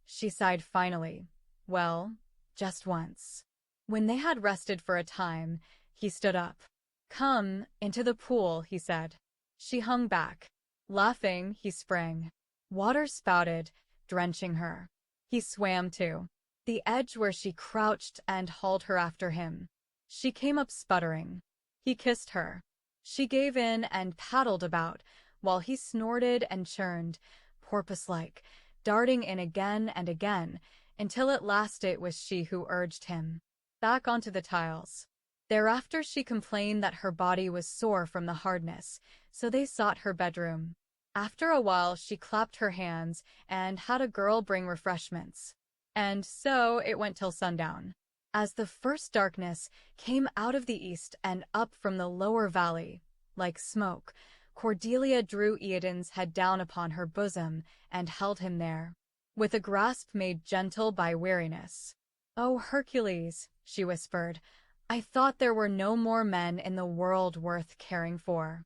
she sighed finally. "Well, just once." When they had rested for a time, he stood up. "Come into the pool," he said. She hung back. Laughing, he sprang. Water spouted, drenching her. He swam to the edge where she crouched and hauled her after him. She came up sputtering. He kissed her. She gave in and paddled about, while he snorted and churned, porpoise-like, darting in again and again, until at last it was she who urged him back onto the tiles. Thereafter she complained that her body was sore from the hardness, so they sought her bedroom. After a while she clapped her hands and had a girl bring refreshments. And so it went till sundown. As the first darkness came out of the east and up from the lower valley, like smoke, Cordelia drew Iadon's head down upon her bosom and held him there, with a grasp made gentle by weariness. "Oh, Hercules," she whispered, "I thought there were no more men in the world worth caring for."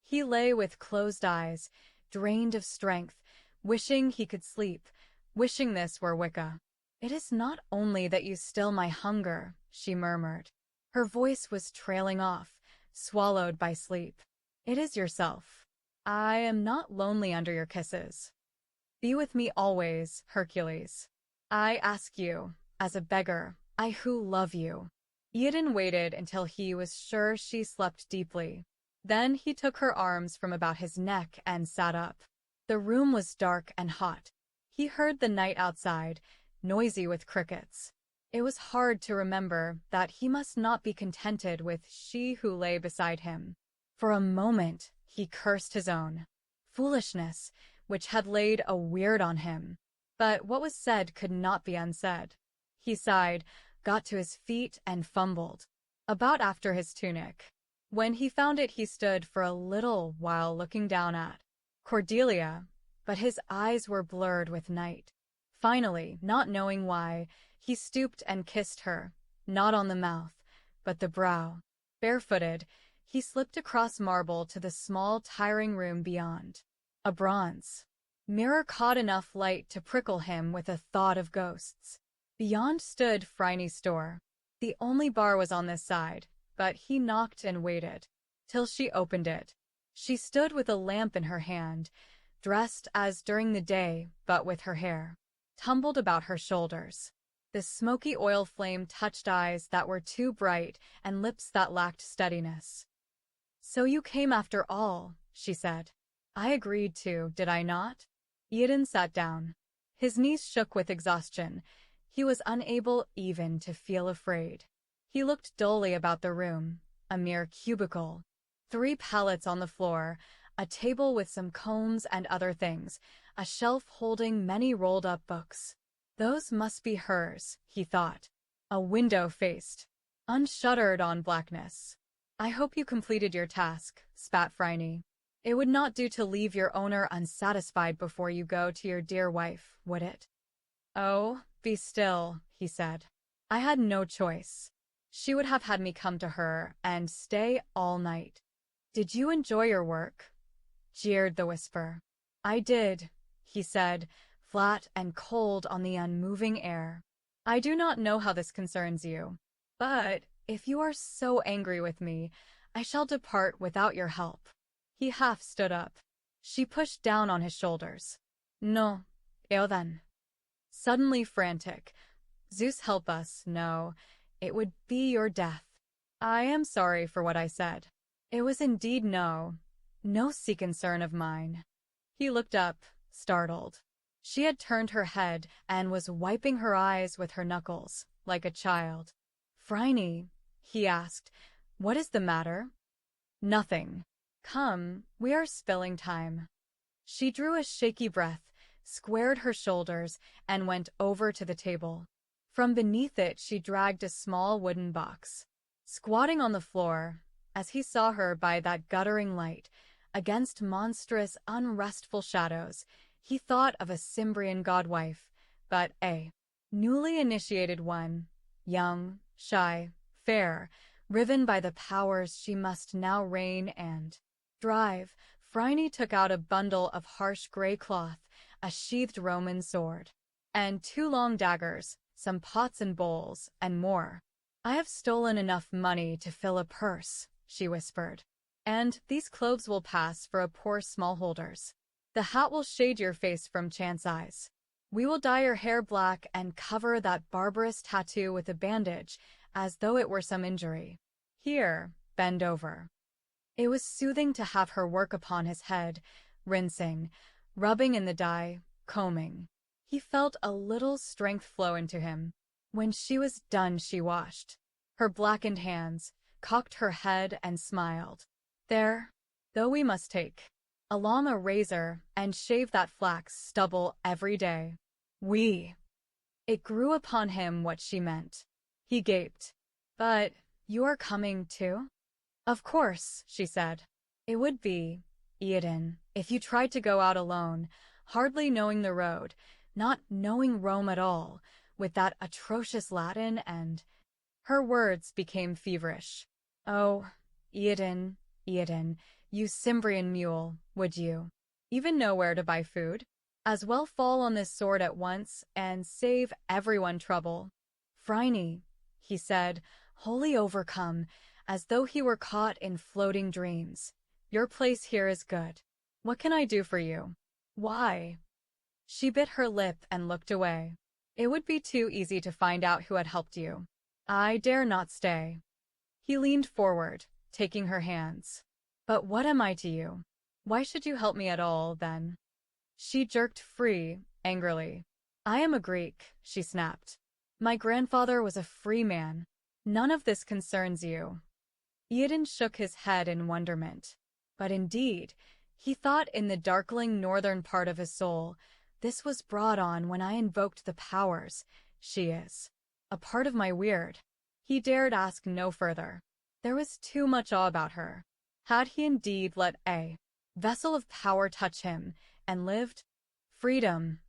He lay with closed eyes, drained of strength, wishing he could sleep, wishing this were Wicca. "It is not only that you still my hunger," she murmured. Her voice was trailing off, swallowed by sleep. "It is yourself. I am not lonely under your kisses. Be with me always, Hercules. I ask you, as a beggar, I who love you." Iadon waited until he was sure she slept deeply. Then he took her arms from about his neck and sat up. The room was dark and hot. He heard the night outside, noisy with crickets. It was hard to remember that he must not be contented with she who lay beside him. For a moment, he cursed his own foolishness, which had laid a weird on him. But what was said could not be unsaid. He sighed, got to his feet and fumbled about after his tunic. When he found it, he stood for a little while looking down at Cordelia, but his eyes were blurred with night. Finally, not knowing why, he stooped and kissed her, not on the mouth, but the brow. Barefooted, he slipped across marble to the small, tiring room beyond. A bronze mirror caught enough light to prickle him with a thought of ghosts. Beyond stood Phryne's store. The only bar was on this side, but he knocked and waited till she opened it. She stood with a lamp in her hand, dressed as during the day, but with her hair tumbled about her shoulders. The smoky oil flame touched eyes that were too bright and lips that lacked steadiness. "So you came after all," she said. "I agreed to, did I not?" Iadon sat down. His knees shook with exhaustion. He was unable even to feel afraid. He looked dully about the room, a mere cubicle. 3 pallets on the floor, a table with some combs and other things, a shelf holding many rolled-up books. Those must be hers, he thought. A window faced unshuttered on blackness. "I hope you completed your task," spat Phryne. "It would not do to leave your owner unsatisfied before you go to your dear wife, would it?" "Oh, be still," he said. "I had no choice. She would have had me come to her and stay all night." "Did you enjoy your work?" jeered the whisper. "I did," he said, flat and cold on the unmoving air. "I do not know how this concerns you, but if you are so angry with me, I shall depart without your help." He half stood up. She pushed down on his shoulders. "No, Eodan." Suddenly frantic. "Zeus help us, no. It would be your death. I am sorry for what I said. It was indeed no concern of mine." He looked up, startled. She had turned her head and was wiping her eyes with her knuckles, like a child. "Phryne," he asked, "what is the matter?" "Nothing. Come, we are spilling time." She drew a shaky breath, squared her shoulders, and went over to the table. From beneath it she dragged a small wooden box. squatting on the floor, as he saw her by that guttering light, against monstrous, unrestful shadows, he thought of a Cimbrian godwife, but a newly initiated one, young, shy, fair, riven by the powers she must now reign and drive. Phryne took out a bundle of harsh gray cloth, a sheathed Roman sword, and 2 long daggers, some pots and bowls, and more. I have stolen enough money to fill a purse, she whispered. And these clothes will pass for a poor smallholder's. The hat will shade your face from chance eyes. We will dye your hair black and cover that barbarous tattoo with a bandage, as though it were some injury. Here, bend over. It was soothing to have her work upon his head, rinsing, rubbing in the dye, combing. He felt a little strength flow into him. When she was done, she washed her blackened hands, cocked her head, and smiled. There, though we must take along a razor and shave that flax stubble every day. It grew upon him what she meant. He gaped. But you are coming too? Of course, she said. It would be, Eodin, if you tried to go out alone, hardly knowing the road, not knowing Rome at all, with that atrocious Latin and... Her words became feverish. Oh, Eodin, you Cimbrian mule, would you even know where to buy food? As well fall on this sword at once and save everyone trouble. Phryne, he said, wholly overcome, as though he were caught in floating dreams. Your place here is good. What can I do for you? Why? She bit her lip and looked away. It would be too easy to find out who had helped you. I dare not stay. He leaned forward, taking her hands. But what am I to you? Why should you help me at all, then? She jerked free, angrily. I am a Greek, she snapped. My grandfather was a free man. None of this concerns you. Eodin shook his head in wonderment. But indeed, he thought in the darkling northern part of his soul, this was brought on when I invoked the powers. She is a part of my weird. He dared ask no further. There was too much awe about her. Had he indeed let a vessel of power touch him, and lived? Freedom,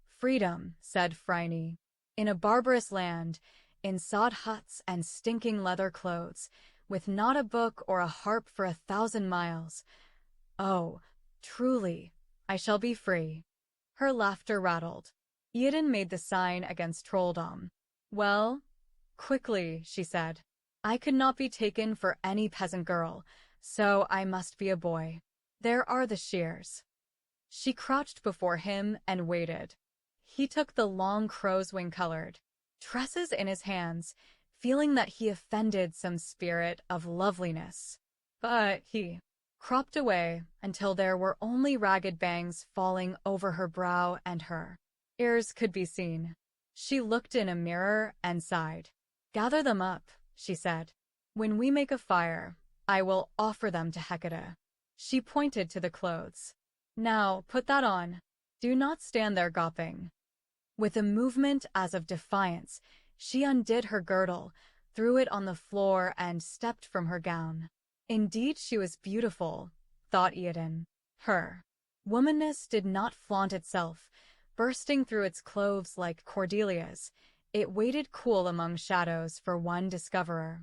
said Phryne. In a barbarous land, in sod huts and stinking leather clothes, with not a book or a harp for 1,000 miles. Oh, truly, I shall be free. Her laughter rattled. Eodin made the sign against trolldom. Well, quickly, she said. I could not be taken for any peasant girl, so I must be a boy. There are the shears. She crouched before him and waited. He took the long crow's wing-colored tresses in his hands, feeling that he offended some spirit of loveliness. But he cropped away until there were only ragged bangs falling over her brow and her ears could be seen. She looked in a mirror and sighed. Gather them up, she said. When we make a fire, I will offer them to Hecate. She pointed to the clothes. Now, put that on. Do not stand there gawping. With a movement as of defiance, she undid her girdle, threw it on the floor, and stepped from her gown. Indeed, she was beautiful, thought Eodin. Her womanness did not flaunt itself, bursting through its clothes like Cordelia's. It waited cool among shadows for one discoverer.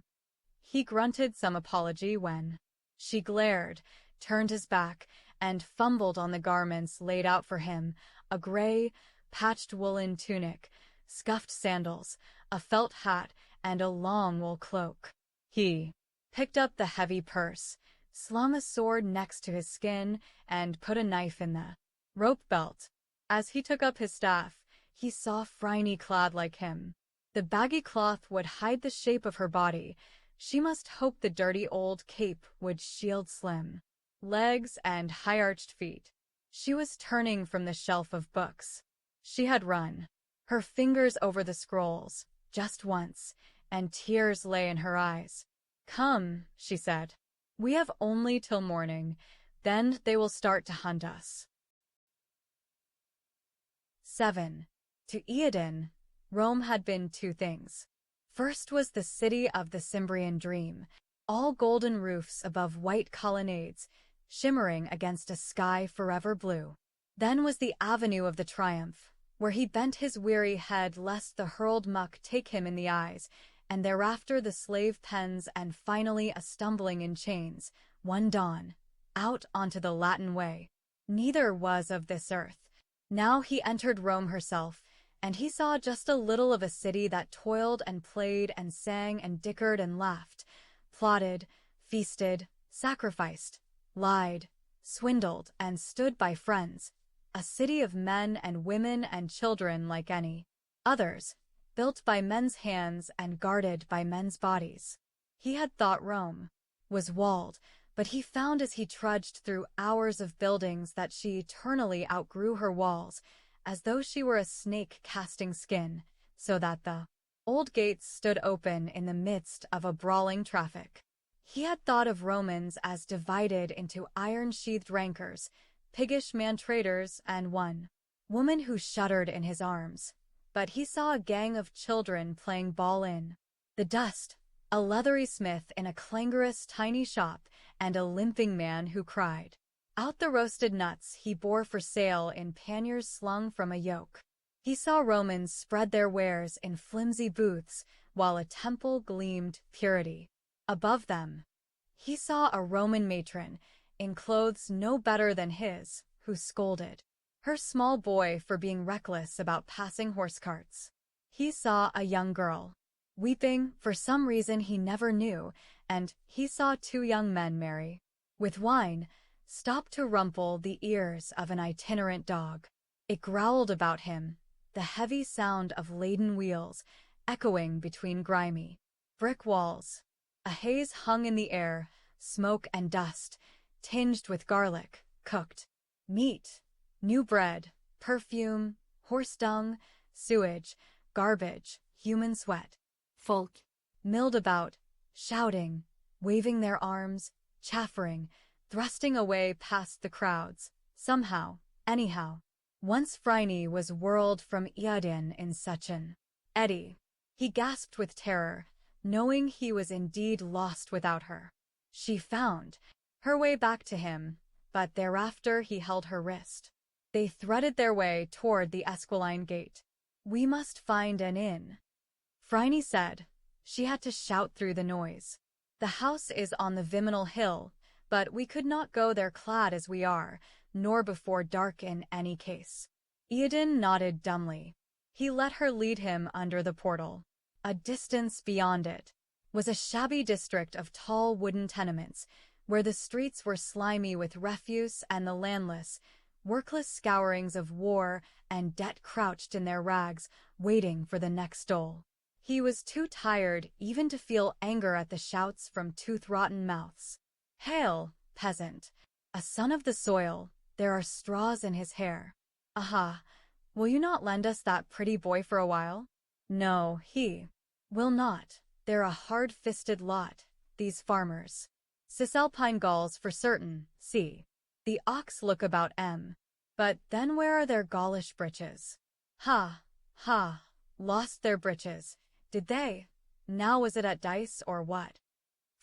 He grunted some apology when she glared, turned his back, and fumbled on the garments laid out for him, a gray, patched woolen tunic, scuffed sandals, a felt hat, and a long wool cloak. He picked up the heavy purse, slung a sword next to his skin, and put a knife in the rope belt. As he took up his staff, he saw Phryne clad like him. The baggy cloth would hide the shape of her body. She must hope the dirty old cape would shield slim legs and high-arched feet. She was turning from the shelf of books. She had run her fingers over the scrolls, just once, and tears lay in her eyes. Come, she said. We have only till morning, then they will start to hunt us. 7. To Eodin, Rome had been 2 things. First was the city of the Cimbrian dream, all golden roofs above white colonnades, shimmering against a sky forever blue. Then was the Avenue of the Triumph, where he bent his weary head lest the hurled muck take him in the eyes, and thereafter the slave pens and finally a stumbling in chains, one dawn, out onto the Latin Way. Neither was of this earth. Now he entered Rome herself, and he saw just a little of a city that toiled and played and sang and dickered and laughed, plotted, feasted, sacrificed, lied, swindled, and stood by friends, a city of men and women and children like any others, built by men's hands and guarded by men's bodies. He had thought Rome was walled, but he found as he trudged through hours of buildings that she eternally outgrew her walls, as though she were a snake casting skin, so that the old gates stood open in the midst of a brawling traffic. He had thought of Romans as divided into iron-sheathed rankers, piggish man-traders, and one woman who shuddered in his arms. But he saw a gang of children playing ball in the dust, a leathery smith in a clangorous tiny shop, and a limping man who cried out the roasted nuts he bore for sale in panniers slung from a yoke. He saw Romans spread their wares in flimsy booths, while a temple gleamed purity above them. He saw a Roman matron, in clothes no better than his, who scolded her small boy for being reckless about passing horse carts. He saw a young girl weeping for some reason he never knew, and he saw two young men marry with wine, stop to rumple the ears of an itinerant dog. It growled about him, the heavy sound of laden wheels, echoing between grimy brick walls. A haze hung in the air, smoke and dust, tinged with garlic, cooked meat, new bread, perfume, horse dung, sewage, garbage, human sweat. Folk milled about, shouting, waving their arms, chaffering, thrusting away past the crowds, somehow, anyhow. Once Phryne was whirled from Eden in such an eddy. He gasped with terror, knowing he was indeed lost without her. She found her way back to him, but thereafter he held her wrist. They threaded their way toward the Esquiline gate. "We must find an inn," Phryne said. She had to shout through the noise. "The house is on the Viminal Hill, but we could not go there clad as we are, nor before dark in any case." Eden nodded dumbly. He let her lead him under the portal. A distance beyond it was a shabby district of tall wooden tenements, where the streets were slimy with refuse and the landless, workless scourings of war and debt crouched in their rags, waiting for the next dole. He was too tired even to feel anger at the shouts from tooth-rotten mouths. "Hail, peasant, a son of the soil, there are straws in his hair. Aha, will you not lend us that pretty boy for a while?" "No, he will not. They're a hard-fisted lot, these farmers. Cisalpine Gauls for certain, see. The ox look about but then where are their Gaulish breeches? Ha, ha, lost their breeches, did they? Now was it at dice or what?"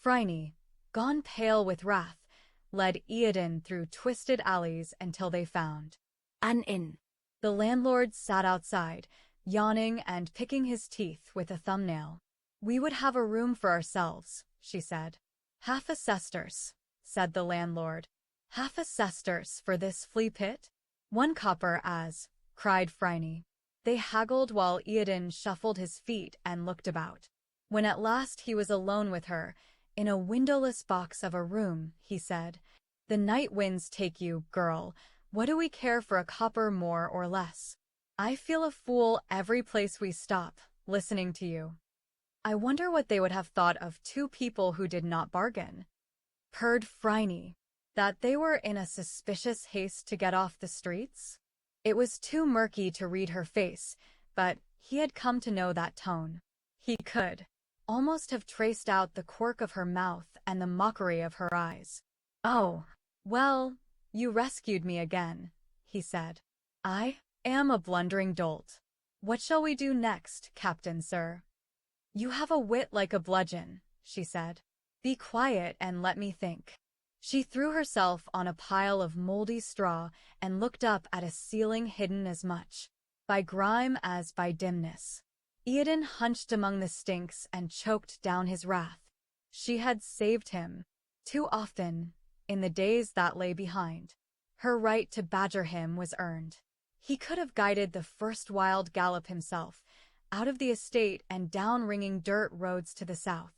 Phryne, gone pale with wrath, led Eden through twisted alleys until they found an inn. The landlord sat outside, yawning and picking his teeth with a thumbnail. "We would have a room for ourselves," she said. "Half a sesterce," said the landlord. "Half a sesterce for this flea pit?" "1 copper as," cried Phryne. They haggled while Eden shuffled his feet and looked about. When at last he was alone with her, in a windowless box of a room, he said, "The night winds take you, girl. What do we care for a copper more or less? I feel a fool every place we stop, listening to you." "I wonder what they would have thought of two people who did not bargain," purred Phryne. That they were in a suspicious haste to get off the streets? It was too murky to read her face, but he had come to know that tone. He could almost have traced out the quirk of her mouth and the mockery of her eyes. "Oh, well, you rescued me again," he said. "I am a blundering dolt. What shall we do next, Captain Sir?" "You have a wit like a bludgeon," she said. Be quiet and let me think. She threw herself on a pile of moldy straw and looked up at a ceiling hidden as much by grime as by dimness. Eodin hunched among the stinks and choked down his wrath. She had saved him. Too often, in the days that lay behind. Her right to badger him was earned. He could have guided the first wild gallop himself, out of the estate and down ringing dirt roads to the south.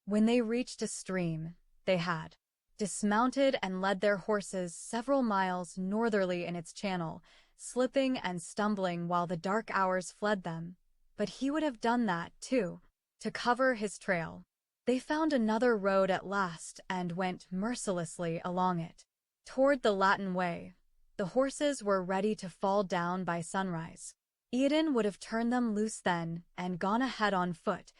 When they reached a stream, they had dismounted and led their horses several miles northerly in its channel, slipping and stumbling while the dark hours fled them. But he would have done that, too, to cover his trail. They found another road at last and went mercilessly along it, toward the Latin Way. The horses were ready to fall down by sunrise. Eodin would have turned them loose then and gone ahead on foot.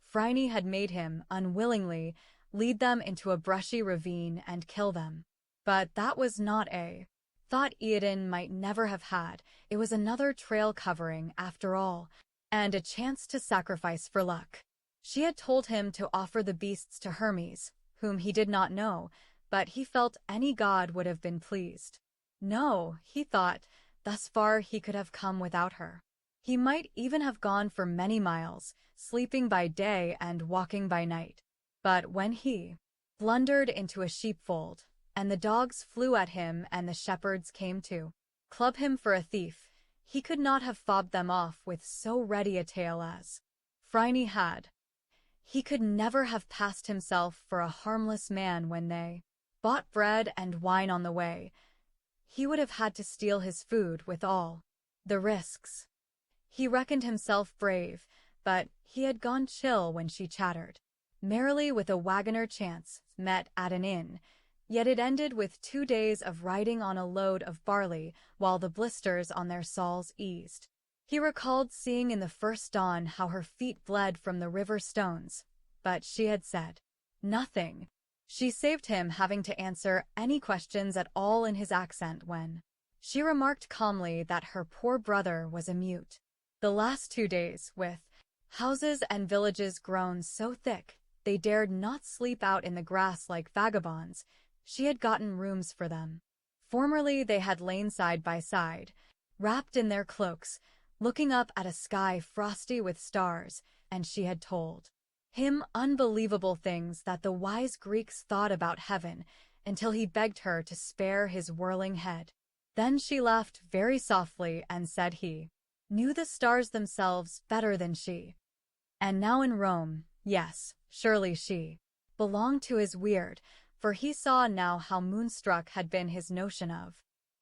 Phryne had made him, unwillingly, lead them into a brushy ravine and kill them. But that was not a thought Eodin might never have had. It was another trail covering, after all, and a chance to sacrifice for luck. She had told him to offer the beasts to Hermes, whom he did not know, but he felt any god would have been pleased. No, he thought, thus far he could have come without her. He might even have gone for many miles, sleeping by day and walking by night. But when he blundered into a sheepfold, and the dogs flew at him and the shepherds came to club him for a thief, he could not have fobbed them off with so ready a tale as Phryne had. He could never have passed himself for a harmless man when they bought bread and wine on the way. He would have had to steal his food with all the risks. He reckoned himself brave, but he had gone chill when she chattered merrily with a wagoner chance met at an inn, yet it ended with 2 days of riding on a load of barley while the blisters on their soles eased. He recalled seeing in the first dawn how her feet bled from the river stones, but she had said nothing. She saved him having to answer any questions at all in his accent when she remarked calmly that her poor brother was a mute. The last 2 days, with houses and villages grown so thick they dared not sleep out in the grass like vagabonds, she had gotten rooms for them. Formerly they had lain side by side, wrapped in their cloaks, looking up at a sky frosty with stars, and she had told him unbelievable things that the wise Greeks thought about heaven until he begged her to spare his whirling head. Then she laughed very softly and said he knew the stars themselves better than she. And now in Rome, yes, surely she belonged to his weird, for he saw now how moonstruck had been his notion of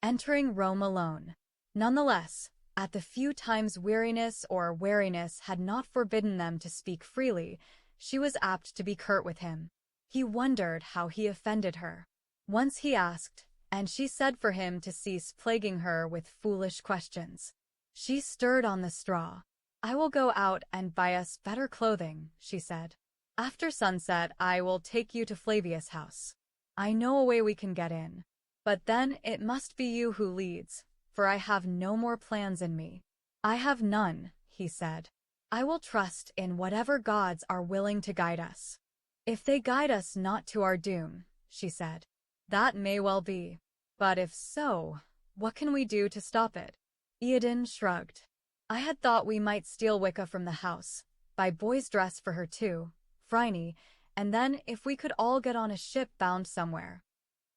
entering Rome alone. Nonetheless, at the few times weariness or wariness had not forbidden them to speak freely, she was apt to be curt with him. He wondered how he offended her. Once he asked, and she said for him to cease plaguing her with foolish questions. She stirred on the straw. I will go out and buy us better clothing, she said. After sunset I will take you to Flavius' house. I know a way we can get in. But then it must be you who leads, for I have no more plans in me. I have none, he said. I will trust in whatever gods are willing to guide us. If they guide us not to our doom, she said. That may well be. But if so, what can we do to stop it? Eodin shrugged. I had thought we might steal Wicca from the house, buy boy's dress for her too, Phryne, and then if we could all get on a ship bound somewhere.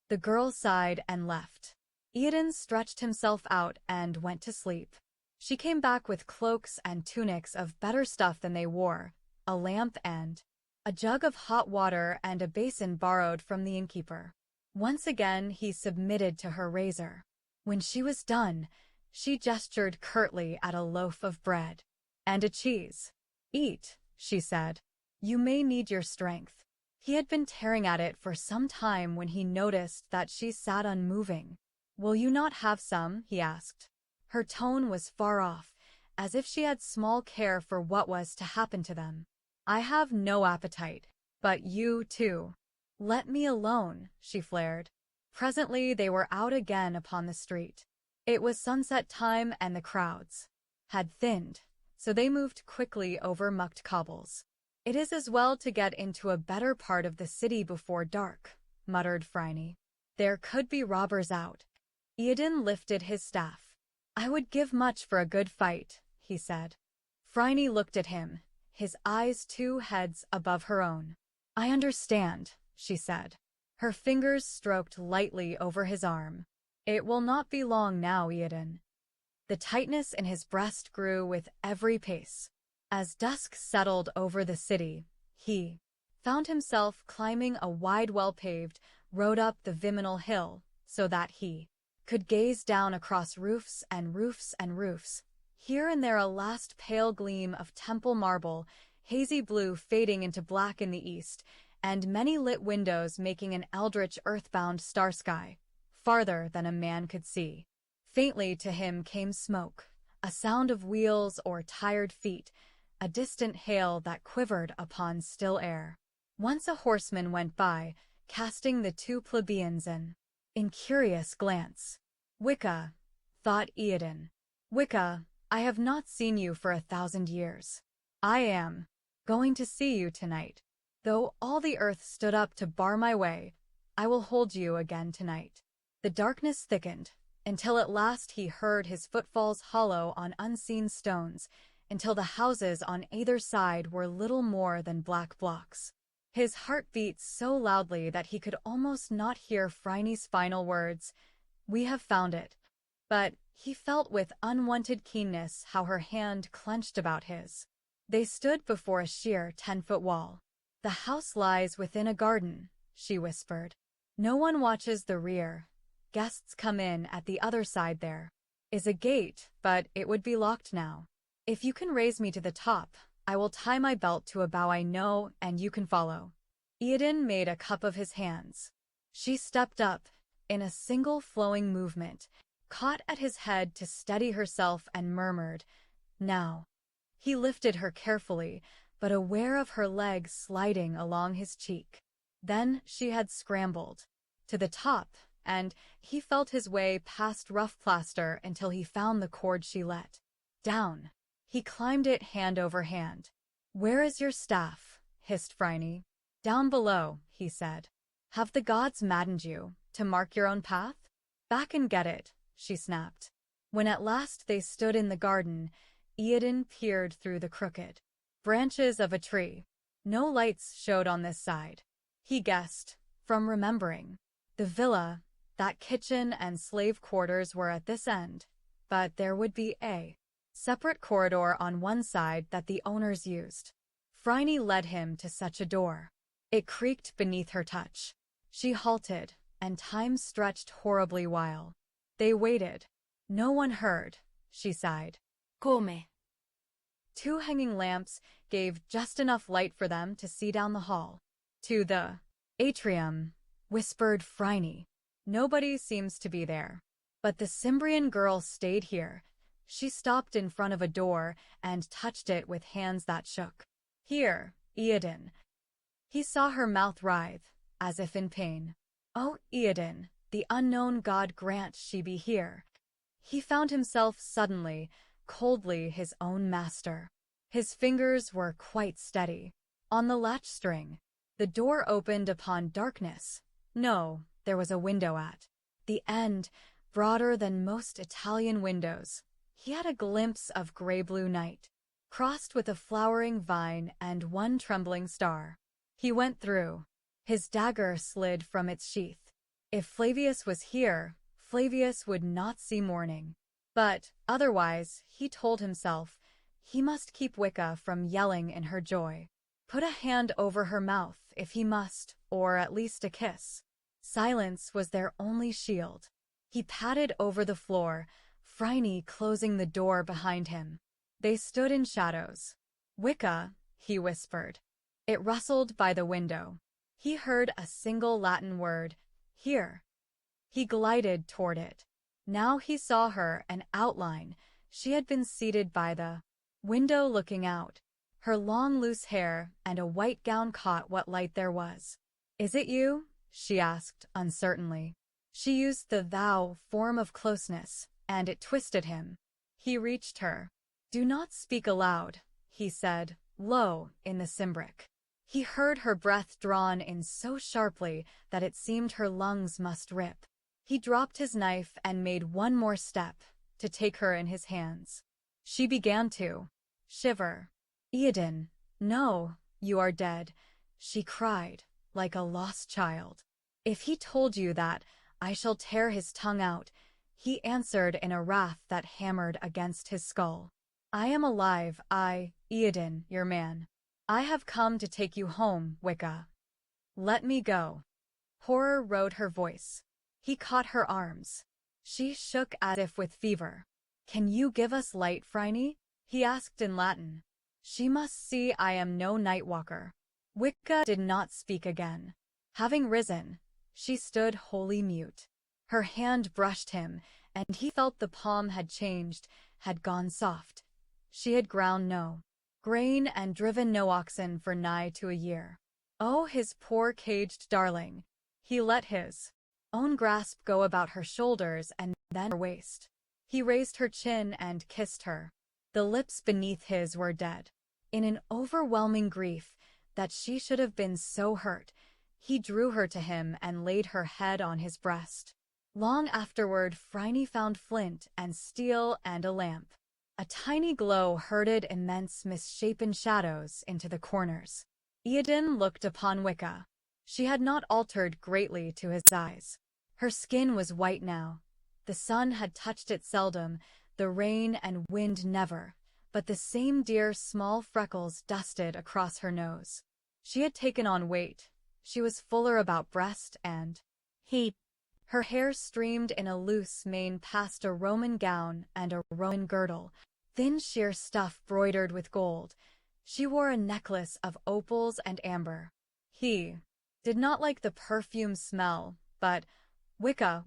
The girl sighed and left. Eodin stretched himself out and went to sleep. She came back with cloaks and tunics of better stuff than they wore, a lamp and a jug of hot water and a basin borrowed from the innkeeper. Once again he submitted to her razor. When she was done, she gestured curtly at a loaf of bread and a cheese. Eat, she said. You may need your strength. He had been tearing at it for some time when he noticed that she sat unmoving. Will you not have some? He asked. Her tone was far off, as if she had small care for what was to happen to them. I have no appetite, but you too. Let me alone, she flared. Presently they were out again upon the street. It was sunset time and the crowds had thinned, so they moved quickly over mucked cobbles. It is as well to get into a better part of the city before dark, muttered Phryne. There could be robbers out. Eodin lifted his staff. I would give much for a good fight, he said. Phryne looked at him, his eyes 2 heads above her own. I understand, she said. Her fingers stroked lightly over his arm. It will not be long now, Eodin. The tightness in his breast grew with every pace. As dusk settled over the city, he found himself climbing a wide, well-paved road up the Viminal Hill so that he could gaze down across roofs and roofs and roofs. Here and there a last pale gleam of temple marble, hazy blue fading into black in the east, and many lit windows making an eldritch earthbound star sky, farther than a man could see. Faintly to him came smoke, a sound of wheels or tired feet, a distant hail that quivered upon still air. Once a horseman went by, casting the 2 plebeians an incurious glance. Wicca, thought Eodin. Wicca, I have not seen you for 1,000 years. I am going to see you tonight. Though all the earth stood up to bar my way, I will hold you again tonight. The darkness thickened, until at last he heard his footfalls hollow on unseen stones, until the houses on either side were little more than black blocks. His heart beat so loudly that he could almost not hear Phryne's final words, "We have found it." But he felt with unwonted keenness how her hand clenched about his. They stood before a sheer 10-foot wall. The house lies within a garden, she whispered. No one watches the rear. Guests come in at the other side. There is a gate, but it would be locked now. If you can raise me to the top, I will tie my belt to a bough I know and you can follow. Eodin made a cup of his hands. She stepped up, in a single flowing movement, caught at his head to steady herself and murmured, "Now." He lifted her carefully, but aware of her legs sliding along his cheek. Then she had scrambled to the top, and he felt his way past rough plaster until he found the cord she let down. He climbed it hand over hand. "Where is your staff?" hissed Phryne. "Down below," he said. "Have the gods maddened you, to mark your own path? Back and get it," she snapped. When at last they stood in the garden, Eodin peered through the crooked branches of a tree. No lights showed on this side. He guessed, from remembering. The villa, that kitchen and slave quarters were at this end, but there would be a separate corridor on one side that the owners used. Phryne led him to such a door. It creaked beneath her touch. She halted, and time stretched horribly while they waited. No one heard, she sighed. Come. 2 hanging lamps gave just enough light for them to see down the hall. To the atrium, whispered Phryne. Nobody seems to be there. But the Cimbrian girl stayed here. She stopped in front of a door and touched it with hands that shook. "Here, Eodin." He saw her mouth writhe, as if in pain. "Oh, Eodin, the unknown god grant she be here." He found himself suddenly, coldly his own master. His fingers were quite steady. On the latch string. The door opened upon darkness. No, there was a window at the end, broader than most Italian windows. He had a glimpse of gray-blue night, crossed with a flowering vine and one trembling star. He went through. His dagger slid from its sheath. If Flavius was here, Flavius would not see morning. But, otherwise, he told himself, he must keep Wicca from yelling in her joy. Put a hand over her mouth if he must, or at least a kiss. Silence was their only shield. He padded over the floor, Phryne closing the door behind him. They stood in shadows. "Wicca," he whispered. It rustled by the window. He heard a single Latin word, "Here." He glided toward it. Now he saw her, an outline. She had been seated by the window looking out. Her long loose hair and a white gown caught what light there was. "Is it you?" she asked uncertainly. She used the thou form of closeness, and it twisted him. He reached her. "Do not speak aloud," he said, low in the Simbric. He heard her breath drawn in so sharply that it seemed her lungs must rip. He dropped his knife and made one more step to take her in his hands. She began to shiver. Eodin, no, you are dead, she cried, like a lost child. If he told you that, I shall tear his tongue out, he answered in a wrath that hammered against his skull. I am alive, Eodin, your man. I have come to take you home, Wicca. Let me go. Horror rode her voice. He caught her arms. She shook as if with fever. Can you give us light, Phryne? He asked in Latin. She must see I am no nightwalker. Wicca did not speak again. Having risen, she stood wholly mute. Her hand brushed him, and he felt the palm had changed, had gone soft. She had ground no grain and driven no oxen for nigh to a year. Oh, his poor caged darling! He let his own grasp go about her shoulders and then her waist. He raised her chin and kissed her. The lips beneath his were dead. In an overwhelming grief that she should have been so hurt, he drew her to him and laid her head on his breast. Long afterward, Phryne found flint and steel and a lamp. A tiny glow herded immense misshapen shadows into the corners. Eodin looked upon Wicca. She had not altered greatly to his eyes. Her skin was white now. The sun had touched it seldom, the rain and wind never, but the same dear small freckles dusted across her nose. She had taken on weight. She was fuller about breast and hip. Her hair streamed in a loose mane past a Roman gown and a Roman girdle, thin sheer stuff broidered with gold. She wore a necklace of opals and amber. He did not like the perfume smell, but Wicca.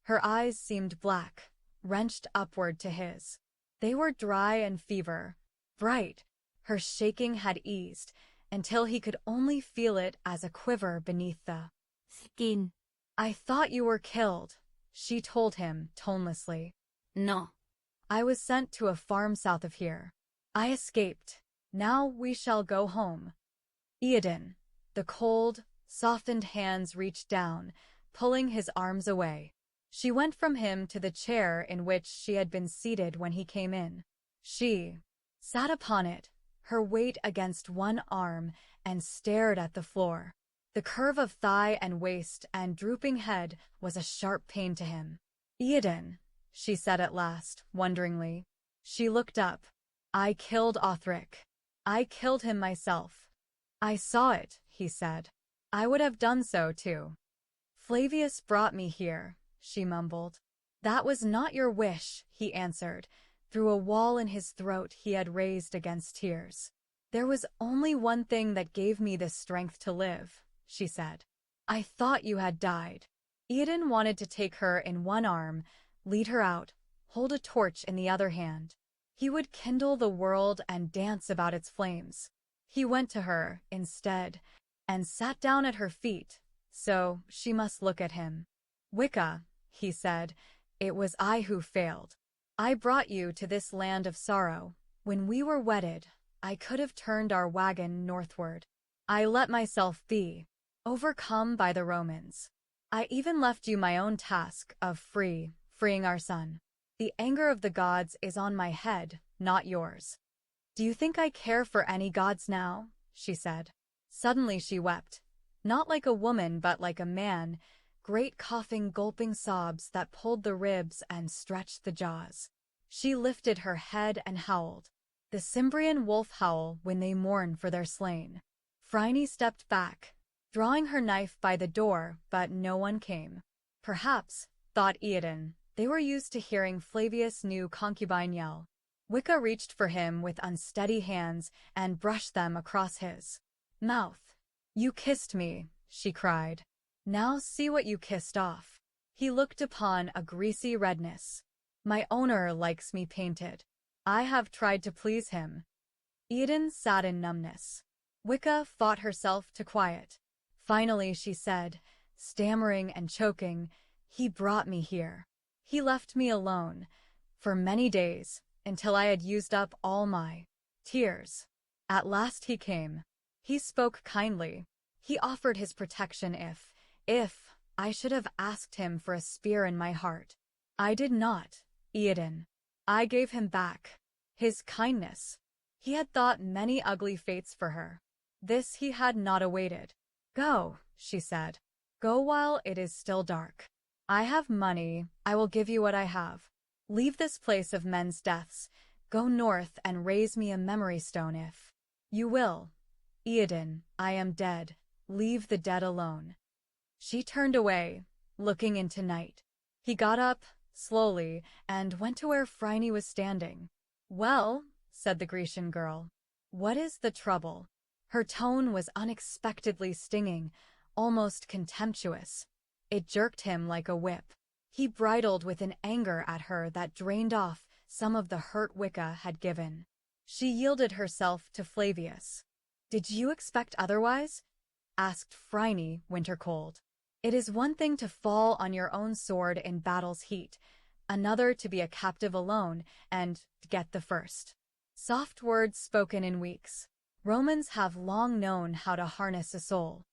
Her eyes seemed black, wrenched upward to his. They were dry and fever, bright. Her shaking had eased, until he could only feel it as a quiver beneath the skin. I thought you were killed, she told him tonelessly. No. I was sent to a farm south of here. I escaped. Now we shall go home. Eodin. The cold, softened hands reached down, pulling his arms away. She went from him to the chair in which she had been seated when he came in. She sat upon it, her weight against one arm, and stared at the floor. The curve of thigh and waist and drooping head was a sharp pain to him. Eodin, she said at last, wonderingly. She looked up. I killed Othric. I killed him myself. I saw it, he said. I would have done so too. Flavius brought me here, she mumbled. That was not your wish, he answered, through a wall in his throat he had raised against tears. There was only one thing that gave me the strength to live, she said. I thought you had died. Eodin wanted to take her in one arm, lead her out, hold a torch in the other hand. He would kindle the world and dance about its flames. He went to her, instead, and sat down at her feet, so she must look at him. Wicca, he said, it was I who failed. I brought you to this land of sorrow. When we were wedded, I could have turned our wagon northward. I let myself be overcome by the Romans. I even left you my own task of freeing our son. The anger of the gods is on my head, not yours. Do you think I care for any gods now? She said. Suddenly she wept. Not like a woman but like a man, great coughing gulping sobs that pulled the ribs and stretched the jaws. She lifted her head and howled. The Cimbrian wolf howl when they mourn for their slain. Phryne stepped back, drawing her knife by the door, but no one came. Perhaps, thought Eodin, they were used to hearing Flavius' new concubine yell. Wicca reached for him with unsteady hands and brushed them across his mouth. You kissed me, she cried. Now see what you kissed off. He looked upon a greasy redness. My owner likes me painted. I have tried to please him. Eodin sat in numbness. Wicca fought herself to quiet. Finally she said, stammering and choking, he brought me here. He left me alone, for many days, until I had used up all my tears. At last he came. He spoke kindly. He offered his protection if I should have asked him for a spear in my heart. I did not, Eodin. I gave him back his kindness. He had thought many ugly fates for her. This he had not awaited. Go, she said. Go while it is still dark. I have money. I will give you what I have. Leave this place of men's deaths. Go north and raise me a memory stone if you will. Eodin, I am dead. Leave the dead alone. She turned away, looking into night. He got up, slowly, and went to where Phryne was standing. Well, said the Grecian girl, what is the trouble? Her tone was unexpectedly stinging, almost contemptuous. It jerked him like a whip. He bridled with an anger at her that drained off some of the hurt Wicca had given. She yielded herself to Flavius. Did you expect otherwise? Asked Phryne, winter cold. It is one thing to fall on your own sword in battle's heat, another to be a captive alone and get the first. Soft words spoken in weeks. Romans have long known how to harness a soul.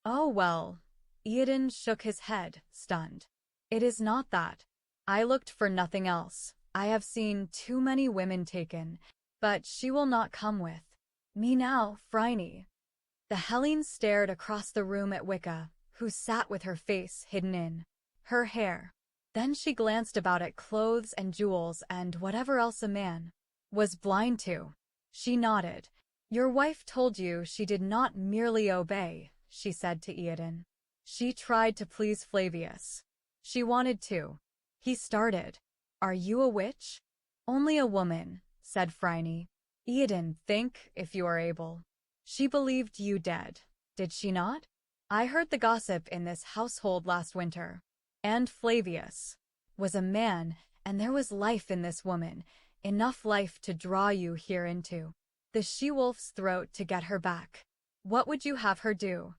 Oh well, Eodin shook his head, stunned. It is not that. I looked for nothing else. I have seen too many women taken, but she will not come with me now, Phryne. The Hellene stared across the room at Wicca, who sat with her face hidden in her hair. Then she glanced about at clothes and jewels and whatever else a man was blind to. She nodded. Your wife told you she did not merely obey, she said to Eodin. She tried to please Flavius. She wanted to. He started. Are you a witch? Only a woman, said Phryne. Eodin, think, if you are able. She believed you dead, did she not? I heard the gossip in this household last winter. And Flavius was a man, and there was life in this woman, enough life to draw you here into the she-wolf's throat to get her back. What would you have her do?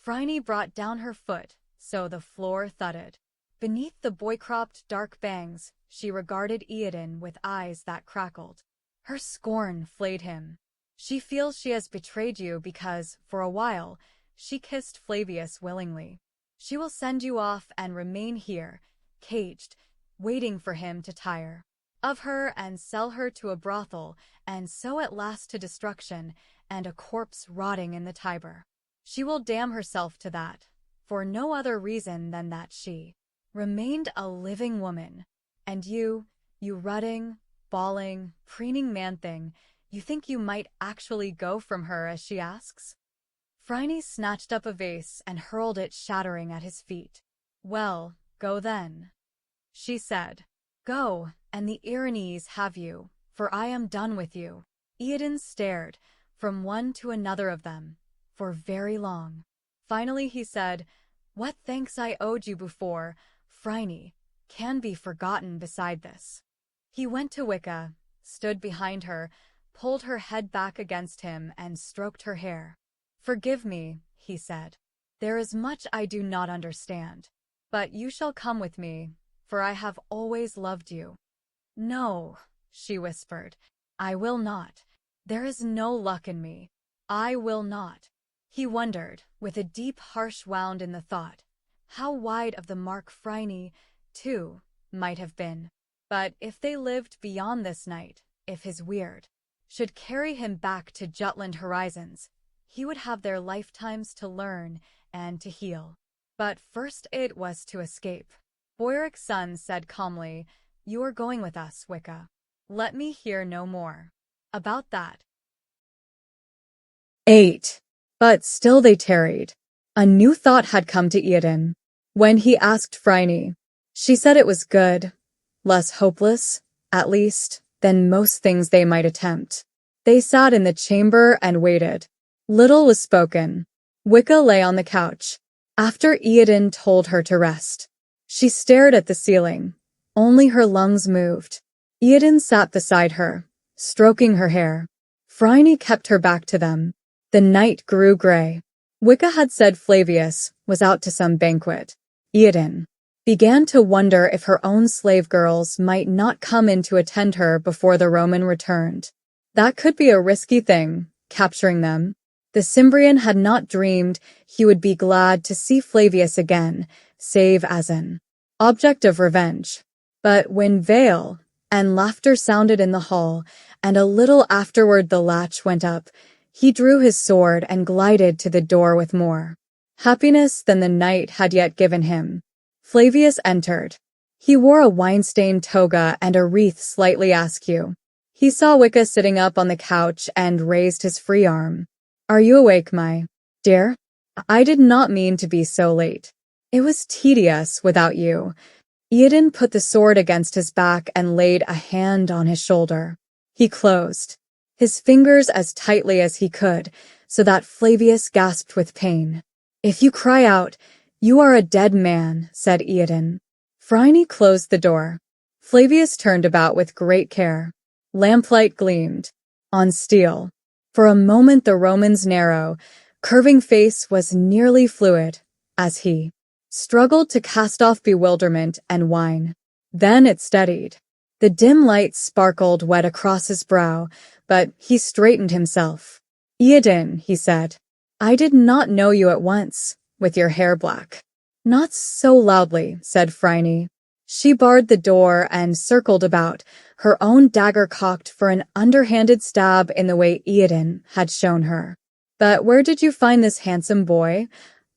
Phryne brought down her foot, so the floor thudded. Beneath the boy-cropped dark bangs, she regarded Eodin with eyes that crackled. Her scorn flayed him. She feels she has betrayed you because, for a while, she kissed Flavius willingly. She will send you off and remain here, caged, waiting for him to tire of her and sell her to a brothel, and so at last to destruction and a corpse rotting in the Tiber. She will damn herself to that, for no other reason than that she remained a living woman. And you rutting, bawling, preening man-thing, you think you might actually go from her as she asks? Phryne snatched up a vase and hurled it shattering at his feet. Well, go then, she said. Go, and the Erinyes have you, for I am done with you. Eodin stared, from one to another of them, for very long. Finally he said, what thanks I owed you before, Phryne, can be forgotten beside this. He went to Wicca, stood behind her, pulled her head back against him and stroked her hair. Forgive me, he said. There is much I do not understand. But you shall come with me, for I have always loved you. No, she whispered. I will not. There is no luck in me. I will not. He wondered, with a deep harsh wound in the thought, how wide of the mark Phryne, too, might have been. But if they lived beyond this night, if his weird should carry him back to Jutland horizons, he would have their lifetimes to learn and to heal. But first it was to escape. Boyric's son said calmly, you are going with us, Wicca. Let me hear no more about that. 8. But still they tarried. A new thought had come to Eodin. When he asked Phryne, she said it was good, less hopeless, at least, than most things they might attempt. They sat in the chamber and waited. Little was spoken. Wicca lay on the couch. After Eodin told her to rest, she stared at the ceiling. Only her lungs moved. Eodin sat beside her, stroking her hair. Phryne kept her back to them. The night grew gray. Wicca had said Flavius was out to some banquet. Eodin began to wonder if her own slave girls might not come in to attend her before the Roman returned. That could be a risky thing, capturing them. The Cimbrian had not dreamed he would be glad to see Flavius again, save as an object of revenge. But when veil and laughter sounded in the hall, and a little afterward the latch went up, he drew his sword and glided to the door with more happiness than the night had yet given him. Flavius entered. He wore a wine-stained toga and a wreath slightly askew. He saw Wicca sitting up on the couch and raised his free arm. "Are you awake, my dear? I did not mean to be so late. It was tedious without you." Eodin put the sword against his back and laid a hand on his shoulder. He closed his fingers as tightly as he could, so that Flavius gasped with pain. "If you cry out, you are a dead man," said Eodin. Phryne closed the door. Flavius turned about with great care. Lamplight gleamed on steel. For a moment the Roman's narrow, curving face was nearly fluid, as he struggled to cast off bewilderment and whine. Then it steadied. The dim light sparkled wet across his brow, but he straightened himself. "Eodin," he said, "I did not know you at once, with your hair black." "Not so loudly," said Phryne. She barred the door and circled about, her own dagger cocked for an underhanded stab in the way Eodin had shown her. "But where did you find this handsome boy?"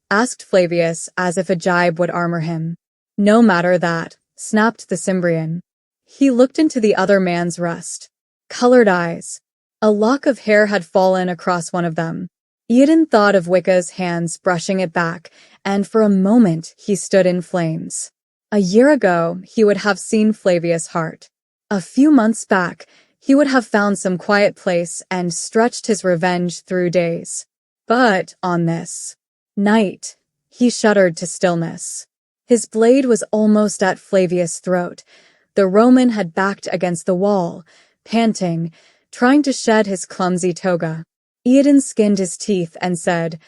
asked Flavius, as if a jibe would armor him. "No matter that," snapped the Cimbrian. He looked into the other man's rust-colored eyes. A lock of hair had fallen across one of them. Eodin thought of Wicca's hands brushing it back, and for a moment he stood in flames. A year ago, he would have seen Flavius' heart. A few months back, he would have found some quiet place and stretched his revenge through days. But on this night, he shuddered to stillness. His blade was almost at Flavius' throat. The Roman had backed against the wall, panting, trying to shed his clumsy toga. Eodin skinned his teeth and said,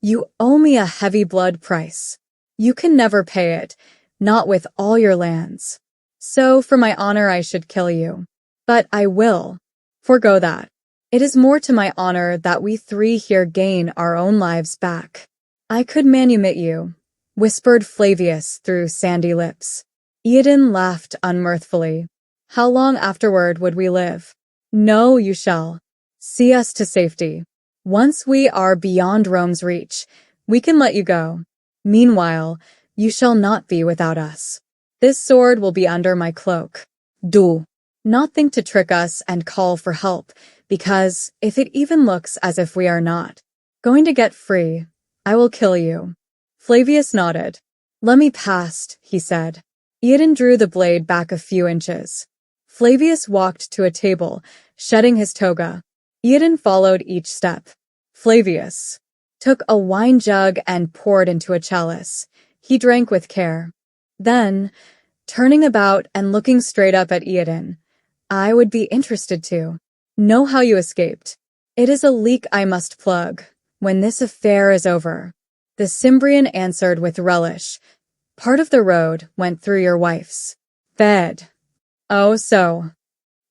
"You owe me a heavy blood price. You can never pay it, not with all your lands. So for my honor I should kill you. But I will. Forgo that. It is more to my honor that we three here gain our own lives back." "I could manumit you," whispered Flavius through sandy lips. Eodin laughed unmirthfully. "How long afterward would we live?" "No, you shall see us to safety. Once we are beyond Rome's reach, we can let you go. Meanwhile, you shall not be without us. This sword will be under my cloak. Do not think to trick us and call for help, because if it even looks as if we are not going to get free, I will kill you." Flavius nodded. "Let me past," he said. Eodin drew the blade back a few inches. Flavius walked to a table, shedding his toga. Eodin followed each step. Flavius took a wine jug and poured into a chalice. He drank with care. Then, turning about and looking straight up at Eodin, "I would be interested to know how you escaped. It is a leak I must plug when this affair is over." The Cimbrian answered with relish. "Part of the road went through your wife's bed." "Oh, so."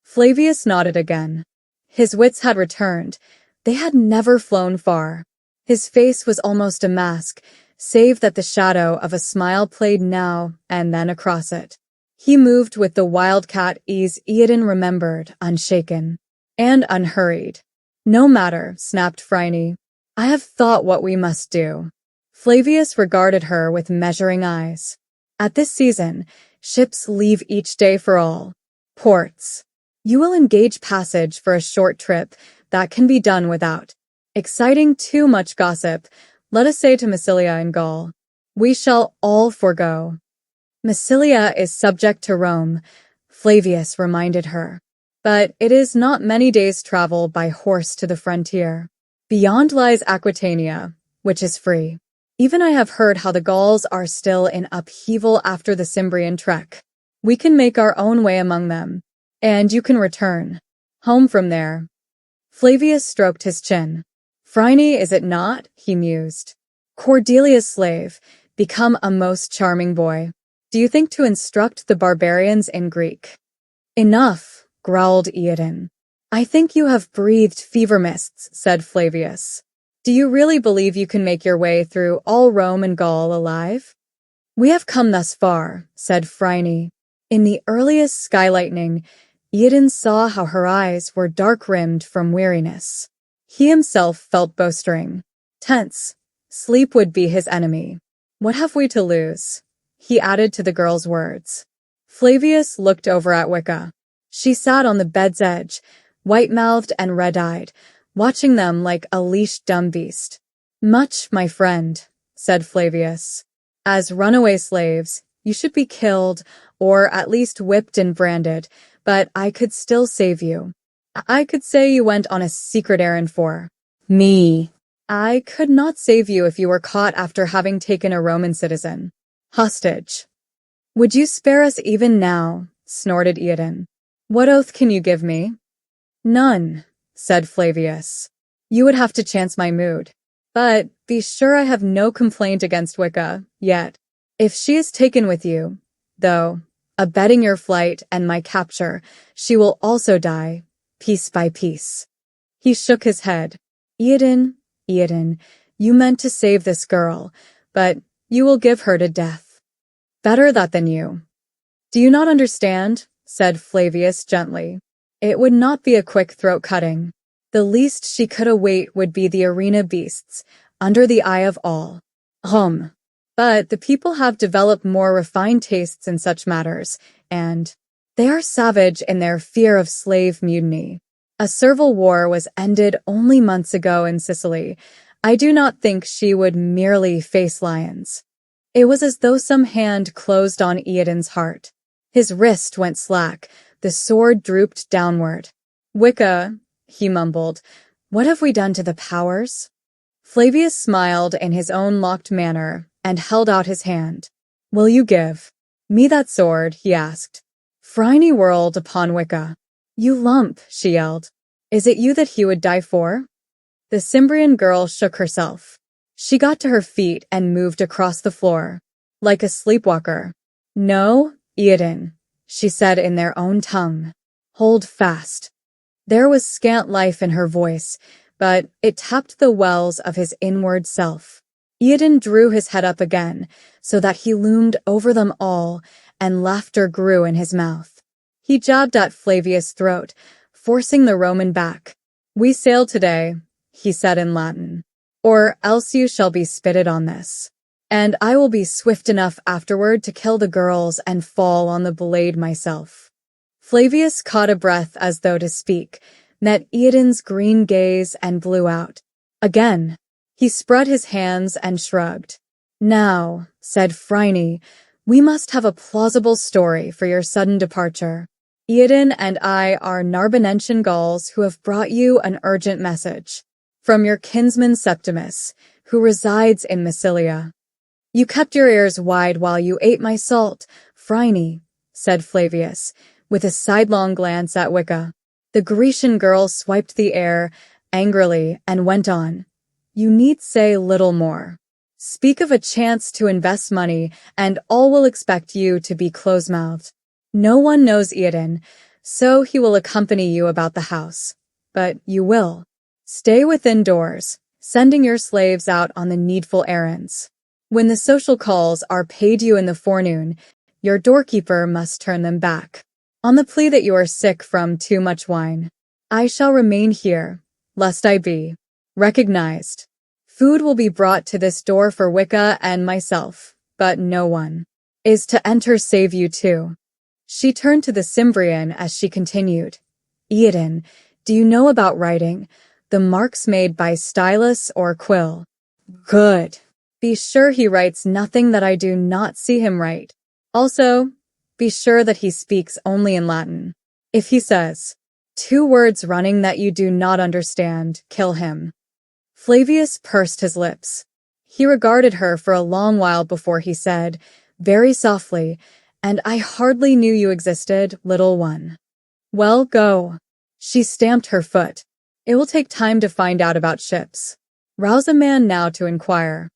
Flavius nodded again. His wits had returned. They had never flown far. His face was almost a mask, save that the shadow of a smile played now and then across it. He moved with the wildcat ease Eodin remembered, unshaken and unhurried. "No matter," snapped Phryne. "I have thought what we must do." Flavius regarded her with measuring eyes. "At this season, ships leave each day for all ports. You will engage passage for a short trip that can be done without exciting too much gossip, let us say to Massilia in Gaul. We shall all forego." "Massilia is subject to Rome," Flavius reminded her. "But it is not many days' travel by horse to the frontier. Beyond lies Aquitania, which is free. Even I have heard how the Gauls are still in upheaval after the Cimbrian trek. We can make our own way among them, and you can return home from there." Flavius stroked his chin. "Phryne, is it not?" he mused. "Cordelia's slave, become a most charming boy. Do you think to instruct the barbarians in Greek?" "Enough," growled Eodin. I think you have breathed fever mists, said Flavius. Do you really believe you can make your way through all Rome and Gaul alive? We have come thus far, said Phryne. In the earliest skylightning, Iadon saw how her eyes were dark-rimmed from weariness. He himself felt bowstring. Tense. Sleep would be his enemy. What have we to lose? He added to the girl's words. Flavius looked over at Wicca. She sat on the bed's edge, white-mouthed and red-eyed, watching them like a leashed dumb beast. Much, my friend, said Flavius. As runaway slaves, you should be killed, or at least whipped and branded, but I could still save you. I could say you went on a secret errand for me. I could not save you if you were caught after having taken a Roman citizen. Hostage. Would you spare us even now? Snorted Iadon. What oath can you give me? None, said Flavius. You would have to chance my mood. But be sure I have no complaint against Wicca, yet. If she is taken with you, though, abetting your flight and my capture, she will also die, piece by piece. He shook his head. Iadon, you meant to save this girl, but you will give her to death. Better that than you. Do you not understand? Said Flavius gently. It would not be a quick throat-cutting. The least she could await would be the arena beasts, under the eye of all. But the people have developed more refined tastes in such matters, and they are savage in their fear of slave mutiny. A servile war was ended only months ago in Sicily. I do not think she would merely face lions. It was as though some hand closed on Iadon's heart. His wrist went slack, the sword drooped downward. Wicca, he mumbled, what have we done to the powers? Flavius smiled in his own locked manner and held out his hand. Will you give me that sword? He asked. Phryne whirled upon Wicca. You lump, she yelled. Is it you that he would die for? The Cimbrian girl shook herself. She got to her feet and moved across the floor, like a sleepwalker. No, Iadon, she said in their own tongue. Hold fast. There was scant life in her voice, but it tapped the wells of his inward self. Iadon drew his head up again, so that he loomed over them all, and laughter grew in his mouth. He jabbed at Flavius' throat, forcing the Roman back. We sail today, he said in Latin, or else you shall be spitted on this. And I will be swift enough afterward to kill the girls and fall on the blade myself. Flavius caught a breath as though to speak, met Iadon's green gaze and blew out. Again, he spread his hands and shrugged. Now, said Phryne, we must have a plausible story for your sudden departure. Iadon and I are Narbonensian Gauls who have brought you an urgent message. From your kinsman Septimus, who resides in Massilia. You kept your ears wide while you ate my salt, Phryne, said Flavius, with a sidelong glance at Wicca. The Grecian girl swiped the air angrily and went on. You need say little more. Speak of a chance to invest money, and all will expect you to be close-mouthed. No one knows Iadon, so he will accompany you about the house. But you will. Stay within doors, sending your slaves out on the needful errands. When the social calls are paid you in the forenoon, your doorkeeper must turn them back, on the plea that you are sick from too much wine. I shall remain here, lest I be recognized. Food will be brought to this door for Wicca and myself, but no one is to enter save you two. She turned to the Cimbrian as she continued. Iadon, do you know about writing? The marks made by stylus or quill. Good. Be sure he writes nothing that I do not see him write. Also, be sure that he speaks only in Latin. If he says 2 words running that you do not understand, kill him. Flavius pursed his lips. He regarded her for a long while before he said, very softly, and I hardly knew you existed, little one. Well, go. She stamped her foot. It will take time to find out about ships. Rouse a man now to inquire.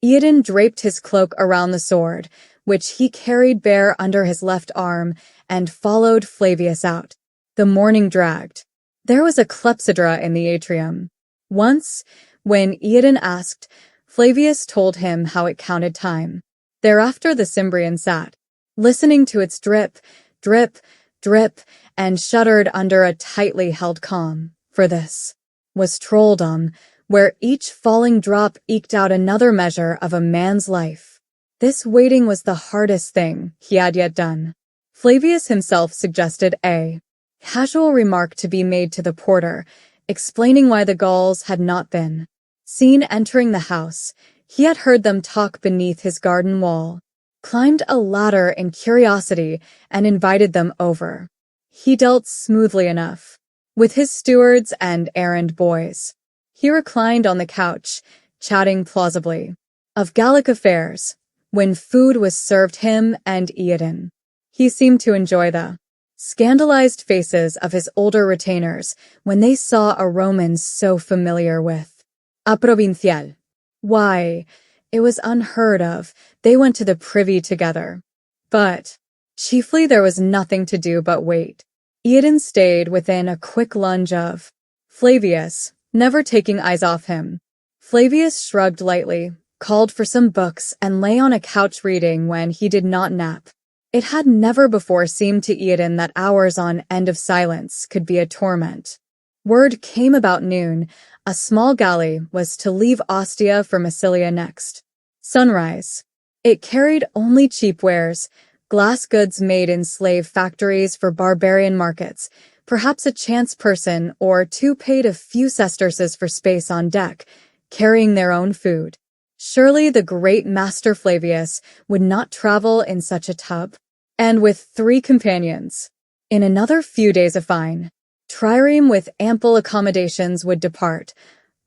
Iadon draped his cloak around the sword, which he carried bare under his left arm, and followed Flavius out. The morning dragged. There was a clepsydra in the atrium. Once, when Eodin asked, Flavius told him how it counted time. Thereafter the Cimbrian sat, listening to its drip, drip, drip, and shuddered under a tightly held calm. For this was trolldom, where each falling drop eked out another measure of a man's life. This waiting was the hardest thing he had yet done. Flavius himself suggested a casual remark to be made to the porter, explaining why the Gauls had not been seen entering the house. He had heard them talk beneath his garden wall, climbed a ladder in curiosity, and invited them over. He dealt smoothly enough with his stewards and errand boys. He reclined on the couch, chatting plausibly of Gallic affairs, when food was served him and Eodin. He seemed to enjoy the scandalized faces of his older retainers when they saw a Roman so familiar with a provincial. Why, it was unheard of. They went to the privy together. But chiefly there was nothing to do but wait. Eodin stayed within a quick lunge of Flavius, never taking eyes off him. Flavius shrugged lightly, called for some books, and lay on a couch reading when he did not nap. It had never before seemed to Eodin that hours on end of silence could be a torment. Word came about noon. A small galley was to leave Ostia for Massilia next sunrise. It carried only cheap wares, glass goods made in slave factories for barbarian markets. Perhaps a chance person or two paid a few sesterces for space on deck, carrying their own food. Surely the great Master Flavius would not travel in such a tub. And with 3 companions. In another few days a fine trireme with ample accommodations would depart.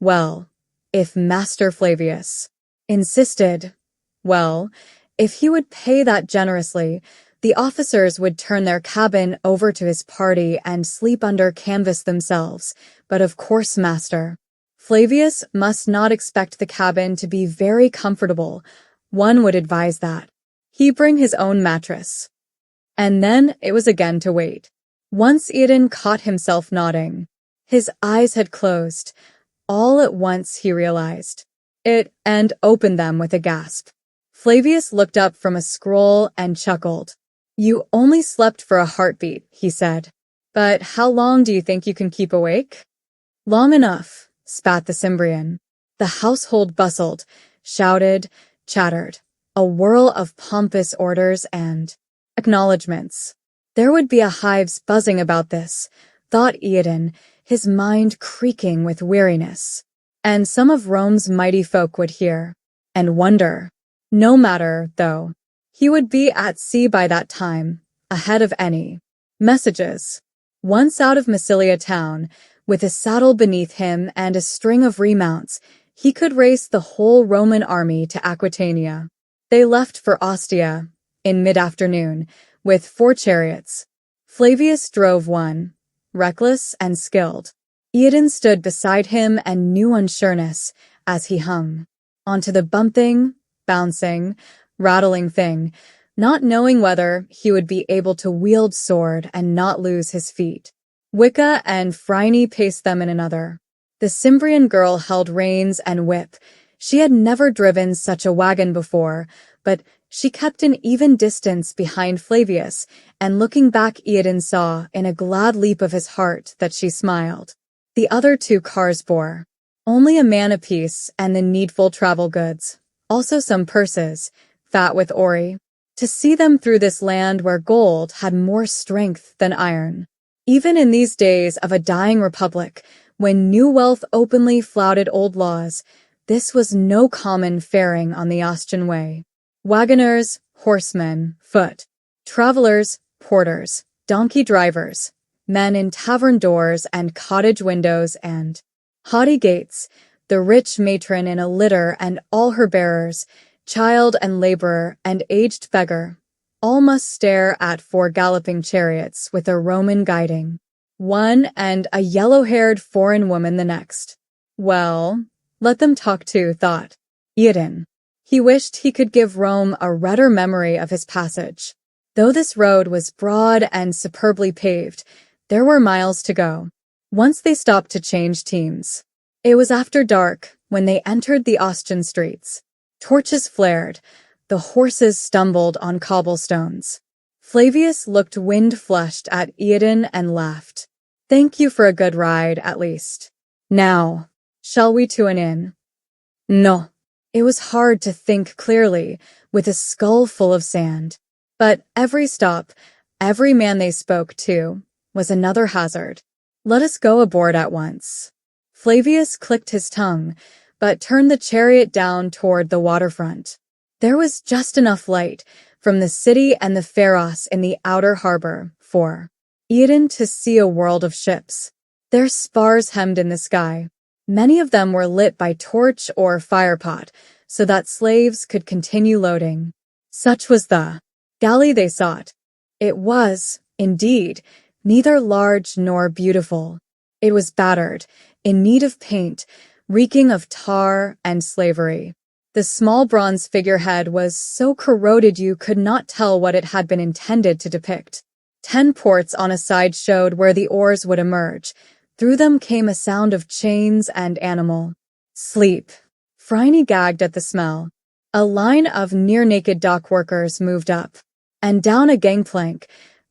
Well, if Master Flavius insisted, well, if he would pay that generously, the officers would turn their cabin over to his party and sleep under canvas themselves. But of course, Master Flavius must not expect the cabin to be very comfortable. One would advise that he bring his own mattress. And then it was again to wait. Once Eodin caught himself nodding. His eyes had closed. All at once he realized it and opened them with a gasp. Flavius looked up from a scroll and chuckled. You only slept for a heartbeat, he said. But how long do you think you can keep awake? Long enough, spat the Cimbrian. The household bustled, shouted, chattered. A whirl of pompous orders and acknowledgements. There would be a hive's buzzing about this, thought Eodin, his mind creaking with weariness. And some of Rome's mighty folk would hear and wonder. No matter, though. He would be at sea by that time, ahead of any messages. Once out of Massilia town, with a saddle beneath him and a string of remounts, he could race the whole Roman army to Aquitania. They left for Ostia in mid-afternoon, with 4 chariots. Flavius drove one, reckless and skilled. Eodin stood beside him and knew unsureness as he hung onto the bumping, bouncing, rattling thing, not knowing whether he would be able to wield sword and not lose his feet. Wicca and Phryne paced them in another. The Cimbrian girl held reins and whip. She had never driven such a wagon before, but she kept an even distance behind Flavius, and looking back Eodin saw, in a glad leap of his heart, that she smiled. The other 2 cars bore only a man apiece and the needful travel goods, also some purses, fat with ori, to see them through this land where gold had more strength than iron. Even in these days of a dying republic, when new wealth openly flouted old laws, this was no common faring on the Ostian way. Wagoners, horsemen, foot, travelers, porters, donkey drivers, men in tavern doors and cottage windows and haughty gates, the rich matron in a litter and all her bearers, child and laborer and aged beggar, all must stare at 4 galloping chariots with a Roman guiding one and a yellow-haired foreign woman the next. Well, let them talk too, thought Eodin. He wished he could give Rome a redder memory of his passage. Though this road was broad and superbly paved, there were miles to go. Once they stopped to change teams. It was after dark when they entered the Austrian streets. Torches flared. The horses stumbled on cobblestones. Flavius looked wind-flushed at Eodin and laughed. Thank you for a good ride, at least. Now, shall we to an inn? No. It was hard to think clearly, with a skull full of sand. But every stop, every man they spoke to, was another hazard. Let us go aboard at once. Flavius clicked his tongue, but turned the chariot down toward the waterfront. There was just enough light from the city and the Pharos in the outer harbor for Eodin to see a world of ships. Their spars hemmed in the sky. Many of them were lit by torch or firepot, so that slaves could continue loading. Such was the galley they sought. It was, indeed, neither large nor beautiful. It was battered, in need of paint, reeking of tar and slavery. The small bronze figurehead was so corroded you could not tell what it had been intended to depict. 10 ports on a side showed where the oars would emerge. Through them came a sound of chains and animal. Sleep. Phryne gagged at the smell. A line of near-naked dock workers moved up and down a gangplank,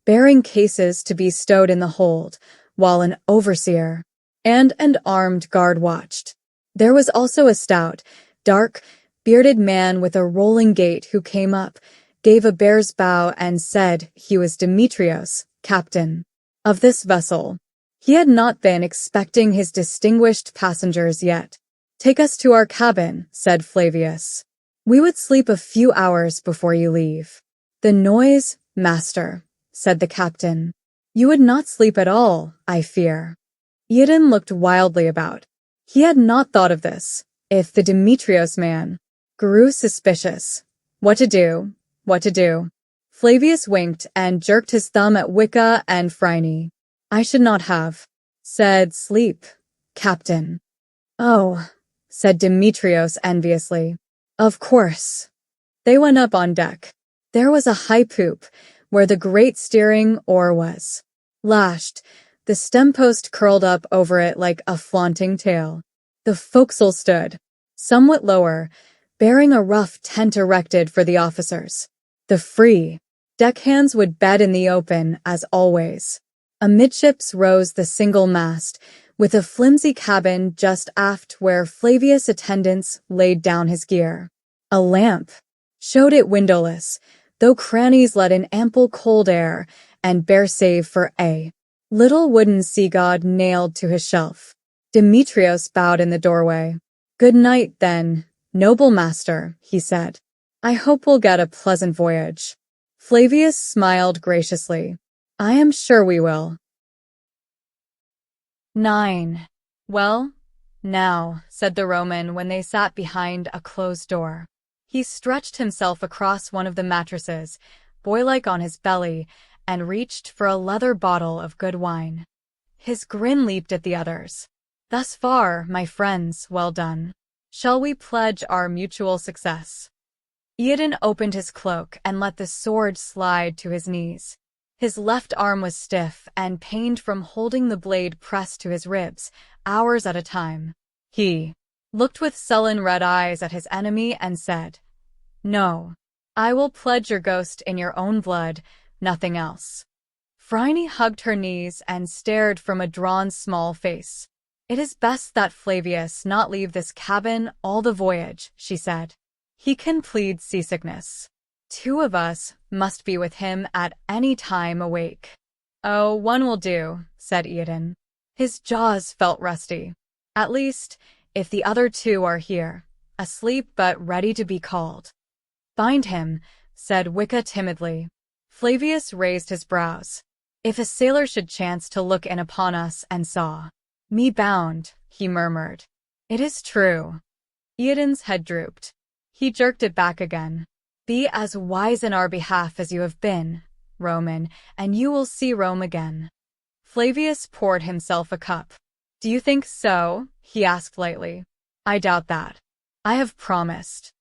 bearing cases to be stowed in the hold, while an overseer and an armed guard watched. There was also a stout, dark, bearded man with a rolling gait who came up, gave a bear's bow and said he was Demetrios, captain of this vessel. He had not been expecting his distinguished passengers yet. Take us to our cabin, said Flavius. We would sleep a few hours before you leave. The noise, master, said the captain. You would not sleep at all, I fear. Eodin looked wildly about. He had not thought of this. If the Demetrios man grew suspicious. What to do? What to do? Flavius winked and jerked his thumb at Wicca and Phryne. I should not have said sleep, captain. Oh, said Demetrios enviously. Of course. They went up on deck. There was a high poop, where the great steering oar was lashed, the stem post curled up over it like a flaunting tail. The forecastle stood, somewhat lower, bearing a rough tent erected for the officers. The free deckhands would bed in the open, as always. Amidships rose the single mast, with a flimsy cabin just aft where Flavius' attendants laid down his gear. A lamp showed it windowless, though crannies let in ample cold air and bare save for a little wooden sea god nailed to his shelf. Demetrios bowed in the doorway. Good night, then, noble master, he said. I hope we'll get a pleasant voyage. Flavius smiled graciously. I am sure we will. 9. Well, now, said the Roman when they sat behind a closed door. He stretched himself across one of the mattresses, boylike on his belly, and reached for a leather bottle of good wine. His grin leaped at the others. Thus far, my friends, well done. Shall we pledge our mutual success? Eodin opened his cloak and let the sword slide to his knees. His left arm was stiff and pained from holding the blade pressed to his ribs, hours at a time. He looked with sullen red eyes at his enemy and said, No, I will pledge your ghost in your own blood, nothing else. Phryne hugged her knees and stared from a drawn small face. It is best that Flavius not leave this cabin all the voyage, she said. He can plead seasickness. 2 of us must be with him at any time awake. Oh, 1 will do, said Eodin. His jaws felt rusty. At least, if the other 2 are here, asleep but ready to be called. Bind him, said Wicca timidly. Flavius raised his brows. If a sailor should chance to look in upon us and saw me bound, he murmured. It is true. Eodin's head drooped. He jerked it back again. Be as wise in our behalf as you have been, Roman, and you will see Rome again. Flavius poured himself a cup. Do you think so? He asked lightly. I doubt that. I have promised.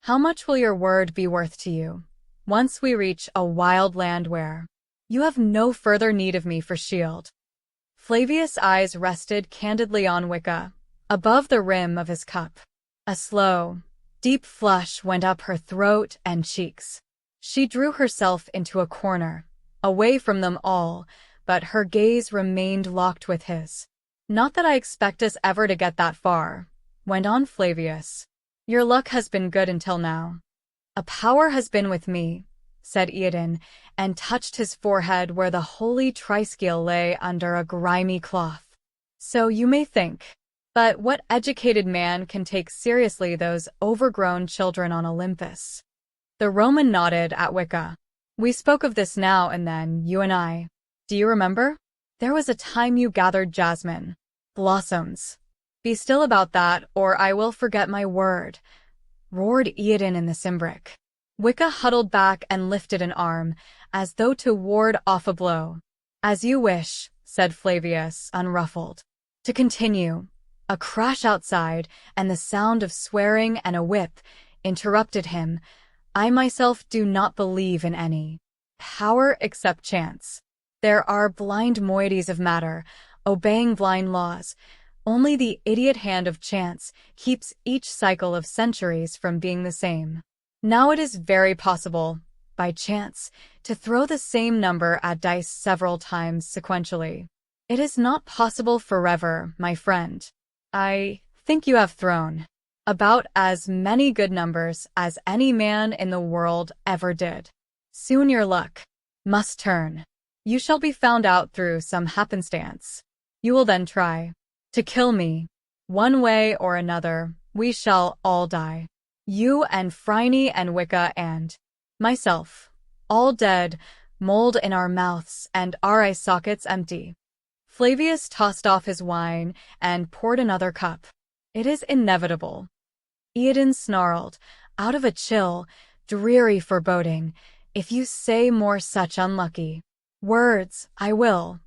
How much will your word be worth to you, once we reach a wild land where you have no further need of me for shield? Flavius' eyes rested candidly on Wicca, above the rim of his cup. A slow, deep flush went up her throat and cheeks. She drew herself into a corner, away from them all, but her gaze remained locked with his. "Not that I expect us ever to get that far," went on Flavius. "Your luck has been good until now." "A power has been with me," said Eodin, and touched his forehead where the holy triskele lay under a grimy cloth. "So you may think. But what educated man can take seriously those overgrown children on Olympus?" The Roman nodded at Wicca. "We spoke of this now and then, you and I. Do you remember? There was a time you gathered jasmine. Blossoms. Be still about that, or I will forget my word," roared Eodin in the Cimbric. Wicca huddled back and lifted an arm, as though to ward off a blow. "As you wish," said Flavius, unruffled. To continue, a crash outside, and the sound of swearing and a whip, interrupted him. "I myself do not believe in any power except chance. There are blind moieties of matter, obeying blind laws. Only the idiot hand of chance keeps each cycle of centuries from being the same. Now it is very possible, by chance, to throw the same number at dice several times sequentially. It is not possible forever, my friend. I think you have thrown about as many good numbers as any man in the world ever did. Soon your luck must turn. You shall be found out through some happenstance. You will then try to kill me. One way or another, we shall all die. You and Phryne and Wicca and myself, all dead, mold in our mouths and our eye sockets empty." Flavius tossed off his wine and poured another cup. "It is inevitable." Eodin snarled, out of a chill, dreary foreboding. "If you say more such unlucky words, I will.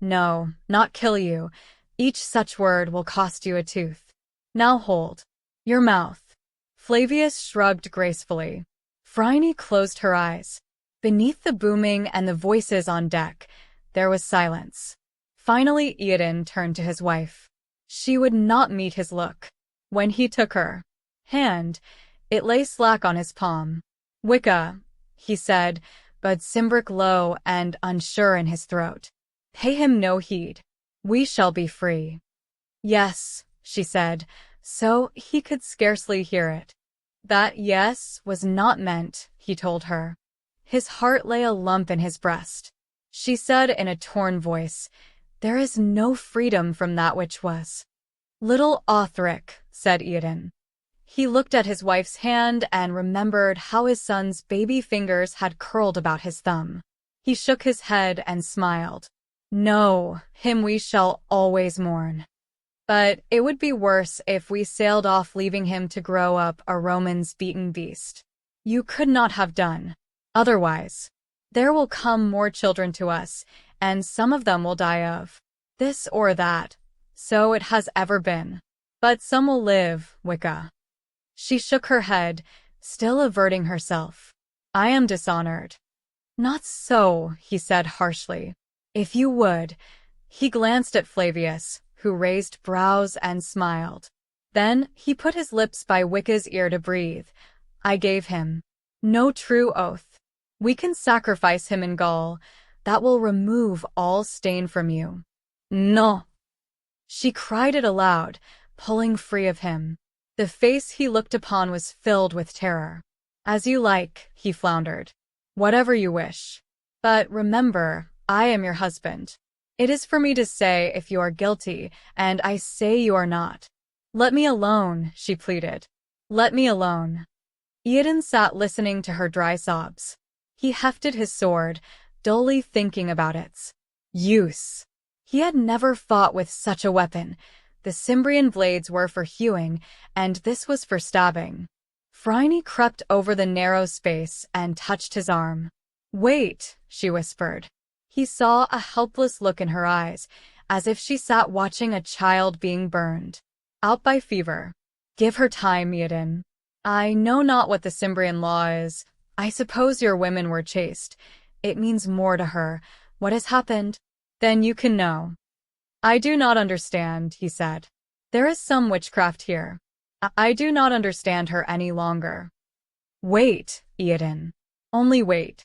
No, not kill you. Each such word will cost you a tooth. Now hold your mouth." Flavius shrugged gracefully. Phryne closed her eyes. Beneath the booming and the voices on deck, there was silence. Finally Eodin turned to his wife. She would not meet his look. When he took her hand, it lay slack on his palm. "Wicca," he said, but Cimbric low and unsure in his throat. "Pay him no heed. We shall be free." "Yes," she said, so he could scarcely hear it. That yes was not meant, he told her. His heart lay a lump in his breast. She said in a torn voice, "There is no freedom from that which was." "Little Othric," said Eodin. He looked at his wife's hand and remembered how his son's baby fingers had curled about his thumb. He shook his head and smiled. "No, him we shall always mourn. But it would be worse if we sailed off leaving him to grow up a Roman's beaten beast. You could not have done otherwise. There will come more children to us, and some of them will die of this or that. So it has ever been. But some will live, Wicca." She shook her head, still averting herself. "I am dishonored." "Not so," he said harshly. "If you would." He glanced at Flavius, who raised brows and smiled. Then he put his lips by Wicca's ear to breathe. "I gave him no true oath. We can sacrifice him in Gaul. That will remove all stain from you." "No." She cried it aloud, pulling free of him. The face he looked upon was filled with terror. "As you like," he floundered. "Whatever you wish. But remember, I am your husband. It is for me to say if you are guilty, and I say you are not." "Let me alone," she pleaded. "Let me alone." Eodin sat listening to her dry sobs. He hefted his sword, dully thinking about its use. He had never fought with such a weapon. The Cimbrian blades were for hewing, and this was for stabbing. Phryne crept over the narrow space and touched his arm. "Wait," she whispered. He saw a helpless look in her eyes, as if she sat watching a child being burned out by fever. "Give her time, Eodin. I know not what the Cimbrian law is. I suppose your women were chaste. It means more to her. What has happened? Then you can know." I do not understand, he said. There is some witchcraft here. I do not understand her any longer. Wait, Eodin. Only wait.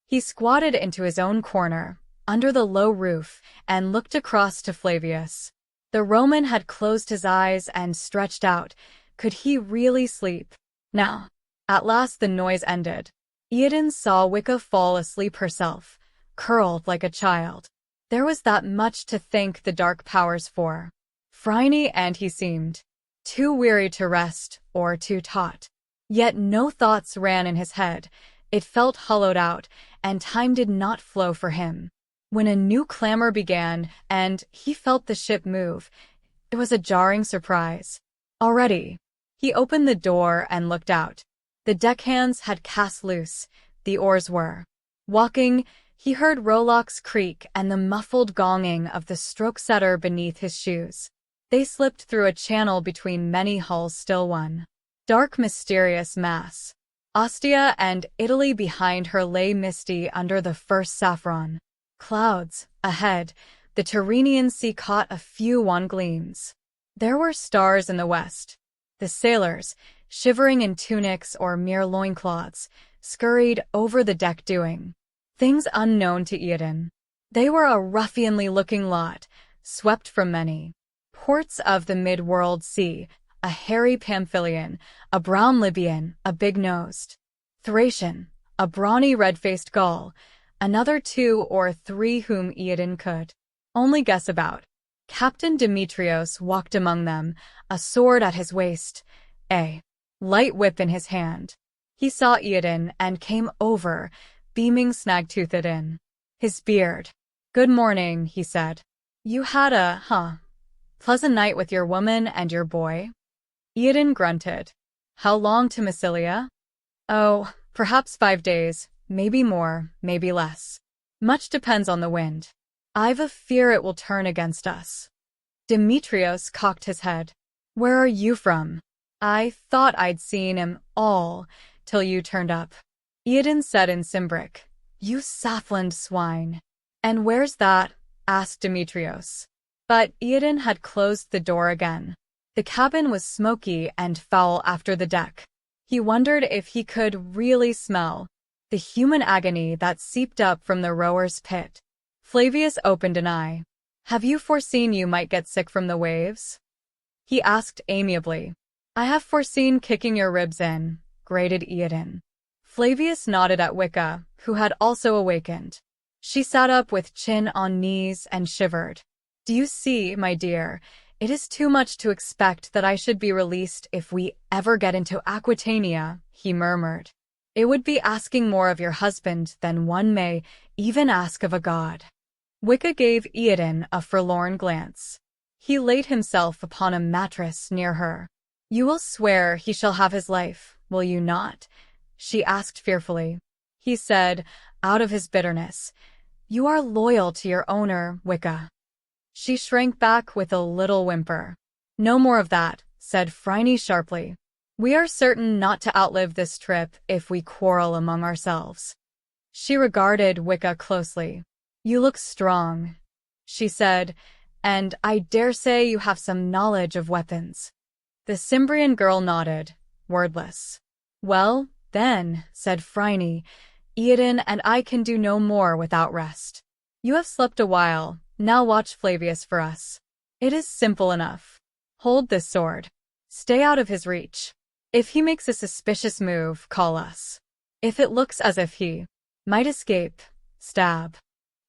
He squatted into his own corner, under the low roof, and looked across to Flavius. The Roman had closed his eyes and stretched out. Could he really sleep? Now. At last the noise ended. Eodin saw Wicca fall asleep herself, curled like a child. There was that much to thank the dark powers for. Phryne and he seemed too weary to rest or too taut. Yet no thoughts ran in his head. It felt hollowed out, and time did not flow for him. When a new clamor began, and he felt the ship move, it was a jarring surprise. Already. He opened the door and looked out. The deckhands had cast loose. The oars were walking. He heard rowlocks creak and the muffled gonging of the stroke setter beneath his shoes. They slipped through a channel between many hulls, still one dark, mysterious mass. Ostia and Italy behind her lay misty under the first saffron clouds. Ahead, the Tyrrhenian sea caught a few wan gleams. There were stars in the west. The sailors, shivering in tunics or mere loincloths, scurried over the deck doing things unknown to Eodin. They were a ruffianly-looking lot, swept from many ports of the mid-world sea, a hairy Pamphylian, a brown Libyan, a big-nosed Thracian, a brawny red-faced Gaul, another 2 or 3 whom Eodin could only guess about. Captain Demetrios walked among them, a sword at his waist, a light whip in his hand. He saw Eodin and came over, beaming snag-toothed in his beard. "Good morning," he said. "You had a, pleasant night with your woman and your boy?" Eodin grunted. "How long to Massilia?" "Oh, perhaps 5 days, maybe more, maybe less. Much depends on the wind. I've a fear it will turn against us." Demetrios cocked his head. "Where are you from?" "I thought I'd seen him all, till you turned up." Eodin said in Cimbric, "You Southland swine." "And where's that?" asked Demetrios. But Eodin had closed the door again. The cabin was smoky and foul after the deck. He wondered if he could really smell the human agony that seeped up from the rower's pit. Flavius opened an eye. "Have you foreseen you might get sick from the waves?" he asked amiably. "I have foreseen kicking your ribs in," grated Eodin. Flavius nodded at Wicca, who had also awakened. She sat up with chin on knees and shivered. "Do you see, my dear, it is too much to expect that I should be released if we ever get into Aquitania," he murmured. "It would be asking more of your husband than one may even ask of a god." Wicca gave Eodin a forlorn glance. He laid himself upon a mattress near her. "You will swear he shall have his life, will you not?" she asked fearfully. He said, out of his bitterness, "You are loyal to your owner, Wicca." She shrank back with a little whimper. "No more of that," said Phryne sharply. "We are certain not to outlive this trip if we quarrel among ourselves." She regarded Wicca closely. "You look strong," she said, "and I dare say you have some knowledge of weapons." The Cimbrian girl nodded, wordless. "Well, then," said Phryne, "Eodin and I can do no more without rest. You have slept a while, now watch Flavius for us. It is simple enough. Hold this sword. Stay out of his reach. If he makes a suspicious move, call us. If it looks as if he might escape, stab."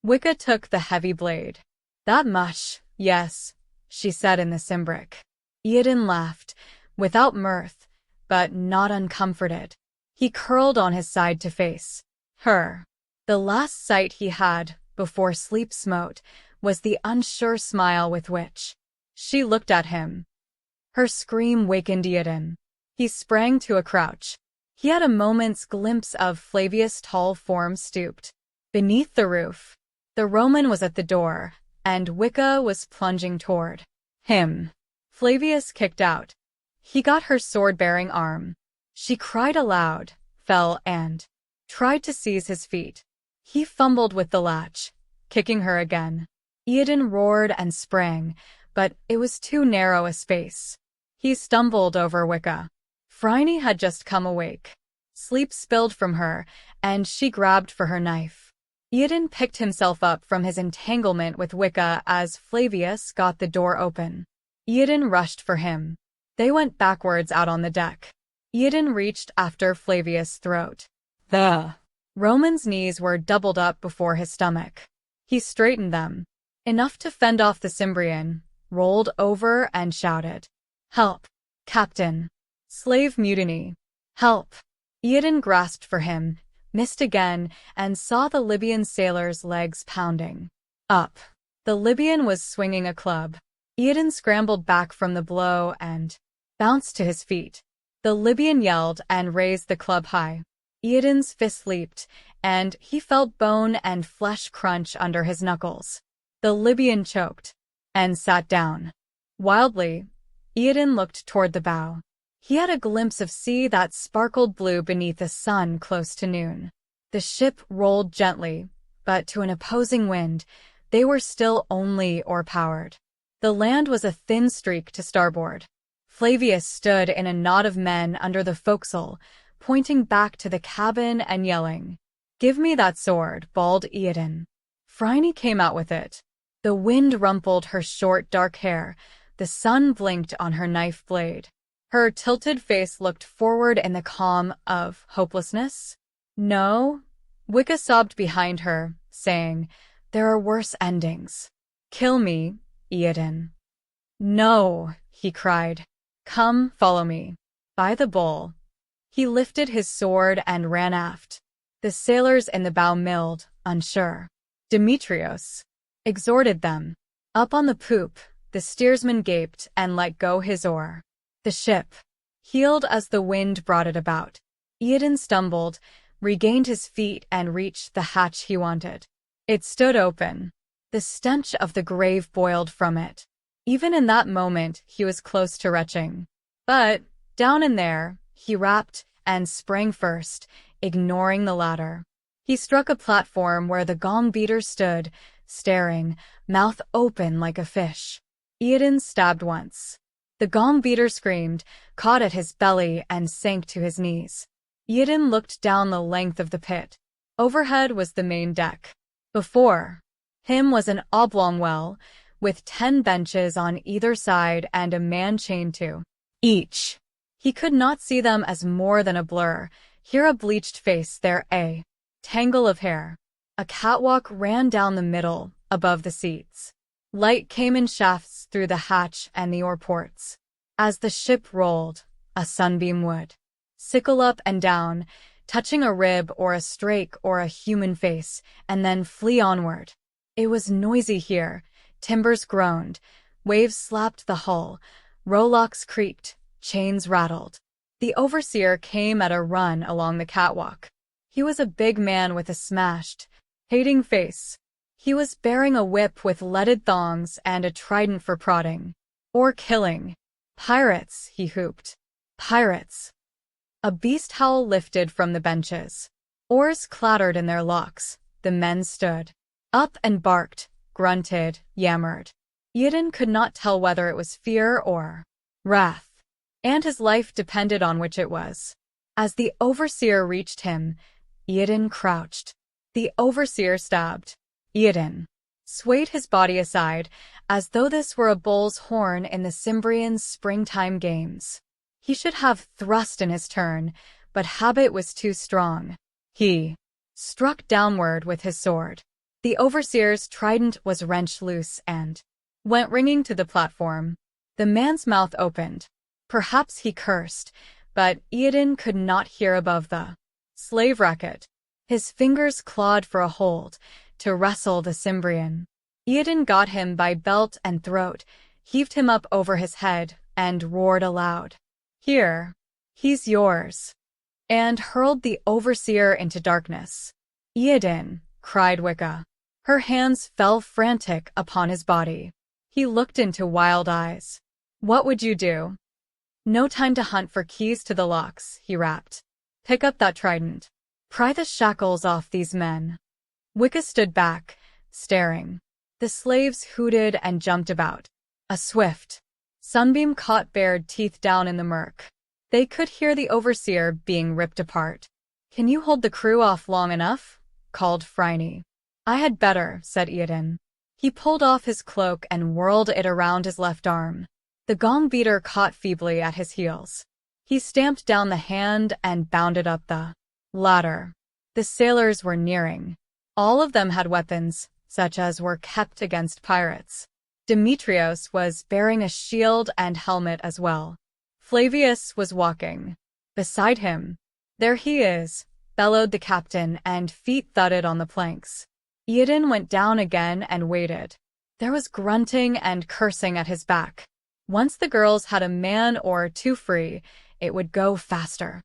Wicca took the heavy blade. "That much, yes," she said in the Cimbric. Eodin laughed, without mirth, but not uncomforted. He curled on his side to face her. The last sight he had, before sleep smote, was the unsure smile with which she looked at him. Her scream wakened Eodin. He sprang to a crouch. He had a moment's glimpse of Flavius' tall form stooped beneath the roof. The Roman was at the door, and Wicca was plunging toward him. Flavius kicked out. He got her sword-bearing arm. She cried aloud, fell, and tried to seize his feet. He fumbled with the latch, kicking her again. Eodin roared and sprang, but it was too narrow a space. He stumbled over Wicca. Phryne had just come awake. Sleep spilled from her, and she grabbed for her knife. Eodin picked himself up from his entanglement with Wicca as Flavius got the door open. Eodin rushed for him. They went backwards out on the deck. Eodin reached after Flavius' throat. The Roman's knees were doubled up before his stomach. He straightened them, enough to fend off the Cimbrian, rolled over and shouted, "Help! Captain! Slave mutiny! Help!" Eodin grasped for him, missed again, and saw the Libyan sailor's legs pounding. Up. The Libyan was swinging a club. Eodin scrambled back from the blow and bounced to his feet. The Libyan yelled and raised the club high. Eodin's fist leaped, and he felt bone and flesh crunch under his knuckles. The Libyan choked and sat down. Wildly, Eodin looked toward the bow. He had a glimpse of sea that sparkled blue beneath the sun close to noon. The ship rolled gently, but to an opposing wind, they were still only oar-powered. The land was a thin streak to starboard. Flavius stood in a knot of men under the forecastle, pointing back to the cabin and yelling, "Give me that sword," bawled Eodin. Phryne came out with it. The wind rumpled her short dark hair. The sun blinked on her knife blade. Her tilted face looked forward in the calm of hopelessness. "No," Wicca sobbed behind her, saying, "There are worse endings." "Kill me, Eodin." "No," he cried. "Come, follow me." By the bull. He lifted his sword and ran aft. The sailors in the bow milled, unsure. Demetrios exhorted them. Up on the poop, the steersman gaped and let go his oar. The ship heeled as the wind brought it about. Eodin stumbled, regained his feet and reached the hatch he wanted. It stood open. The stench of the grave boiled from it. Even in that moment, he was close to retching. But, down in there, he rapped and sprang first, ignoring the ladder. He struck a platform where the gong beater stood, staring, mouth open like a fish. Eodin stabbed once. The gong beater screamed, caught at his belly and sank to his knees. Eodin looked down the length of the pit. Overhead was the main deck. Before him was an oblong well, with 10 benches on either side and a man chained to each. He could not see them as more than a blur, here a bleached face, there a tangle of hair. A catwalk ran down the middle, above the seats. Light came in shafts through the hatch and the oar ports. As the ship rolled, a sunbeam would sickle up and down, touching a rib or a strake or a human face, and then flee onward. It was noisy here. Timbers groaned, waves slapped the hull, rowlocks creaked, chains rattled. The overseer came at a run along the catwalk. He was a big man with a smashed, hating face. He was bearing a whip with leaded thongs and a trident for prodding. Or killing. "Pirates," he hooped. "Pirates." A beast howl lifted from the benches. Oars clattered in their locks. The men stood up and barked, grunted, yammered. Eodin could not tell whether it was fear or wrath, and his life depended on which it was. As the overseer reached him, Eodin crouched. The overseer stabbed. Eodin swayed his body aside, as though this were a bull's horn in the Cimbrian springtime games. He should have thrust in his turn, but habit was too strong. He struck downward with his sword. The overseer's trident was wrenched loose and went ringing to the platform. The man's mouth opened. Perhaps he cursed, but Eodin could not hear above the slave racket. His fingers clawed for a hold, to wrestle the Cimbrian. Eodin got him by belt and throat, heaved him up over his head, and roared aloud. "Here, he's yours," and hurled the overseer into darkness. "Eodin," cried Wicca. Her hands fell frantic upon his body. He looked into wild eyes. "What would you do?" "No time to hunt for keys to the locks," he rapped. "Pick up that trident. Pry the shackles off these men." Wicca stood back, staring. The slaves hooted and jumped about. A swift sunbeam caught bared teeth down in the murk. They could hear the overseer being ripped apart. "Can you hold the crew off long enough?" called Phryne. "I had better," said Eodin. He pulled off his cloak and whirled it around his left arm. The gong beater caught feebly at his heels. He stamped down the hand and bounded up the ladder. The sailors were nearing. All of them had weapons, such as were kept against pirates. Demetrios was bearing a shield and helmet as well. Flavius was walking beside him. "There he is," bellowed the captain, and feet thudded on the planks. Eodin went down again and waited. There was grunting and cursing at his back. Once the girls had a man or two free, it would go faster.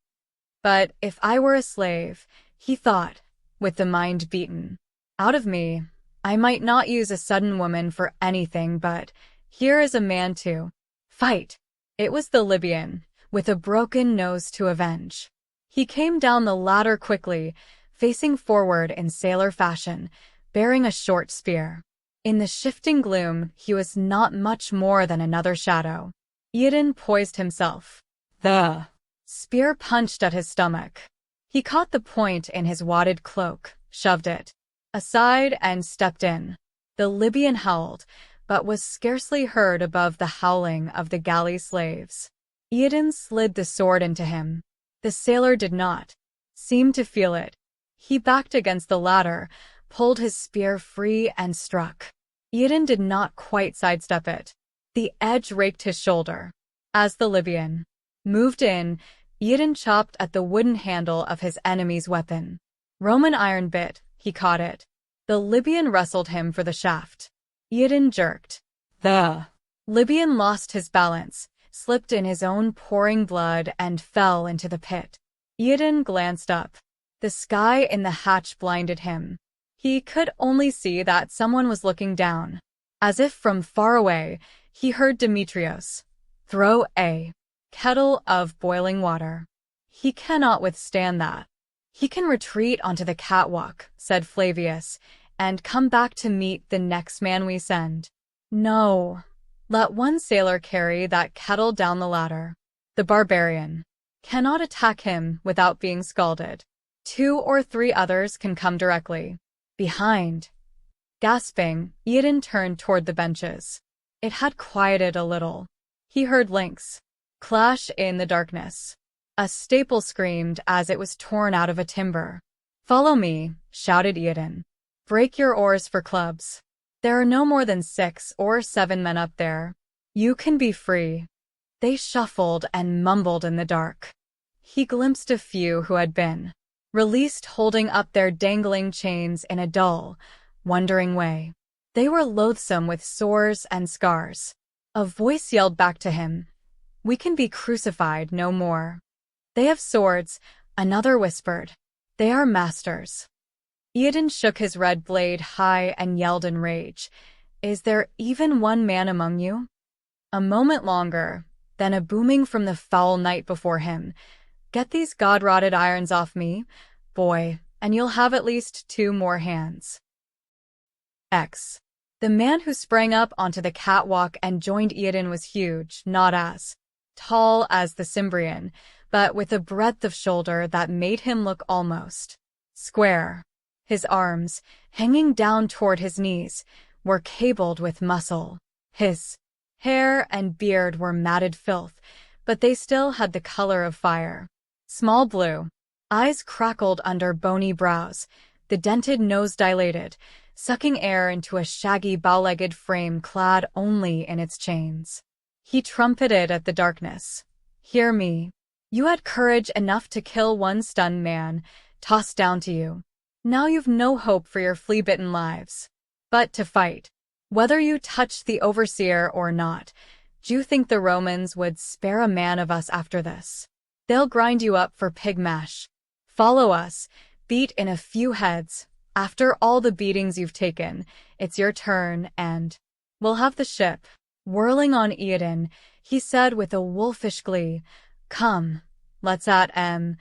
"But if I were a slave," he thought, with the mind beaten out of me, "I might not use a sudden woman for anything, but here is a man to fight." It was the Libyan, with a broken nose to avenge. He came down the ladder quickly, facing forward in sailor fashion, bearing a short spear. In the shifting gloom, he was not much more than another shadow. Eodin poised himself. The spear punched at his stomach. He caught the point in his wadded cloak, shoved it aside, and stepped in. The Libyan howled, but was scarcely heard above the howling of the galley slaves. Eodin slid the sword into him. The sailor did not seem to feel it. He backed against the ladder, pulled his spear free, and struck. Eodin did not quite sidestep it. The edge raked his shoulder. As the Libyan moved in, Eodin chopped at the wooden handle of his enemy's weapon. Roman iron bit, he caught it. The Libyan wrestled him for the shaft. Eodin jerked. The Libyan lost his balance, slipped in his own pouring blood, and fell into the pit. Eodin glanced up. The sky in the hatch blinded him. He could only see that someone was looking down. As if from far away, he heard Demetrios throw a kettle of boiling water. "He cannot withstand that." "He can retreat onto the catwalk," said Flavius, "and come back to meet the next man we send." "No. Let one sailor carry that kettle down the ladder. The barbarian cannot attack him without being scalded. 2 or 3 others can come directly behind." Gasping, Eodin turned toward the benches. It had quieted a little. He heard links clash in the darkness. A staple screamed as it was torn out of a timber. "Follow me," shouted Eodin. "Break your oars for clubs. There are no more than 6 or 7 men up there. You can be free." They shuffled and mumbled in the dark. He glimpsed a few who had been released, holding up their dangling chains in a dull, wondering way. They were loathsome with sores and scars. A voice yelled back to him, "We can be crucified no more." "They have swords," another whispered. "They are masters." Eodin shook his red blade high and yelled in rage, "Is there even one man among you?" A moment longer, then a booming from the foul night before him. "Get these god-rotted irons off me, boy, and you'll have at least 2 more hands." The man who sprang up onto the catwalk and joined Eodin was huge, not as tall as the Cimbrian, but with a breadth of shoulder that made him look almost square. His arms, hanging down toward his knees, were cabled with muscle. His hair and beard were matted filth, but they still had the color of fire. Small blue eyes crackled under bony brows, the dented nose dilated, sucking air into a shaggy bow-legged frame clad only in its chains. He trumpeted at the darkness. "Hear me. You had courage enough to kill one stunned man, tossed down to you. Now you've no hope for your flea-bitten lives. But to fight. Whether you touch the overseer or not, do you think the Romans would spare a man of us after this? They'll grind you up for pig mash. Follow us, beat in a few heads. After all the beatings you've taken, it's your turn, and we'll have the ship." Whirling on Eodin, he said with a wolfish glee, "Come, let's at 'em.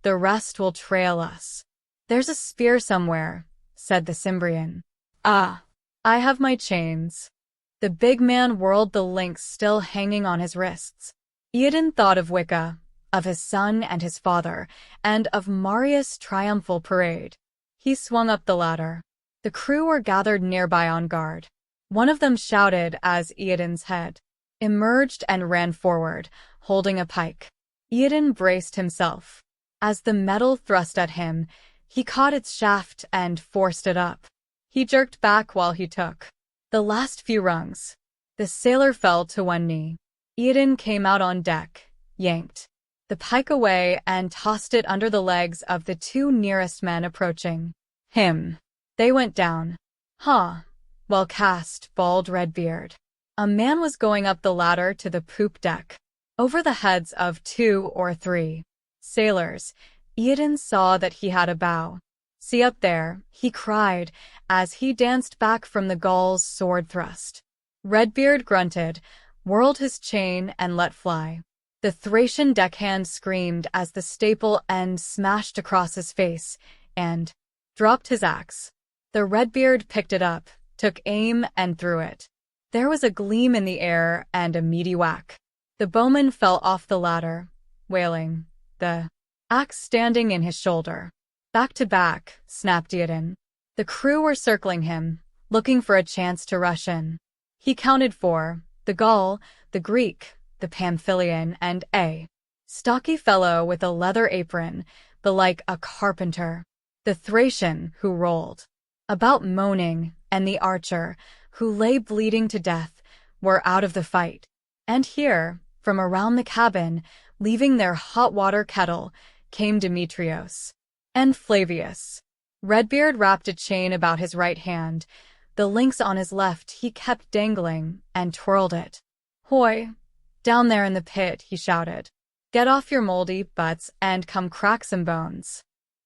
The rest will trail us." "There's a spear somewhere," said the Cimbrian. "Ah, I have my chains. The big man whirled the links still hanging on his wrists. Eodin thought of Wicca, of his son and his father, and of Marius' triumphal parade. He swung up the ladder. The crew were gathered nearby on guard. One of them shouted as Eodin's head emerged and ran forward, holding a pike. Eodin braced himself. As the metal thrust at him, he caught its shaft and forced it up. He jerked back while he took the last few rungs. The sailor fell to one knee. Eodin came out on deck, yanked the pike away and tossed it under the legs of the two nearest men approaching him. They went down. Well cast, bald Redbeard. A man was going up the ladder to the poop deck. Over the heads of 2 or 3 sailors, Eodin saw that he had a bow. See up there, he cried, as he danced back from the Gaul's sword thrust. Redbeard grunted, whirled his chain and let fly. The Thracian deckhand screamed as the staple end smashed across his face, and dropped his axe. The Redbeard picked it up, took aim and threw it. There was a gleam in the air and a meaty whack. The bowman fell off the ladder, wailing, the axe standing in his shoulder. Back to back, snapped Eodin. The crew were circling him, looking for a chance to rush in. He counted 4, the Gaul, the Greek, the Pamphylian, and a stocky fellow with a leather apron, belike a carpenter. The Thracian, who rolled about moaning, and the archer, who lay bleeding to death, were out of the fight. And here, from around the cabin, leaving their hot water kettle, came Demetrios and Flavius. Redbeard wrapped a chain about his right hand. The links on his left he kept dangling, and twirled it. "Hoy! Down there in the pit," he shouted. "Get off your moldy butts and come crack some bones."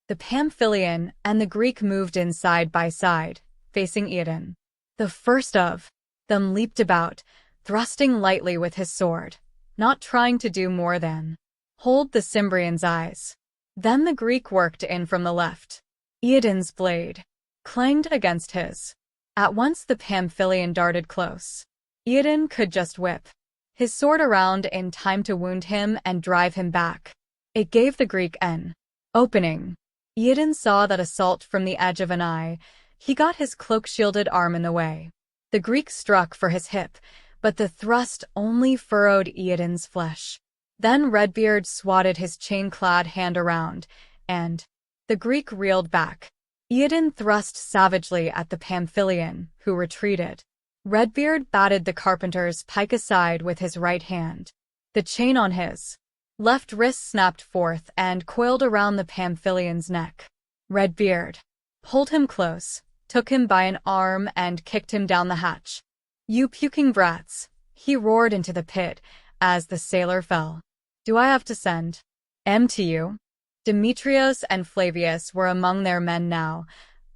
The Pamphylian and the Greek moved in side by side, facing Eodin. The first of them leaped about, thrusting lightly with his sword, not trying to do more than hold the Cimbrian's eyes. Then the Greek worked in from the left. Eodin's blade clanged against his. At once the Pamphylian darted close. Eodin could just whip his sword around in time to wound him and drive him back. It gave the Greek an opening. Eodin saw that assault from the edge of an eye. He got his cloak-shielded arm in the way. The Greek struck for his hip, but the thrust only furrowed Eodin's flesh. Then Redbeard swatted his chain-clad hand around, and the Greek reeled back. Eodin thrust savagely at the Pamphylian, who retreated. Redbeard batted the carpenter's pike aside with his right hand. The chain on his left wrist snapped forth and coiled around the Pamphylian's neck. Redbeard pulled him close, took him by an arm and kicked him down the hatch. "You puking brats," he roared into the pit as the sailor fell. "Do I have to send M to you?" Demetrios and Flavius were among their men now,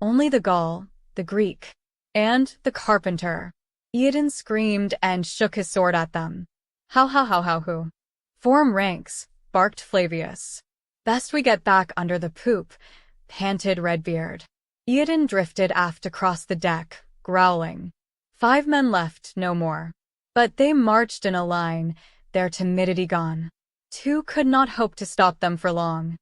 only the Gaul, the Greek, and the carpenter. Eodin screamed and shook his sword at them. How who? "Form ranks," barked Flavius. "Best we get back under the poop," panted Redbeard. Eodin drifted aft across the deck, growling. 5 men left, no more. But they marched in a line, their timidity gone. 2 could not hope to stop them for long.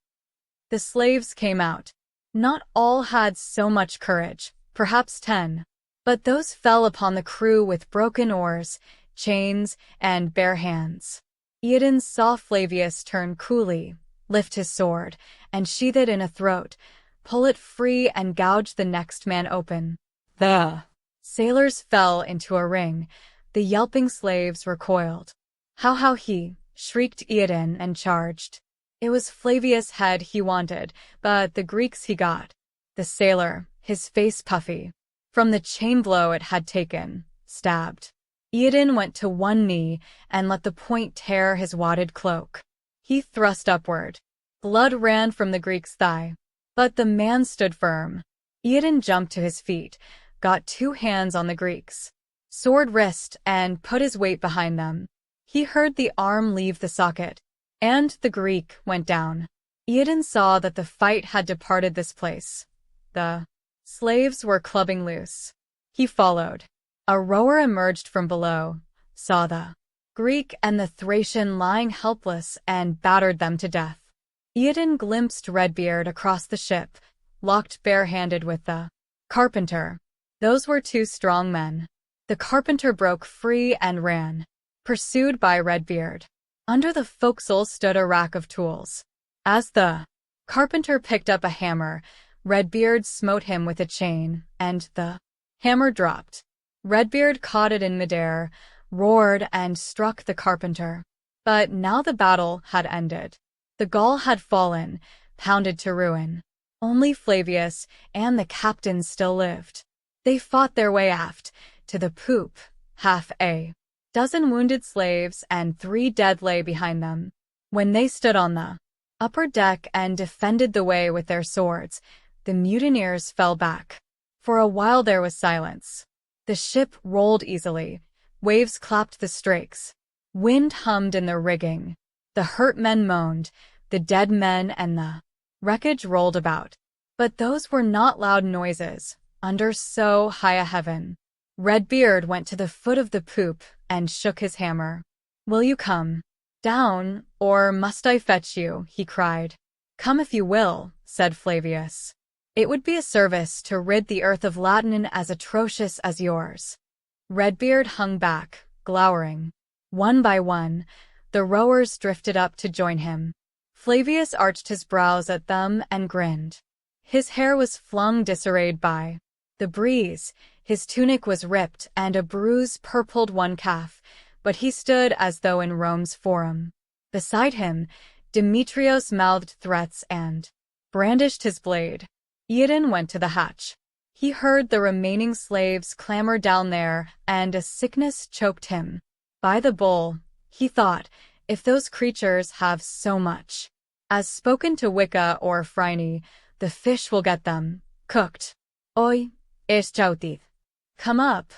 The slaves came out. Not all had so much courage, perhaps 10. But those fell upon the crew with broken oars, chains, and bare hands. Eodin saw Flavius turn coolly, lift his sword, and sheath it in a throat, pull it free and gouge the next man open. The sailors fell into a ring. The yelping slaves recoiled. How he, shrieked Eodin and charged. It was Flavius' head he wanted, but the Greek's he got. The sailor, his face puffy from the chain blow it had taken, stabbed. Eodin went to one knee and let the point tear his wadded cloak. He thrust upward. Blood ran from the Greek's thigh. But the man stood firm. Eodin jumped to his feet, got 2 hands on the Greek's sword wrist and put his weight behind them. He heard the arm leave the socket, and the Greek went down. Eodin saw that the fight had departed this place. The slaves were clubbing loose. He followed. A rower emerged from below, saw the Greek and the Thracian lying helpless, and battered them to death. Eodin glimpsed Redbeard across the ship, locked bare-handed with the carpenter. Those were two strong men. The carpenter broke free and ran, pursued by Redbeard. Under the forecastle stood a rack of tools. As the carpenter picked up a hammer, Redbeard smote him with a chain, and the hammer dropped. Redbeard caught it in midair, roared, and struck the carpenter. But now the battle had ended. The Gaul had fallen, pounded to ruin. Only Flavius and the captain still lived. They fought their way aft, to the poop, half a dozen wounded slaves and 3 dead lay behind them. When they stood on the upper deck and defended the way with their swords, the mutineers fell back. For a while there was silence. The ship rolled easily. Waves clapped the strakes. Wind hummed in the rigging. The hurt men moaned. The dead men and the wreckage rolled about. But those were not loud noises, under so high a heaven. Redbeard went to the foot of the poop and shook his hammer. "Will you come down, or must I fetch you?" he cried. "Come if you will," said Flavius. "It would be a service to rid the earth of Latin as atrocious as yours." Redbeard hung back, glowering. One by one, the rowers drifted up to join him. Flavius arched his brows at them and grinned. His hair was flung disarrayed by the breeze, his tunic was ripped, and a bruise purpled one calf, but he stood as though in Rome's forum. Beside him, Demetrios mouthed threats and brandished his blade. Eodin went to the hatch. He heard the remaining slaves clamor down there, and a sickness choked him. By the bull, he thought, if those creatures have so much as spoken to Wicca or Phryne, the fish will get them, cooked. Oi, eschautit. Come up,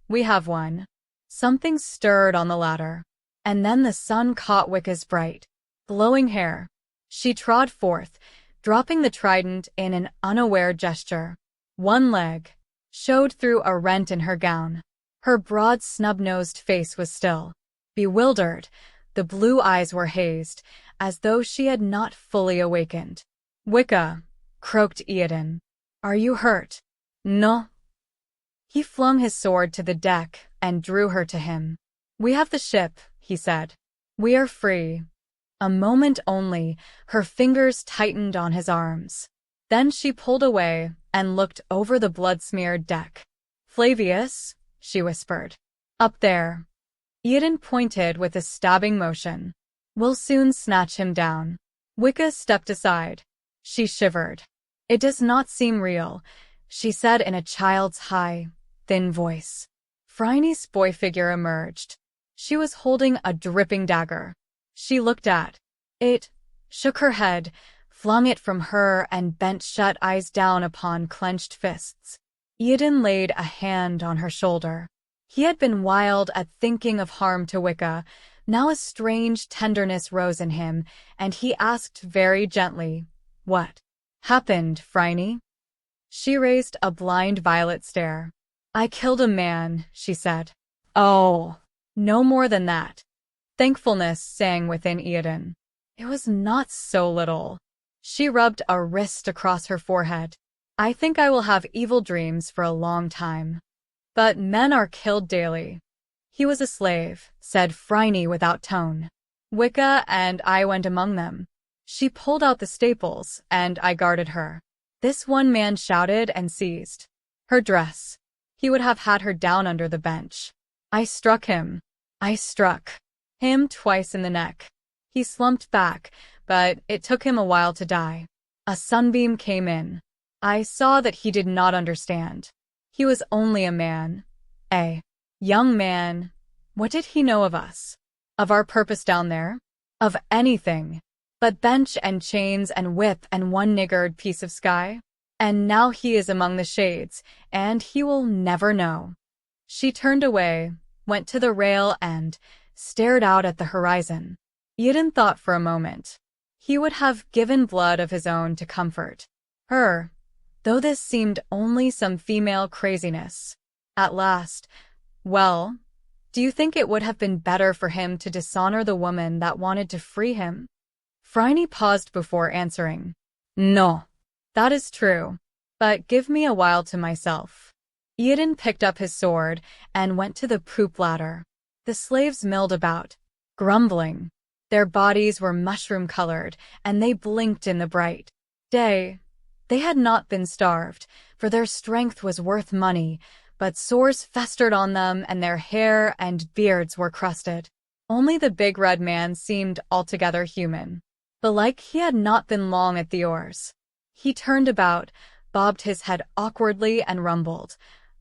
we have one. Something stirred on the ladder, and then the sun caught Wicca's bright, glowing hair. She trod forth, dropping the trident in an unaware gesture. One leg showed through a rent in her gown. Her broad snub-nosed face was still bewildered. The blue eyes were hazed, as though she had not fully awakened. "Wicca," croaked Eodin. "Are you hurt?" "No." He flung his sword to the deck and drew her to him. "We have the ship," he said. "We are free." A moment only, her fingers tightened on his arms. Then she pulled away and looked over the blood-smeared deck. "Flavius," she whispered. "Up there." Eodin pointed with a stabbing motion. "We'll soon snatch him down." Wicca stepped aside. She shivered. "It does not seem real," she said in a child's high, thin voice. Phryne's boy figure emerged. She was holding a dripping dagger. She looked at it, shook her head, flung it from her, and bent shut eyes down upon clenched fists. Eodin laid a hand on her shoulder. He had been wild at thinking of harm to Wicca. Now a strange tenderness rose in him, and he asked very gently, "What happened, Phryne?" She raised a blind violet stare. "I killed a man," she said. "Oh, no more than that." Thankfulness sang within Eodin. It was not so little. She rubbed a wrist across her forehead. "I think I will have evil dreams for a long time. But men are killed daily." "He was a slave," said Phryne without tone. "Wicca and I went among them. She pulled out the staples, and I guarded her. This one man shouted and seized her dress. He would have had her down under the bench. I struck him. I struck him twice in the neck. He slumped back, but it took him a while to die. A sunbeam came in. I saw that he did not understand. He was only a man. A young man. What did he know of us? Of our purpose down there? Of anything but bench and chains and whip and one niggard piece of sky? And now he is among the shades, and he will never know." She turned away, went to the rail, and stared out at the horizon. Eodin thought for a moment. He would have given blood of his own to comfort her, though this seemed only some female craziness. At last, well, do you think it would have been better for him to dishonor the woman that wanted to free him? Phryne paused before answering. No, that is true. But give me a while to myself. Iadon picked up his sword and went to the poop ladder. The slaves milled about, grumbling. Their bodies were mushroom-colored, and they blinked in the bright day. They had not been starved, for their strength was worth money, but sores festered on them and their hair and beards were crusted. Only the big red man seemed altogether human. Belike he had not been long at the oars. He turned about, bobbed his head awkwardly and rumbled,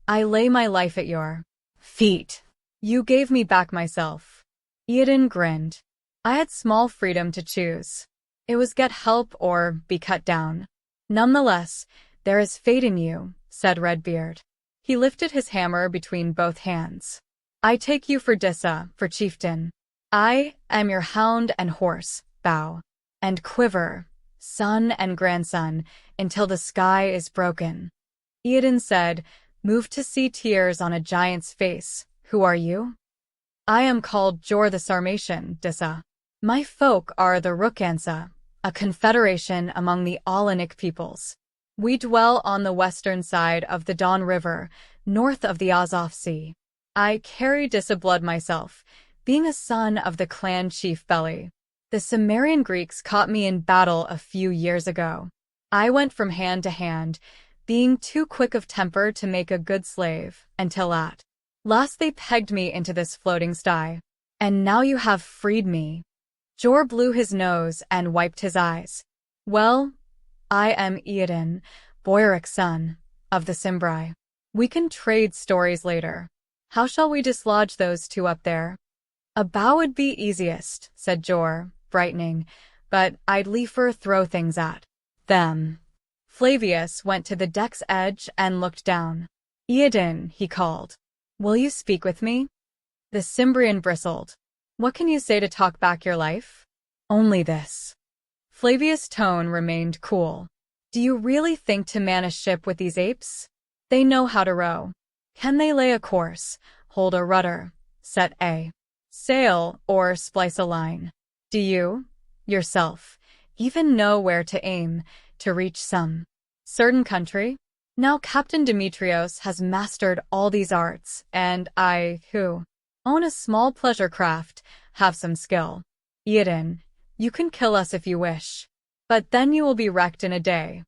I lay my life at your feet. You gave me back myself. Iadon grinned. I had small freedom to choose. It was get help or be cut down. Nonetheless, there is fate in you, said Redbeard. He lifted his hammer between both hands. I take you for Dissa, for chieftain. I am your hound and horse, bow, and quiver, son and grandson, until the sky is broken. Iadon said, moved to see tears on a giant's face. Who are you? I am called Jor the Sarmatian, Dissa. My folk are the Rukkansa, a confederation among the Alanik peoples. We dwell on the western side of the Don River, north of the Azov Sea. I carry Dissa blood myself, being a son of the clan chief Beli. The Cimmerian Greeks caught me in battle a few years ago. I went from hand to hand, being too quick of temper to make a good slave, until at last they pegged me into this floating sty. And now you have freed me. Jor blew his nose and wiped his eyes. Well, I am Iadon, Boyaric's son, of the Cimbri. We can trade stories later. How shall we dislodge those two up there? A bow would be easiest, said Jor, brightening, but I'd liefer throw things at them. Flavius went to the deck's edge and looked down. Iadon, he called. Will you speak with me? The Cimbrian bristled. What can you say to talk back your life? Only this. Flavius' tone remained cool. Do you really think to man a ship with these apes? They know how to row. Can they lay a course, hold a rudder, set a sail, or splice a line? Do you, yourself, even know where to aim to reach some certain country? Now Captain Demetrios has mastered all these arts, and I, who own a small pleasure craft, have some skill. Iadon, you can kill us if you wish, but then you will be wrecked in a day.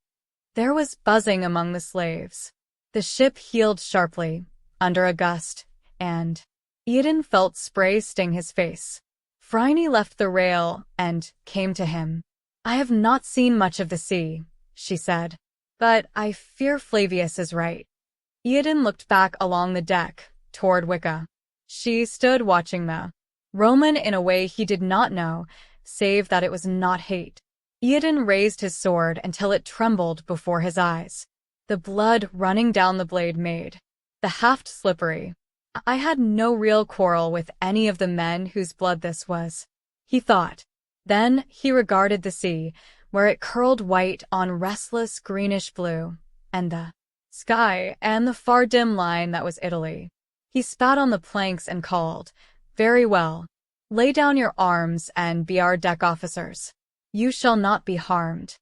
There was buzzing among the slaves. The ship heeled sharply, under a gust, and Iadon felt spray sting his face. Phryne left the rail and came to him. I have not seen much of the sea, she said, but I fear Flavius is right. Iadon looked back along the deck, toward Wicca. She stood watching the Roman in a way he did not know, save that it was not hate. Iadon raised his sword until it trembled before his eyes. The blood running down the blade made the haft slippery. I had no real quarrel with any of the men whose blood this was, he thought. Then he regarded the sea, where it curled white on restless greenish blue, and the sky, and the far dim line that was Italy. He spat on the planks and called, Very well. Lay down your arms and be our deck officers. You shall not be harmed.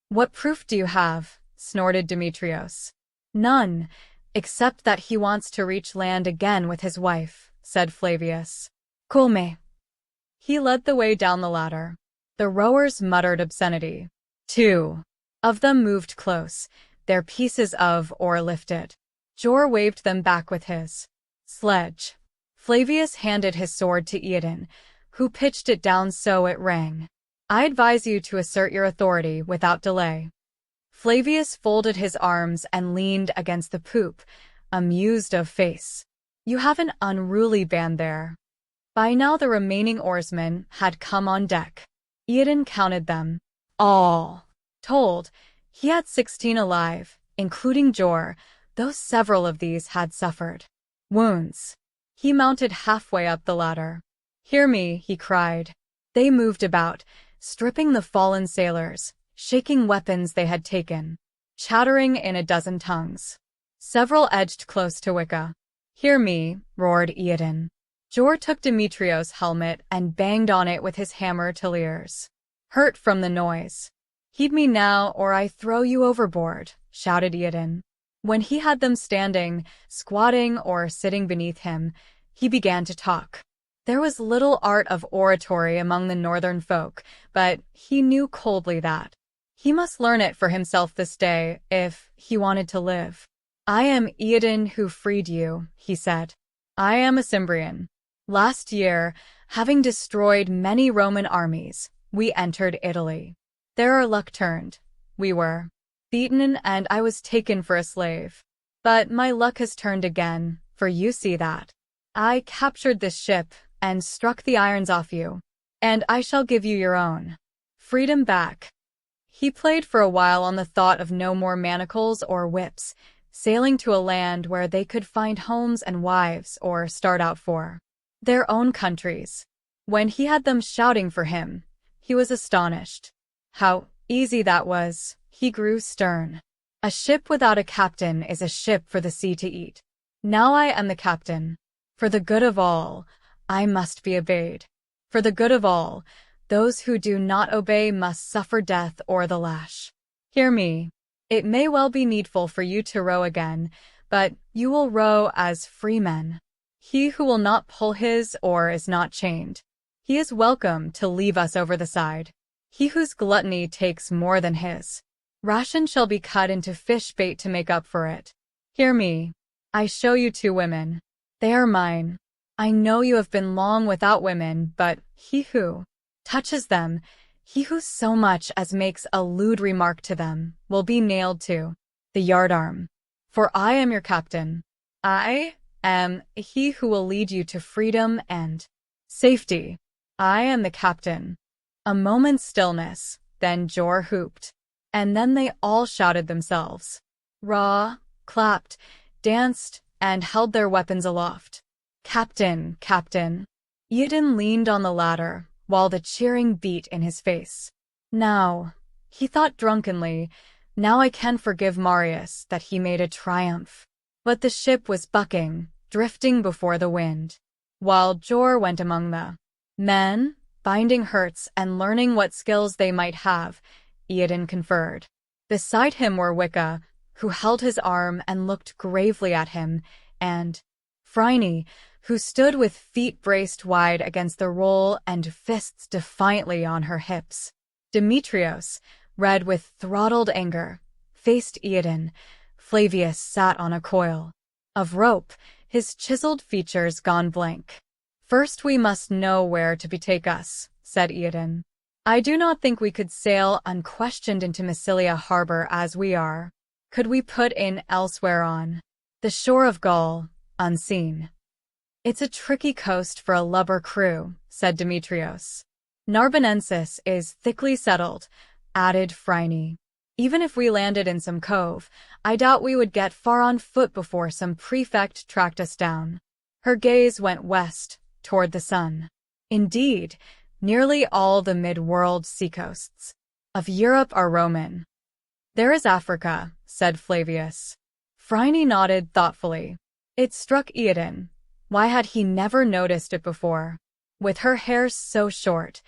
What proof do you have? Snorted Demetrios. None, except that he wants to reach land again with his wife, said Flavius. Come. He led the way down the ladder. The rowers muttered obscenity. Two of them moved close, their pieces of oar lifted. Jor waved them back with his sledge. Flavius handed his sword to Iadon, who pitched it down so it rang. I advise you to assert your authority without delay. Flavius folded his arms and leaned against the poop, amused of face. You have an unruly band there. By now the remaining oarsmen had come on deck. Iadon counted them. All told, he had 16 alive, including Jor, though several of these had suffered wounds. He mounted halfway up the ladder. Hear me, he cried. They moved about, stripping the fallen sailors, shaking weapons they had taken, chattering in a dozen tongues. Several edged close to Wicca. Hear me, roared Eodin. Jor took Demetrios' helmet and banged on it with his hammer till ears hurt from the noise. Heed me now, or I throw you overboard, shouted Eodin. When he had them standing, squatting, or sitting beneath him, he began to talk. There was little art of oratory among the northern folk, but he knew coldly that he must learn it for himself this day if he wanted to live. I am Eodin who freed you, he said. I am a Cimbrian. Last year, having destroyed many Roman armies, we entered Italy. There our luck turned. We were beaten and I was taken for a slave. But my luck has turned again, for you see that I captured this ship and struck the irons off you, and I shall give you your own freedom back. He played for a while on the thought of no more manacles or whips, sailing to a land where they could find homes and wives or start out for their own countries. When he had them shouting for him, he was astonished. How easy that was. He grew stern. A ship without a captain is a ship for the sea to eat. Now I am the captain. For the good of all, I must be obeyed. For the good of all, those who do not obey must suffer death or the lash. Hear me. It may well be needful for you to row again, but you will row as free men. He who will not pull his oar is not chained. He is welcome to leave us over the side. He whose gluttony takes more than his ration shall be cut into fish bait to make up for it. Hear me. I show you 2 women. They are mine. I know you have been long without women, but he who touches them, he who so much as makes a lewd remark to them, will be nailed to the yardarm. For I am your captain. I am he who will lead you to freedom and safety. I am the captain. A moment's stillness, then Jor whooped. And then they all shouted themselves. Raw, clapped, danced, and held their weapons aloft. Captain, captain. Eodin leaned on the ladder, while the cheering beat in his face. Now, he thought drunkenly, now I can forgive Marius that he made a triumph. But the ship was bucking, drifting before the wind. While Jor went among the men, binding hurts and learning what skills they might have, Eodin conferred. Beside him were Wicca, who held his arm and looked gravely at him, and Phryne, who stood with feet braced wide against the roll and fists defiantly on her hips. Demetrios, red with throttled anger, faced Eodin. Flavius sat on a coil of rope, his chiseled features gone blank. First we must know where to betake us, said Eodin. I do not think we could sail unquestioned into Massilia harbor as we are. Could we put in elsewhere on the shore of Gaul, unseen? It's a tricky coast for a lubber crew, said Demetrios. Narbonensis is thickly settled, added Phryne. Even if we landed in some cove, I doubt we would get far on foot before some prefect tracked us down. Her gaze went west, toward the sun. Indeed, nearly all the mid-world seacoasts of Europe are Roman. There is Africa, said Flavius. Phryne nodded thoughtfully. It struck Eodin. Why had he never noticed it before? With her hair so short,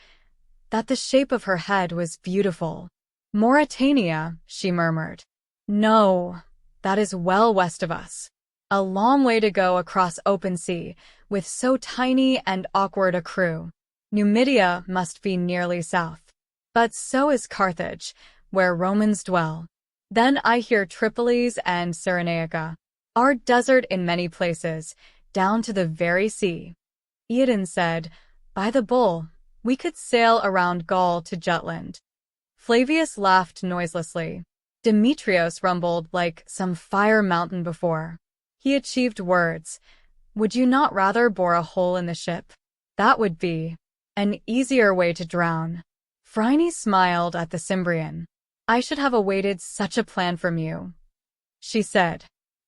that the shape of her head was beautiful. Mauritania, she murmured. No, that is well west of us. A long way to go across open sea, with so tiny and awkward a crew. Numidia must be nearly south. But so is Carthage, where Romans dwell. Then I hear Tripolis and Cyrenaica are desert in many places, down to the very sea. Eodin said, by the bull, we could sail around Gaul to Jutland. Flavius laughed noiselessly. Demetrios rumbled like some fire mountain before. He achieved words. Would you not rather bore a hole in the ship? That would be an easier way to drown. Phryne smiled at the Cimbrian. I should have awaited such a plan from you, she said.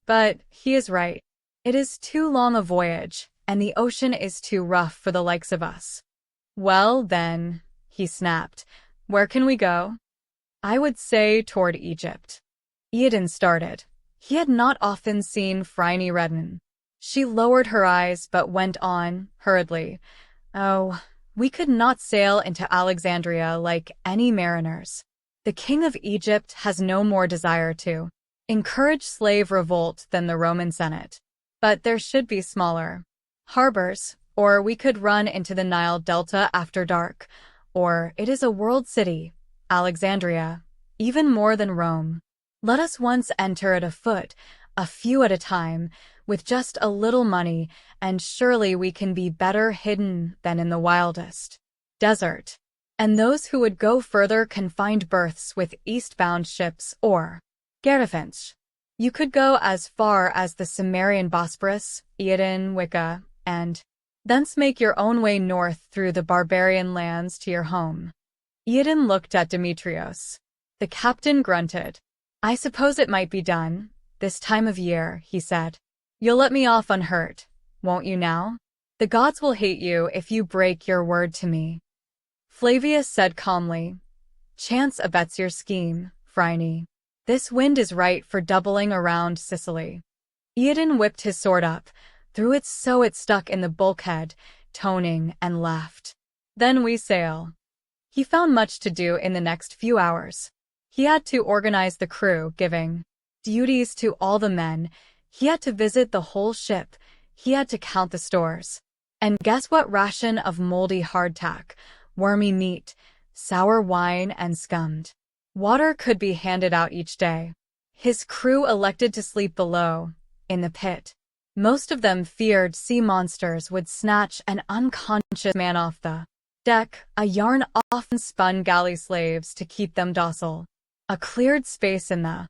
But he is right. It is too long a voyage, and the ocean is too rough for the likes of us. Well, then, he snapped, where can we go? I would say toward Egypt. Eodin started. He had not often seen Phryne redden. She lowered her eyes but went on, hurriedly. Oh, we could not sail into Alexandria like any mariners. The king of Egypt has no more desire to encourage slave revolt than the Roman Senate. But there should be smaller harbors, or we could run into the Nile Delta after dark, or it is a world city, Alexandria, even more than Rome. Let us once enter it afoot, a few at a time, with just a little money, and surely we can be better hidden than in the wildest desert. And those who would go further can find berths with eastbound ships or caravans. You could go as far as the Cimmerian Bosporus, Aden, Wicca, and thence make your own way north through the barbarian lands to your home. Aden looked at Demetrios. The captain grunted. I suppose it might be done, this time of year, he said. You'll let me off unhurt, won't you now? The gods will hate you if you break your word to me. Flavius said calmly. Chance abets your scheme, Phryne. This wind is right for doubling around Sicily. Aden whipped his sword up, threw it so it stuck in the bulkhead, toning, and laughed. Then we sail. He found much to do in the next few hours. He had to organize the crew, giving duties to all the men. He had to visit the whole ship. He had to count the stores. And guess what ration of moldy hardtack, wormy meat, sour wine, and scummed water could be handed out each day. His crew elected to sleep below, in the pit. Most of them feared sea monsters would snatch an unconscious man off the deck. A yarn often spun galley slaves to keep them docile. A cleared space in the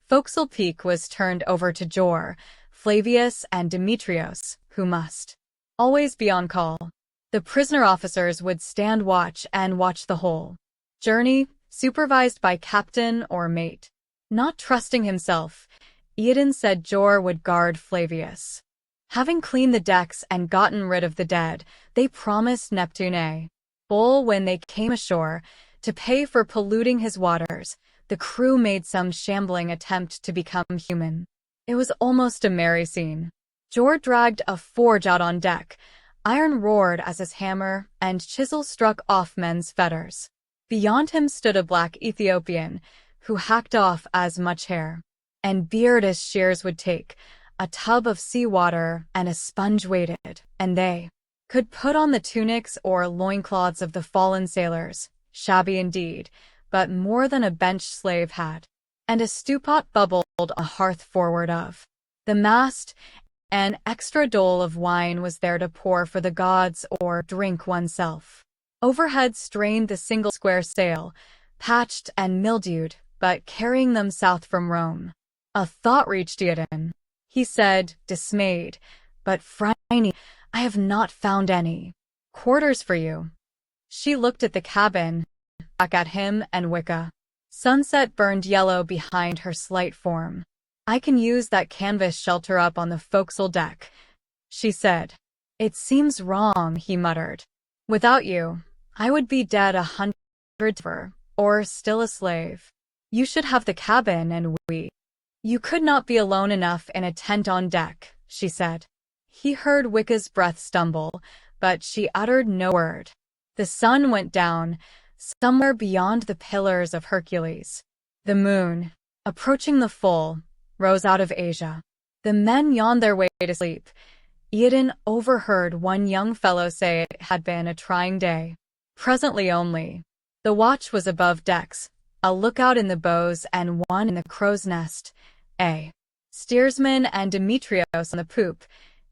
forecastle peak was turned over to Jor, Flavius, and Demetrios, who must always be on call. The prisoner officers would stand watch and watch the whole journey, supervised by captain or mate. Not trusting himself, Aden said Jor would guard Flavius. Having cleaned the decks and gotten rid of the dead, they promised Neptune a bowl when they came ashore to pay for polluting his waters. The crew made some shambling attempt to become human. It was almost a merry scene. Jor dragged a forge out on deck. Iron roared as his hammer and chisel struck off men's fetters. Beyond him stood a black Ethiopian, who hacked off as much hair and beard as shears would take. A tub of seawater and a sponge waited, and they could put on the tunics or loincloths of the fallen sailors, shabby indeed, but more than a bench slave had. And a stewpot bubbled a hearth forward of the mast. An extra dole of wine was there to pour for the gods or drink oneself. Overhead strained the single square sail, patched and mildewed, but carrying them south from Rome. A thought reached Aden. He said, dismayed, but Phryne, I have not found any quarters for you. She looked at the cabin, back at him and Wicca. Sunset burned yellow behind her slight form. I can use that canvas shelter up on the forecastle deck, she said. It seems wrong, he muttered. Without you, I would be dead 100 or still a slave. You should have the cabin and we. You could not be alone enough in a tent on deck, she said. He heard Wicca's breath stumble, but she uttered no word. The sun went down, somewhere beyond the pillars of Hercules. The moon, approaching the full, rose out of Asia. The men yawned their way to sleep. Aden overheard one young fellow say it had been a trying day. Presently only. The watch was above decks, a lookout in the bows and one in the crow's nest, a steersman and Demetrios on the poop,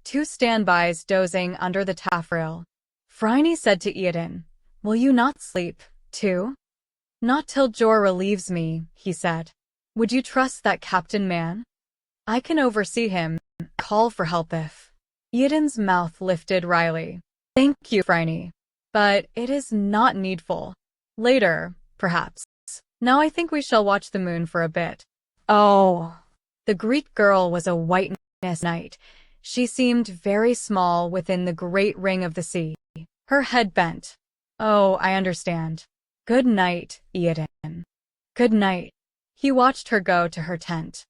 two standbys dozing under the taffrail. Phryne said to Aden, will you not sleep, too? Not till Jor relieves me, he said. Would you trust that captain man? I can oversee him, call for help if. Aden's mouth lifted wryly. Thank you, Phryne. But it is not needful. Later, perhaps. Now I think we shall watch the moon for a bit. Oh. The Greek girl was a whiteness night. She seemed very small within the great ring of the sea. Her head bent. Oh, I understand. Good night, Aden. Good night. He watched her go to her tent.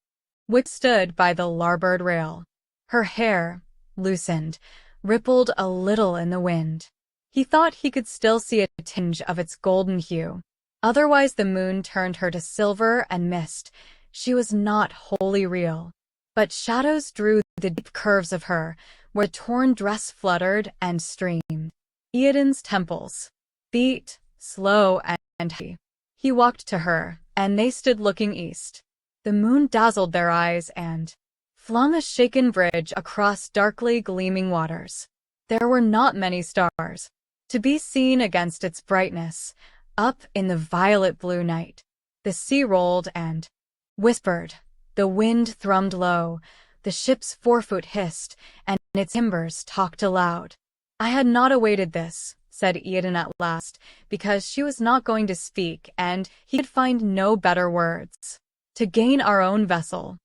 Wick stood by the larboard rail. Her hair, loosened, rippled a little in the wind. He thought he could still see a tinge of its golden hue. Otherwise the moon turned her to silver and mist. She was not wholly real. But shadows drew the deep curves of her, where a torn dress fluttered and streamed. Eodin's temples beat, slow and heavy. He walked to her, and they stood looking east. The moon dazzled their eyes and flung a shaken bridge across darkly gleaming waters. There were not many stars to be seen against its brightness. Up in the violet blue night, the sea rolled and whispered. The wind thrummed low, the ship's forefoot hissed, and its timbers talked aloud. I had not awaited this, said Eodin at last, because she was not going to speak, and he could find no better words. To gain our own vessel.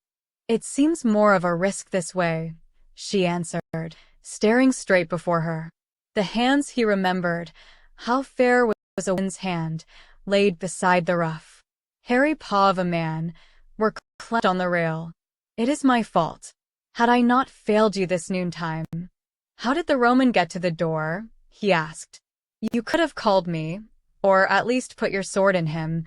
It seems more of a risk this way, she answered, staring straight before her. The hands he remembered, how fair was a woman's hand, laid beside the rough, hairy paw of a man, were clenched on the rail. It is my fault. Had I not failed you this noontime? How did the Roman get to the door? He asked. You could have called me, or at least put your sword in him,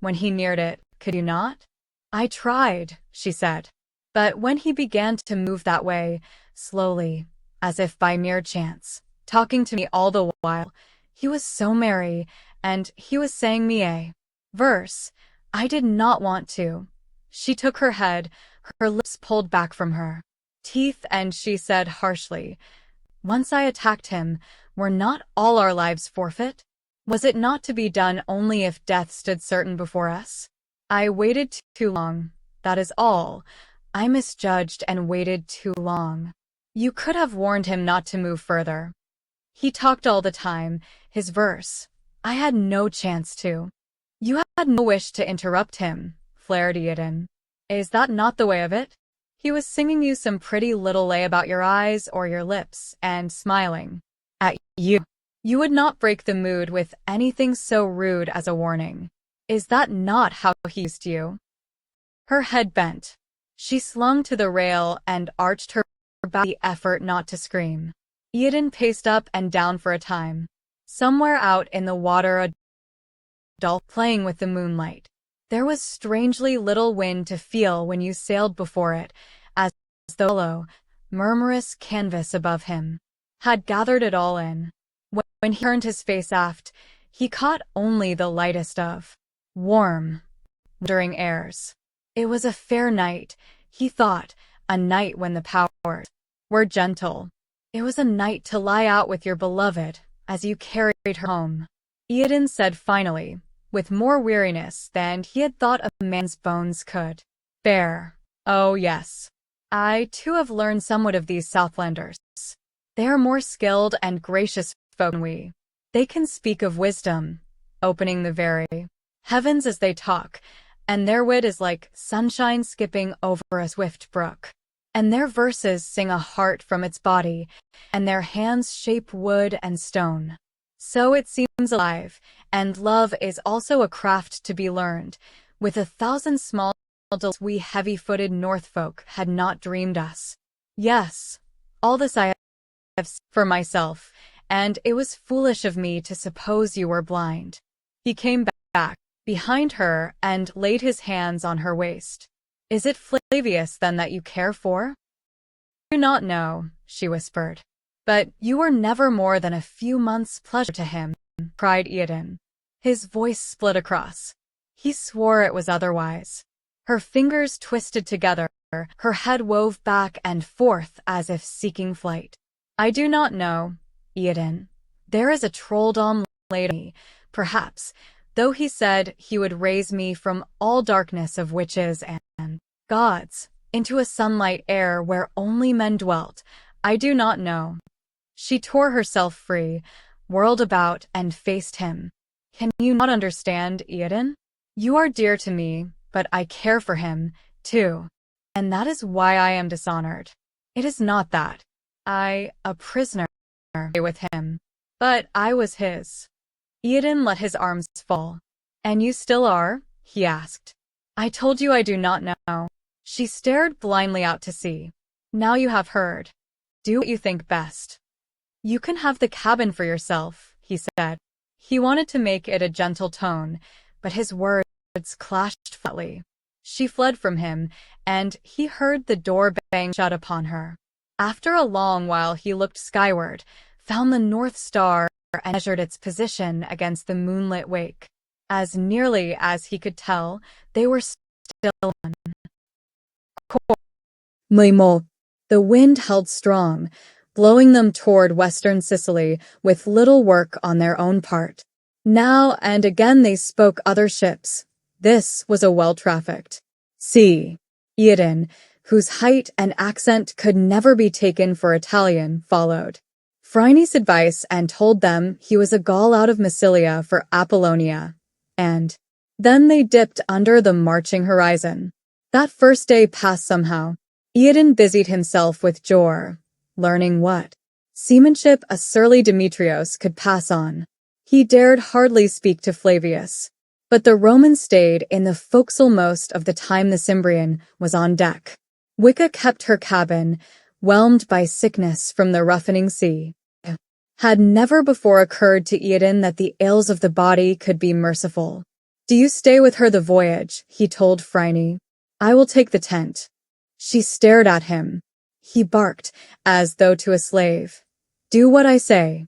when he neared it, could you not? I tried, she said. But when he began to move that way, slowly, as if by mere chance, talking to me all the while, he was so merry, and he was saying me a verse. I did not want to. She took her head, her lips pulled back from her teeth, and she said harshly, once I attacked him, were not all our lives forfeit? Was it not to be done only if death stood certain before us? I waited too long, that is all. I misjudged and waited too long. You could have warned him not to move further. He talked all the time, his verse. I had no chance to. You had no wish to interrupt him, flared Eodin. Is that not the way of it? He was singing you some pretty little lay about your eyes or your lips, and smiling at you. You would not break the mood with anything so rude as a warning. Is that not how he used you? Her head bent. She slung to the rail and arched her back in the effort not to scream. Eodin paced up and down for a time. Somewhere out in the water a dolphin playing with the moonlight. There was strangely little wind to feel when you sailed before it, as though the hollow, murmurous canvas above him had gathered it all in. When he turned his face aft, he caught only the lightest of warm, wandering airs. It was a fair night, he thought, a night when the powers were gentle. It was a night to lie out with your beloved as you carried her home. Eodin said finally, with more weariness than he had thought a man's bones could bear. Oh yes. I too have learned somewhat of these Southlanders. They are more skilled and gracious folk than we. They can speak of wisdom, opening the very heavens as they talk, and their wit is like sunshine skipping over a swift brook. And their verses sing a heart from its body, and their hands shape wood and stone. So it seems alive, and love is also a craft to be learned, with 1,000 small delights we heavy-footed Northfolk had not dreamed us. Yes, all this I have seen for myself, and it was foolish of me to suppose you were blind. He came back behind her and laid his hands on her waist. Is it Flavius then that you care for? I do not know, she whispered. But you were never more than a few months' pleasure to him, cried Eodin. His voice split across. He swore it was otherwise. Her fingers twisted together, her head wove back and forth as if seeking flight. I do not know, Eodin. There is a trolldom laid on me, perhaps, though he said he would raise me from all darkness of witches and gods, into a sunlight air where only men dwelt. I do not know. She tore herself free, whirled about, and faced him. Can you not understand, Eodin? You are dear to me, but I care for him, too. And that is why I am dishonored. It is not that. I, a prisoner, with him. But I was his. Eodin let his arms fall. And you still are? He asked. I told you I do not know. She stared blindly out to sea. Now you have heard. Do what you think best. You can have the cabin for yourself, he said. He wanted to make it a gentle tone, but his words clashed flatly. She fled from him, and he heard the door bang shut upon her. After a long while he looked skyward, found the North Star, and measured its position against the moonlit wake. As nearly as he could tell, they were still on course. The wind held strong, blowing them toward western Sicily with little work on their own part. Now and again they spoke other ships. This was a well-trafficked sea. Iadon, whose height and accent could never be taken for Italian, followed Phryne's advice and told them he was a Gaul out of Massilia for Apollonia. And then they dipped under the marching horizon. That first day passed somehow. Iadon busied himself with Jor, learning what seamanship a surly Demetrios could pass on. He dared hardly speak to Flavius, but the Roman stayed in the forecastle most of the time the Cimbrian was on deck. Wicca kept her cabin, whelmed by sickness from the roughening sea. Had never before occurred to Iadon that the ills of the body could be merciful. Do you stay with her the voyage, he told Phryne. I will take the tent. She stared at him. He barked, as though to a slave. Do what I say.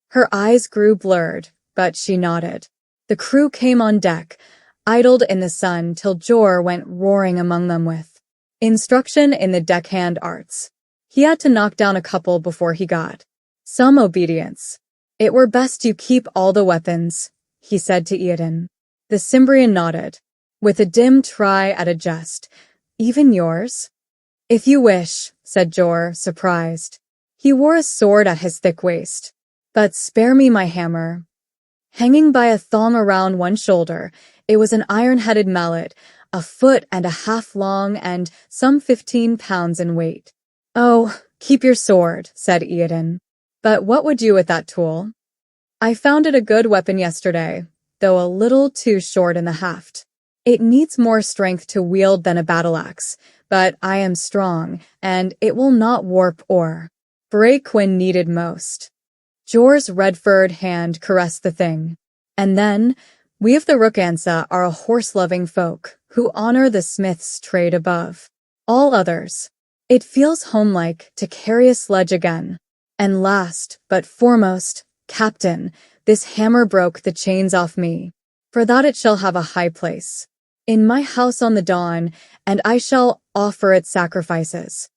Her eyes grew blurred, but she nodded. The crew came on deck, idled in the sun till Jor went roaring among them with instruction in the deckhand arts. He had to knock down a couple before he got some obedience. It were best you keep all the weapons, he said to Iadon. The Cimbrian nodded, with a dim try at a jest. Even yours? If you wish, said Jor, surprised. He wore a sword at his thick waist. But spare me my hammer. Hanging by a thong around one shoulder, it was an iron-headed mallet, 1.5 feet long and some 15 pounds in weight. Oh, keep your sword, said Iadon. But what would you with that tool? I found it a good weapon yesterday, though a little too short in the haft. It needs more strength to wield than a battle-axe, but I am strong, and it will not warp or break when needed most. Jor's red-furred hand caressed the thing. And then, we of the Rookansa are a horse-loving folk who honor the smith's trade above all others. It feels homelike to carry a sledge again. And last, but foremost, Captain, this hammer broke the chains off me. For that it shall have a high place in my house on the dawn, and I shall offer it sacrifices.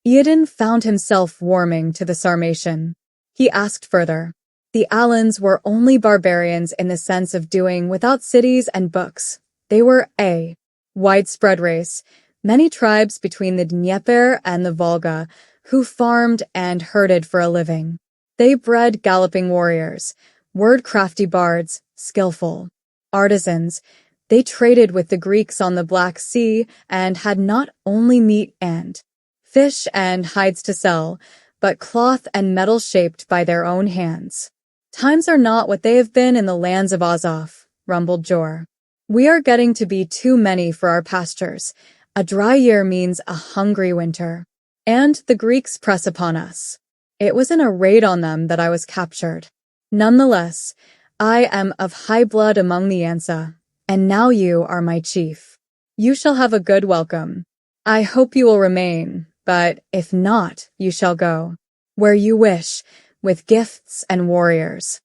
Iadon found himself warming to the Sarmatian. He asked further. The Alans were only barbarians in the sense of doing without cities and books. They were a widespread race, many tribes between the Dnieper and the Volga, who farmed and herded for a living. They bred galloping warriors, word-crafty bards, skillful artisans. They traded with the Greeks on the Black Sea and had not only meat and fish and hides to sell, but cloth and metal shaped by their own hands. Times are not what they have been in the lands of Azov, rumbled Jor. We are getting to be too many for our pastures. A dry year means a hungry winter. And the Greeks press upon us. It was in a raid on them that I was captured. Nonetheless, I am of high blood among the Ansa, and now you are my chief. You shall have a good welcome. I hope you will remain, but if not, you shall go where you wish, with gifts and warriors.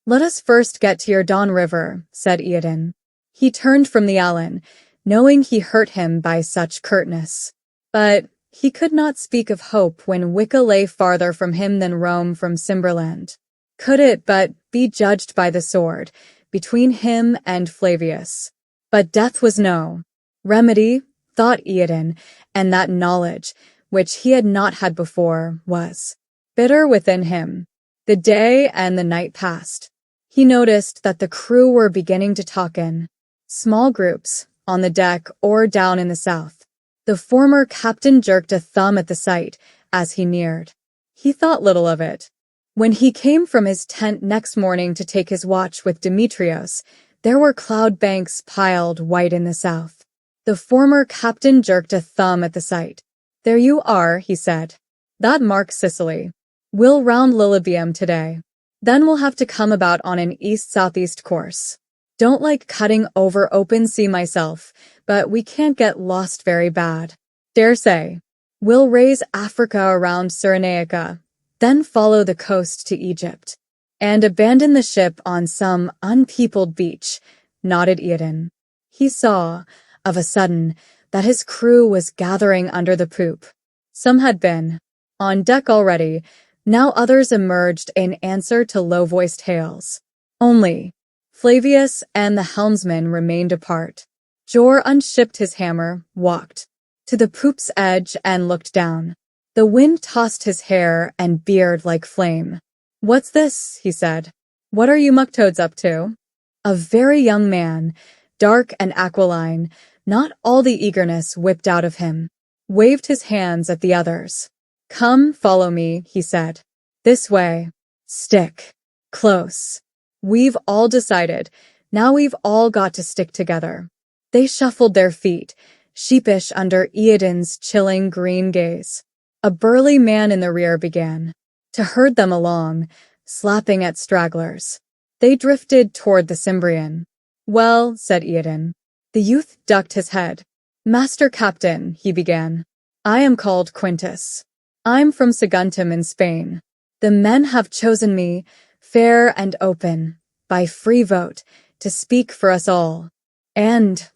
Let us first get to your Don River, said Iadon. He turned from the Alan, knowing he hurt him by such curtness. But he could not speak of hope when Wicca lay farther from him than Rome from Cimberland. Could it but be judged by the sword, between him and Flavius? But death was no remedy, thought Iadon, and that knowledge, which he had not had before, was bitter within him. The day and the night passed. He noticed that the crew were beginning to talk in small groups, on the deck or down in the south. The former captain jerked a thumb at the sight as he neared. He thought little of it. When he came from his tent next morning to take his watch with Demetrios, there were cloud banks piled white in the south. The former captain jerked a thumb at the sight. There you are, he said. That marks Sicily. We'll round Lilibium today. Then we'll have to come about on an east-southeast course. Don't like cutting over open sea myself, but we can't get lost very bad. Dare say. We'll raise Africa around Cyrenaica, then follow the coast to Egypt, and abandon the ship on some unpeopled beach, nodded Eden. He saw, of a sudden, that his crew was gathering under the poop. Some had been on deck already, now others emerged in answer to low-voiced hails. Only Flavius and the helmsman remained apart. Jor unshipped his hammer, walked to the poop's edge and looked down. The wind tossed his hair and beard like flame. "What's this?" he said. "What are you mucktoads up to?" A very young man, dark and aquiline, not all the eagerness whipped out of him, waved his hands at the others. "Come, follow me," he said. "This way. Stick close. We've all decided. Now we've all got to stick together." They shuffled their feet, sheepish under Eodin's chilling green gaze. A burly man in the rear began to herd them along, slapping at stragglers. They drifted toward the Cimbrian. "Well," said Eodin. The youth ducked his head. "Master Captain," he began. "I am called Quintus. I'm from Saguntum in Spain. The men have chosen me, fair and open, by free vote, to speak for us all. And—"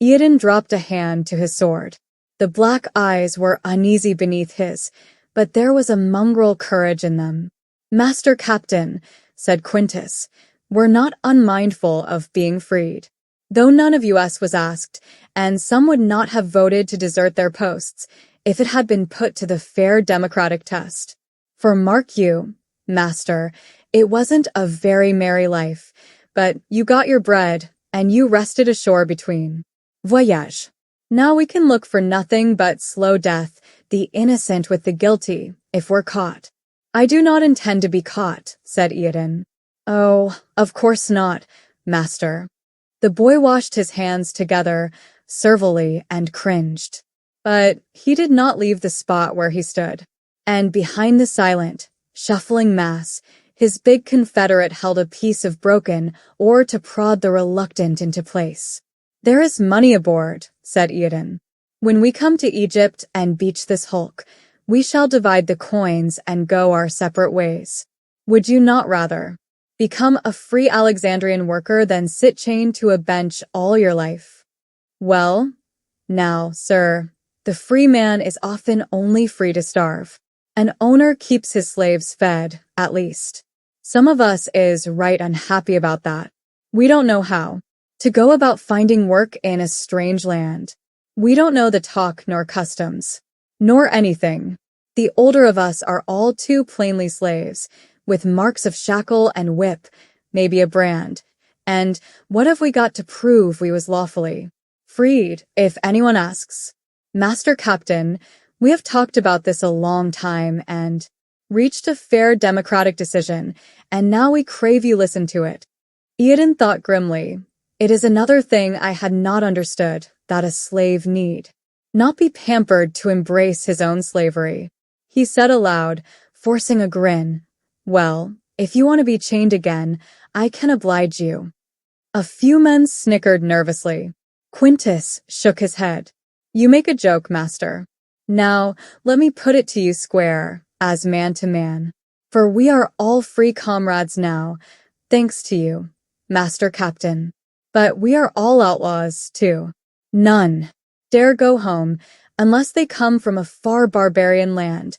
Eodin dropped a hand to his sword. The black eyes were uneasy beneath his, but there was a mongrel courage in them. "Master Captain," said Quintus, "we're not unmindful of being freed. Though none of us was asked, and some would not have voted to desert their posts, if it had been put to the fair democratic test. For mark you, master, it wasn't a very merry life, but you got your bread, and you rested ashore between voyage. Now we can look for nothing but slow death, the innocent with the guilty, if we're caught." "I do not intend to be caught," said Eodin. "Oh, of course not, master." The boy washed his hands together, servilely, and cringed. But he did not leave the spot where he stood. And behind the silent, shuffling mass, his big confederate held a piece of broken ore to prod the reluctant into place. "There is money aboard," said Eodin. "When we come to Egypt and beach this hulk, we shall divide the coins and go our separate ways. Would you not rather become a free Alexandrian worker than sit chained to a bench all your life?" "Well, now, sir, the free man is often only free to starve. An owner keeps his slaves fed, at least. Some of us is right unhappy about that. We don't know how to go about finding work in a strange land. We don't know the talk nor customs, nor anything. The older of us are all too plainly slaves, with marks of shackle and whip, maybe a brand. And what have we got to prove we was lawfully freed, if anyone asks? Master Captain, we have talked about this a long time and reached a fair democratic decision, and now we crave you listen to it." Eodin thought grimly, "It is another thing I had not understood, that a slave need not be pampered to embrace his own slavery." He said aloud, forcing a grin, "Well, if you want to be chained again, I can oblige you." A few men snickered nervously. Quintus shook his head. "You make a joke, master. Now, let me put it to you square, as man to man. For we are all free comrades now, thanks to you, Master Captain. But we are all outlaws, too. None dare go home unless they come from a far barbarian land.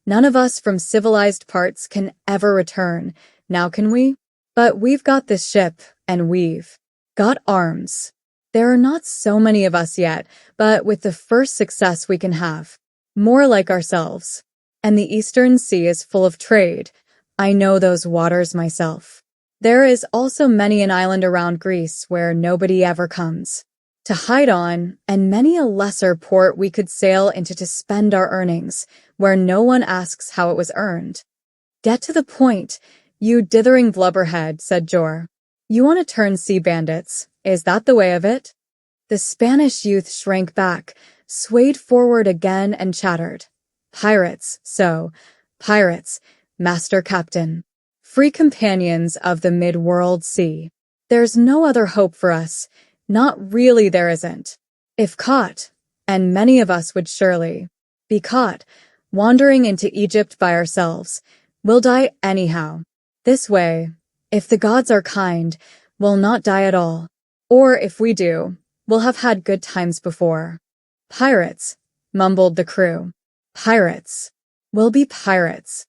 None of us from civilized parts can ever return, now can we? But we've got this ship, and we've got arms. There are not so many of us yet, but with the first success we can have, more like ourselves. And the Eastern Sea is full of trade. I know those waters myself. There is also many an island around Greece where nobody ever comes to hide on, and many a lesser port we could sail into to spend our earnings, where no one asks how it was earned." "Get to the point, you dithering blubberhead," said Jor. "You want to turn sea bandits, is that the way of it?" The Spanish youth shrank back, swayed forward again and chattered. Pirates, pirates, Master Captain. Free companions of the mid-world sea. There's no other hope for us. Not really, there isn't. If caught, and many of us would surely be caught, wandering into Egypt by ourselves, we'll die anyhow. This way, if the gods are kind, we'll not die at all. Or if we do, we'll have had good times before. Pirates, mumbled the crew. Pirates. We'll be pirates.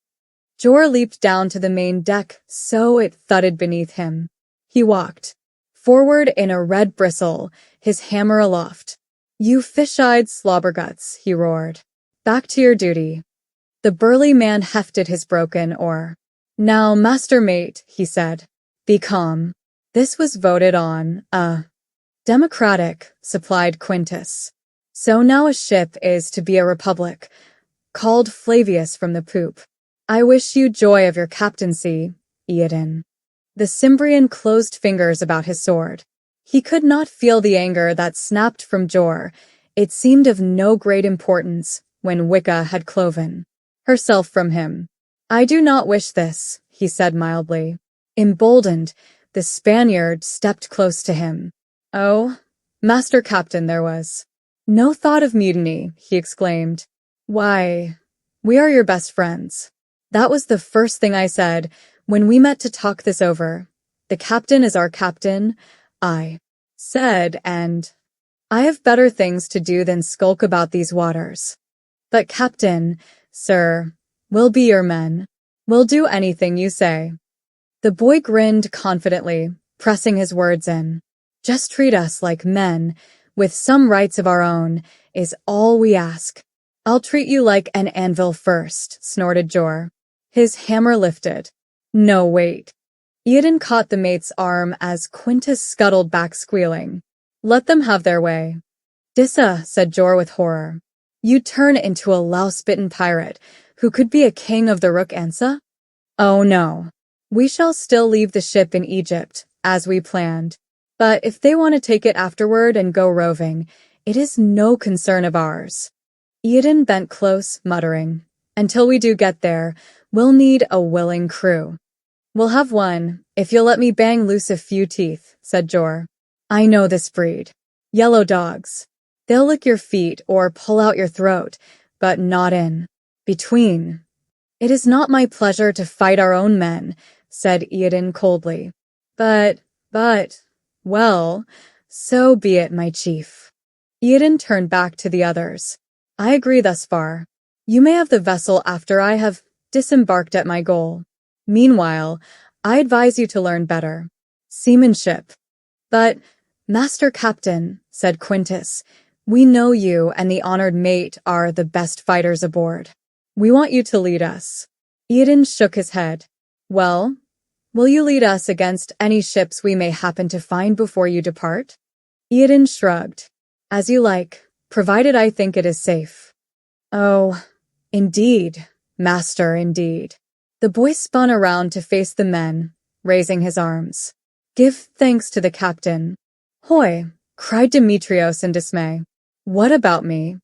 Jor leaped down to the main deck so it thudded beneath him. He walked forward in a red bristle, his hammer aloft. You fish-eyed slobberguts, he roared. Back to your duty. The burly man hefted his broken oar. Now, master mate, he said, be calm. This was voted on, democratic, supplied Quintus. So now a ship is to be a republic, called Flavius from the poop. I wish you joy of your captaincy, Eodin. The Cimbrian closed fingers about his sword. He could not feel the anger that snapped from Jor. It seemed of no great importance when Wicca had cloven herself from him. I do not wish this, he said mildly. Emboldened, the Spaniard stepped close to him. Oh, Master Captain, there was no thought of mutiny, he exclaimed. Why, we are your best friends. That was the first thing I said when we met to talk this over. The captain is our captain, I said, and I have better things to do than skulk about these waters. But captain, sir, we'll be your men. We'll do anything you say. The boy grinned confidently, pressing his words in. Just treat us like men, with some rights of our own, is all we ask. I'll treat you like an anvil first, snorted Jor. His hammer lifted. No, wait. Eodin caught the mate's arm as Quintus scuttled back squealing. Let them have their way. Dissa, said Jor with horror. You'd turn into a louse-bitten pirate who could be a king of the Rook Ansa? Oh no. We shall still leave the ship in Egypt, as we planned. But if they want to take it afterward and go roving, it is no concern of ours. Eodin bent close, muttering. Until we do get there, we'll need a willing crew. We'll have one, if you'll let me bang loose a few teeth, said Jor. I know this breed. Yellow dogs. They'll lick your feet or pull out your throat, but not in between. It is not my pleasure to fight our own men, said Eodin coldly. But, well, so be it, my chief. Eodin turned back to the others. I agree thus far. You may have the vessel after I have disembarked at my goal. Meanwhile, I advise you to learn better seamanship. But, Master Captain, said Quintus, we know you and the honored mate are the best fighters aboard. We want you to lead us. Eodin shook his head. Well, will you lead us against any ships we may happen to find before you depart? Eodin shrugged. As you like, provided I think it is safe. Oh, indeed, master, indeed. The boy spun around to face the men, raising his arms. Give thanks to the captain. Hoy, cried Demetrios in dismay. What about me?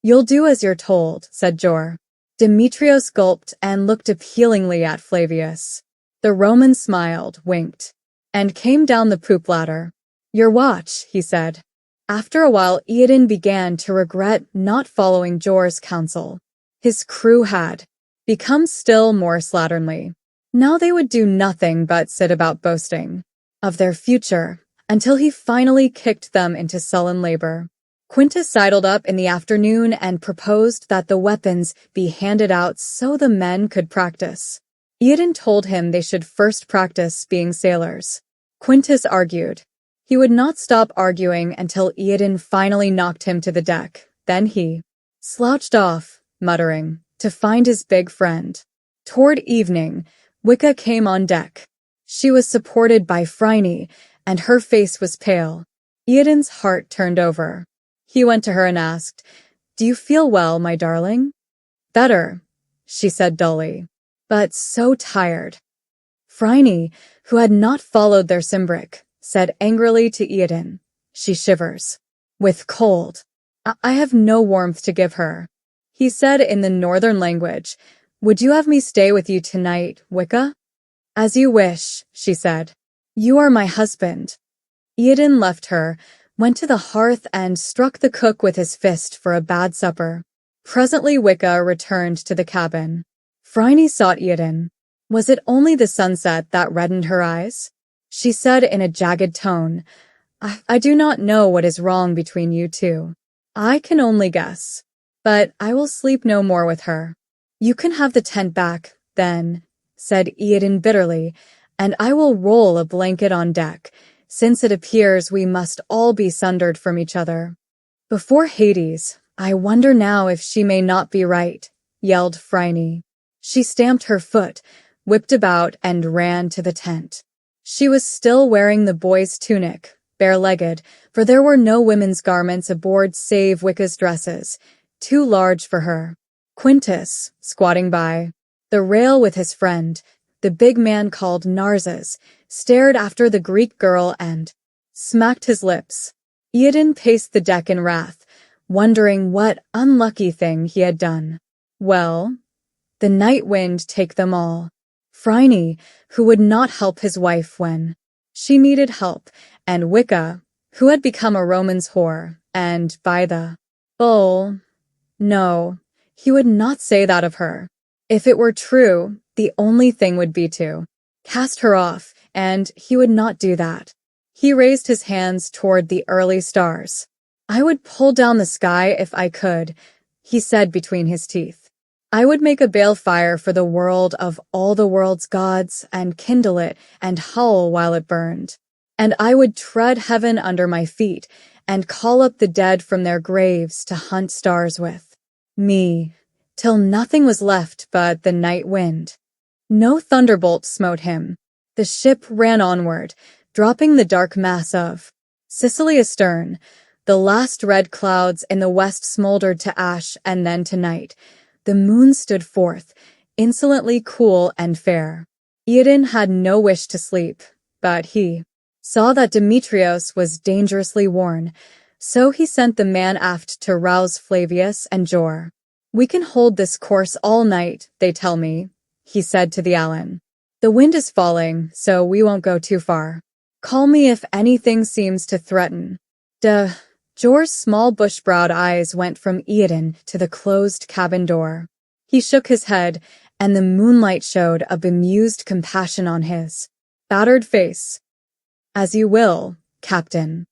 You'll do as you're told, said Jor. Demetrios gulped and looked appealingly at Flavius. The Roman smiled, winked, and came down the poop ladder. Your watch, he said. After a while, Eodin began to regret not following Jor's counsel. His crew had become still more slatternly. Now they would do nothing but sit about boasting of their future until he finally kicked them into sullen labor. Quintus sidled up in the afternoon and proposed that the weapons be handed out so the men could practice. Eodin told him they should first practice being sailors. Quintus argued. He would not stop arguing until Eodin finally knocked him to the deck. Then he slouched off, muttering, to find his big friend. Toward evening, Wicca came on deck. She was supported by Phryne, and her face was pale. Eodin's heart turned over. He went to her and asked, Do you feel well, my darling? Better, she said dully, but so tired. Phryne, who had not followed their Cimbric, said angrily to Eodin, She shivers. With cold. I have no warmth to give her. He said in the northern language, "Would you have me stay with you tonight, Wicca?" "As you wish," she said. "You are my husband." Eodin left her, went to the hearth and struck the cook with his fist for a bad supper. Presently Wicca returned to the cabin. Phryne sought Eodin. Was it only the sunset that reddened her eyes? She said in a jagged tone, I do not know what is wrong between you two. I can only guess. But I will sleep no more with her." "You can have the tent back, then," said Eodin bitterly, "and I will roll a blanket on deck, since it appears we must all be sundered from each other." "Before Hades, I wonder now if she may not be right," yelled Phryne. She stamped her foot, whipped about, and ran to the tent. She was still wearing the boy's tunic, bare-legged, for there were no women's garments aboard save Wicca's dresses, too large for her. Quintus, squatting by the rail with his friend, the big man called Narses, stared after the Greek girl and smacked his lips. Eodin paced the deck in wrath, wondering what unlucky thing he had done. Well, the night wind take them all. Phryne, who would not help his wife when she needed help, and Wicca, who had become a Roman's whore, and by the bull. No, he would not say that of her. If it were true, the only thing would be to cast her off, and he would not do that. He raised his hands toward the early stars. "I would pull down the sky if I could," he said between his teeth. "I would make a bale fire for the world of all the world's gods and kindle it and howl while it burned. And I would tread heaven under my feet and call up the dead from their graves to hunt stars with me, till nothing was left but the night wind." No thunderbolt smote him. The ship ran onward, dropping the dark mass of Sicily astern. The last red clouds in the west smoldered to ash and then to night. The moon stood forth, insolently cool and fair. Eodin had no wish to sleep, but he saw that Demetrios was dangerously worn, so he sent the man aft to rouse Flavius and Jor. "We can hold this course all night, they tell me," he said to the Allen. "The wind is falling, so we won't go too far. Call me if anything seems to threaten." Jor's small bush-browed eyes went from Eodin to the closed cabin door. He shook his head, and the moonlight showed a bemused compassion on his battered face. "As you will, Captain."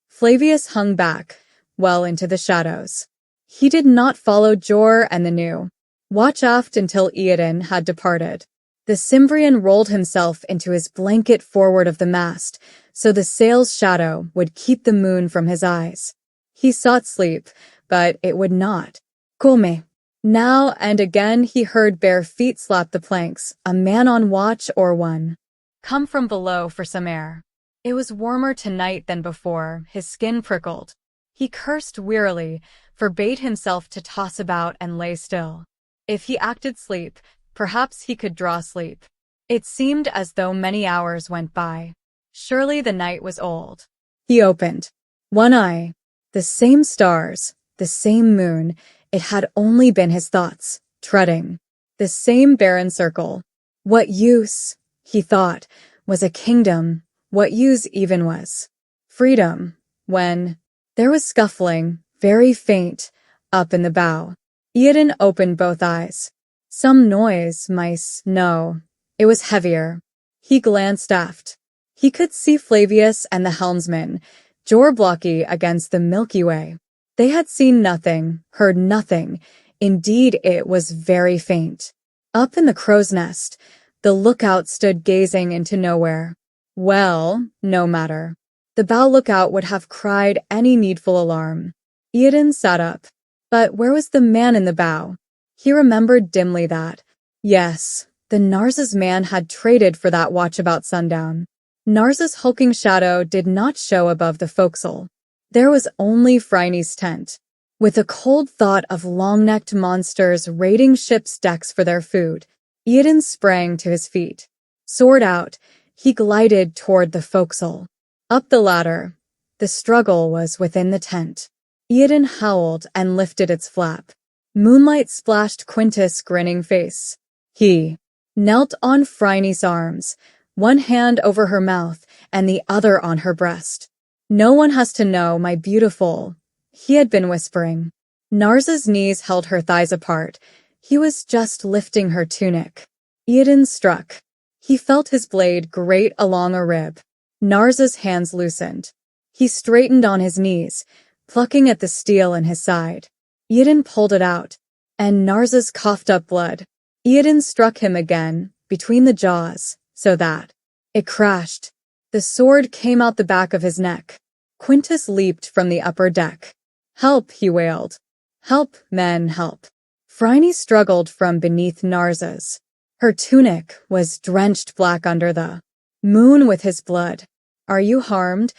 Flavius hung back, well into the shadows. He did not follow Jor and the new watch aft until Eodin had departed. The Cimbrian rolled himself into his blanket forward of the mast, so the sail's shadow would keep the moon from his eyes. He sought sleep, but it would not. Come. Now and again he heard bare feet slap the planks, a man on watch or one come from below for some air. It was warmer tonight than before, his skin prickled. He cursed wearily, forbade himself to toss about and lay still. If he acted sleep, perhaps he could draw sleep. It seemed as though many hours went by. Surely the night was old. He opened one eye. The same stars, the same moon. It had only been his thoughts, treading the same barren circle. What use, he thought, was a kingdom, what use even was freedom, when there was scuffling, very faint, up in the bow. Eodin opened both eyes. Some noise, mice, no. It was heavier. He glanced aft. He could see Flavius and the helmsman, Jorblocky against the Milky Way. They had seen nothing, heard nothing. Indeed, it was very faint. Up in the crow's nest, the lookout stood gazing into nowhere. Well, no matter. The bow lookout would have cried any needful alarm. Eodin sat up. But where was the man in the bow? He remembered dimly that, yes, the Narses man had traded for that watch about sundown. Narses' hulking shadow did not show above the forecastle. There was only Phryne's tent. With a cold thought of long-necked monsters raiding ships' decks for their food, Eodin sprang to his feet. Sword out, he glided toward the forecastle. Up the ladder. The struggle was within the tent. Eodin howled and lifted its flap. Moonlight splashed Quintus' grinning face. He knelt on Phryne's arms, one hand over her mouth and the other on her breast. No one has to know, my beautiful, he had been whispering. Narza's knees held her thighs apart. He was just lifting her tunic. Eoden struck. He felt his blade grate along a rib. Narza's hands loosened. He straightened on his knees, plucking at the steel in his side. Eoden pulled it out, and Narza's coughed up blood. Eoden struck him again, between the jaws, so that it crashed. The sword came out the back of his neck. Quintus leaped from the upper deck. Help, he wailed. Help, men, help. Phryne struggled from beneath Narza's. Her tunic was drenched black under the moon with his blood. Are you harmed?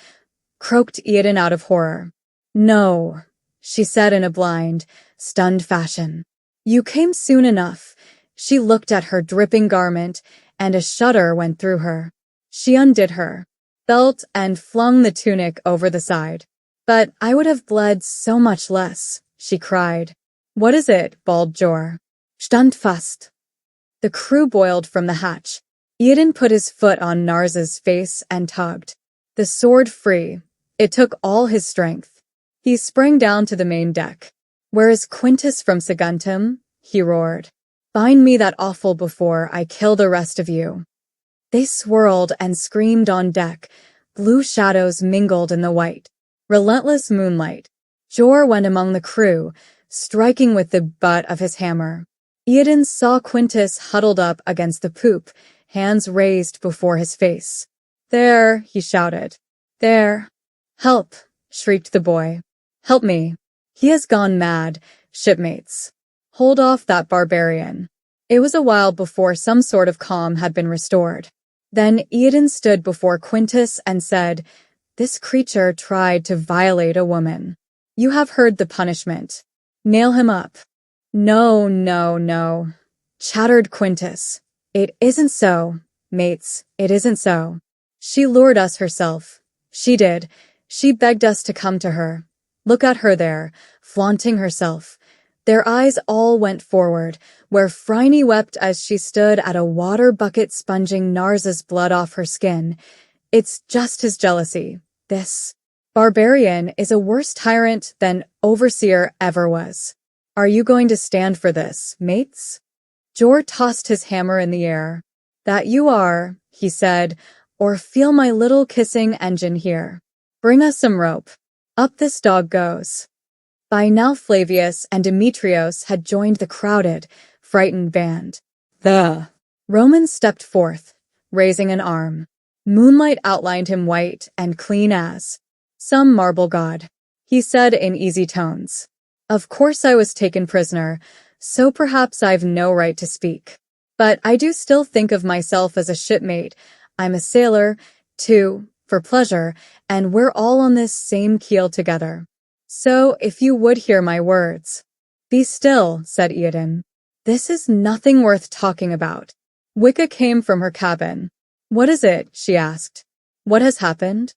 Croaked Eoden out of horror. No, she said in a blind, stunned fashion. You came soon enough. She looked at her dripping garment, and a shudder went through her. She undid her belt and flung the tunic over the side. But I would have bled so much less, she cried. What is it? Bawled Jor. Stand fast. The crew boiled from the hatch. Eoden put his foot on Narza's face and tugged. The sword free. It took all his strength. He sprang down to the main deck. Where is Quintus from Saguntum? He roared. Bind me that offal before I kill the rest of you. They swirled and screamed on deck. Blue shadows mingled in the white. Relentless moonlight. Jor went among the crew, striking with the butt of his hammer. Eoden saw Quintus huddled up against the poop, hands raised before his face. There, he shouted. There. Help, shrieked the boy. Help me. He has gone mad, shipmates. Hold off that barbarian. It was a while before some sort of calm had been restored. Then Eoden stood before Quintus and said, This creature tried to violate a woman. You have heard the punishment. Nail him up. No, no, no, chattered Quintus. It isn't so, mates, it isn't so. She lured us herself. She did. She begged us to come to her. Look at her there, flaunting herself. Their eyes all went forward, where Phryne wept as she stood at a water bucket sponging Narza's blood off her skin. It's just his jealousy. This barbarian is a worse tyrant than Overseer ever was. Are you going to stand for this, mates? Jor tossed his hammer in the air. That you are, he said, or feel my little kissing engine here. Bring us some rope. Up this dog goes. By now Flavius and Demetrios had joined the crowded, frightened band. The Roman stepped forth, raising an arm. Moonlight outlined him white and clean as some marble god. He said in easy tones, Of course I was taken prisoner, so perhaps I've no right to speak. But I do still think of myself as a shipmate. I'm a sailor, too, for pleasure, and we're all on this same keel together. So, if you would hear my words. Be still, said Eoden. This is nothing worth talking about. Wicca came from her cabin. What is it? She asked. What has happened?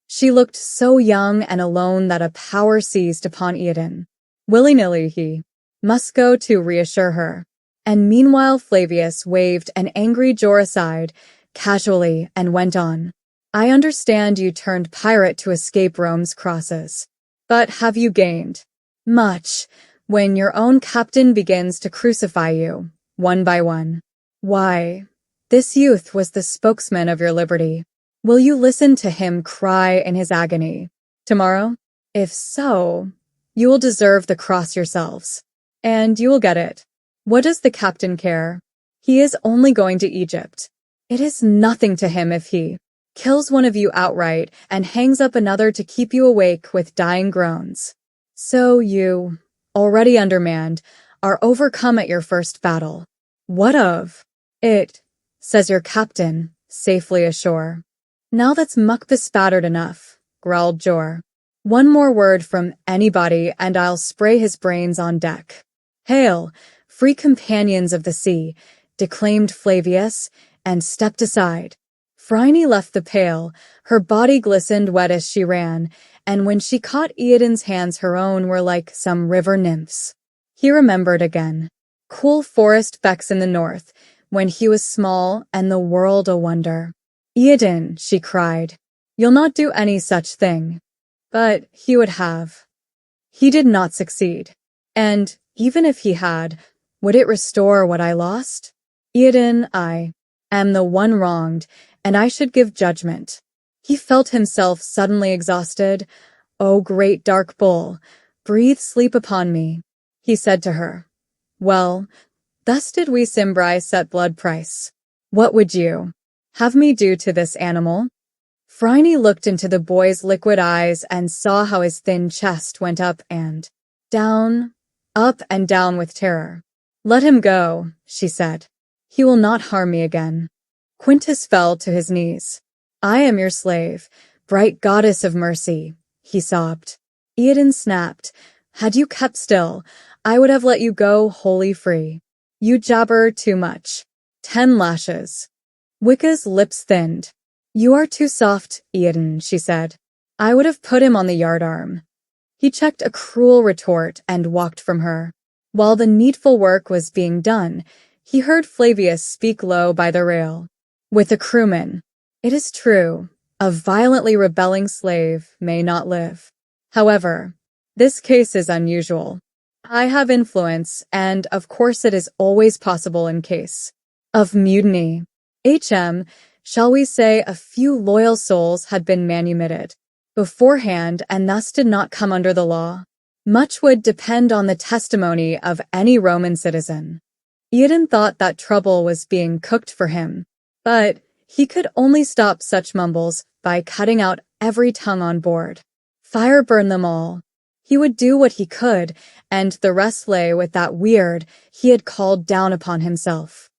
She looked so young and alone that a power seized upon Eoden. Willy-nilly he must go to reassure her. And meanwhile Flavius waved an angry Jor aside, casually, and went on. I understand you turned pirate to escape Rome's crosses. But have you gained much when your own captain begins to crucify you, one by one? Why, this youth was the spokesman of your liberty. Will you listen to him cry in his agony tomorrow? If so, you will deserve the cross yourselves, and you will get it. What does the captain care? He is only going to Egypt. It is nothing to him if he kills one of you outright and hangs up another to keep you awake with dying groans. So you, already undermanned, are overcome at your first battle. What of it, says your captain, safely ashore. Now that's muck bespattered enough, growled Jor. One more word from anybody and I'll spray his brains on deck. Hail, free companions of the sea, declaimed Flavius, and stepped aside. Phryne left the pail, her body glistened wet as she ran, and when she caught Eoden's hands her own were like some river nymphs. He remembered again. Cool forest becks in the north, when he was small and the world a wonder. Eodin, she cried, you'll not do any such thing. But he would have. He did not succeed. And, even if he had, would it restore what I lost? Eodin, I am the one wronged, and I should give judgment. He felt himself suddenly exhausted. O great dark bull, breathe sleep upon me, he said to her. Well, thus did we Simbrai set blood price. What would you have me do to this animal? Phryne looked into the boy's liquid eyes and saw how his thin chest went up and down with terror. Let him go, she said. He will not harm me again. Quintus fell to his knees. I am your slave, bright goddess of mercy, he sobbed. Eodin snapped. Had you kept still, I would have let you go wholly free. You jabber too much. 10 lashes. Wicca's lips thinned. You are too soft, Eodin, she said. I would have put him on the yardarm. He checked a cruel retort and walked from her. While the needful work was being done, he heard Flavius speak low by the rail. With a crewman. It is true, a violently rebelling slave may not live. However, this case is unusual. I have influence, and of course it is always possible in case of mutiny. Shall we say a few loyal souls had been manumitted beforehand and thus did not come under the law? Much would depend on the testimony of any Roman citizen. Eodin thought that trouble was being cooked for him, but he could only stop such mumbles by cutting out every tongue on board. Fire burn them all. He would do what he could, and the rest lay with that weird he had called down upon himself.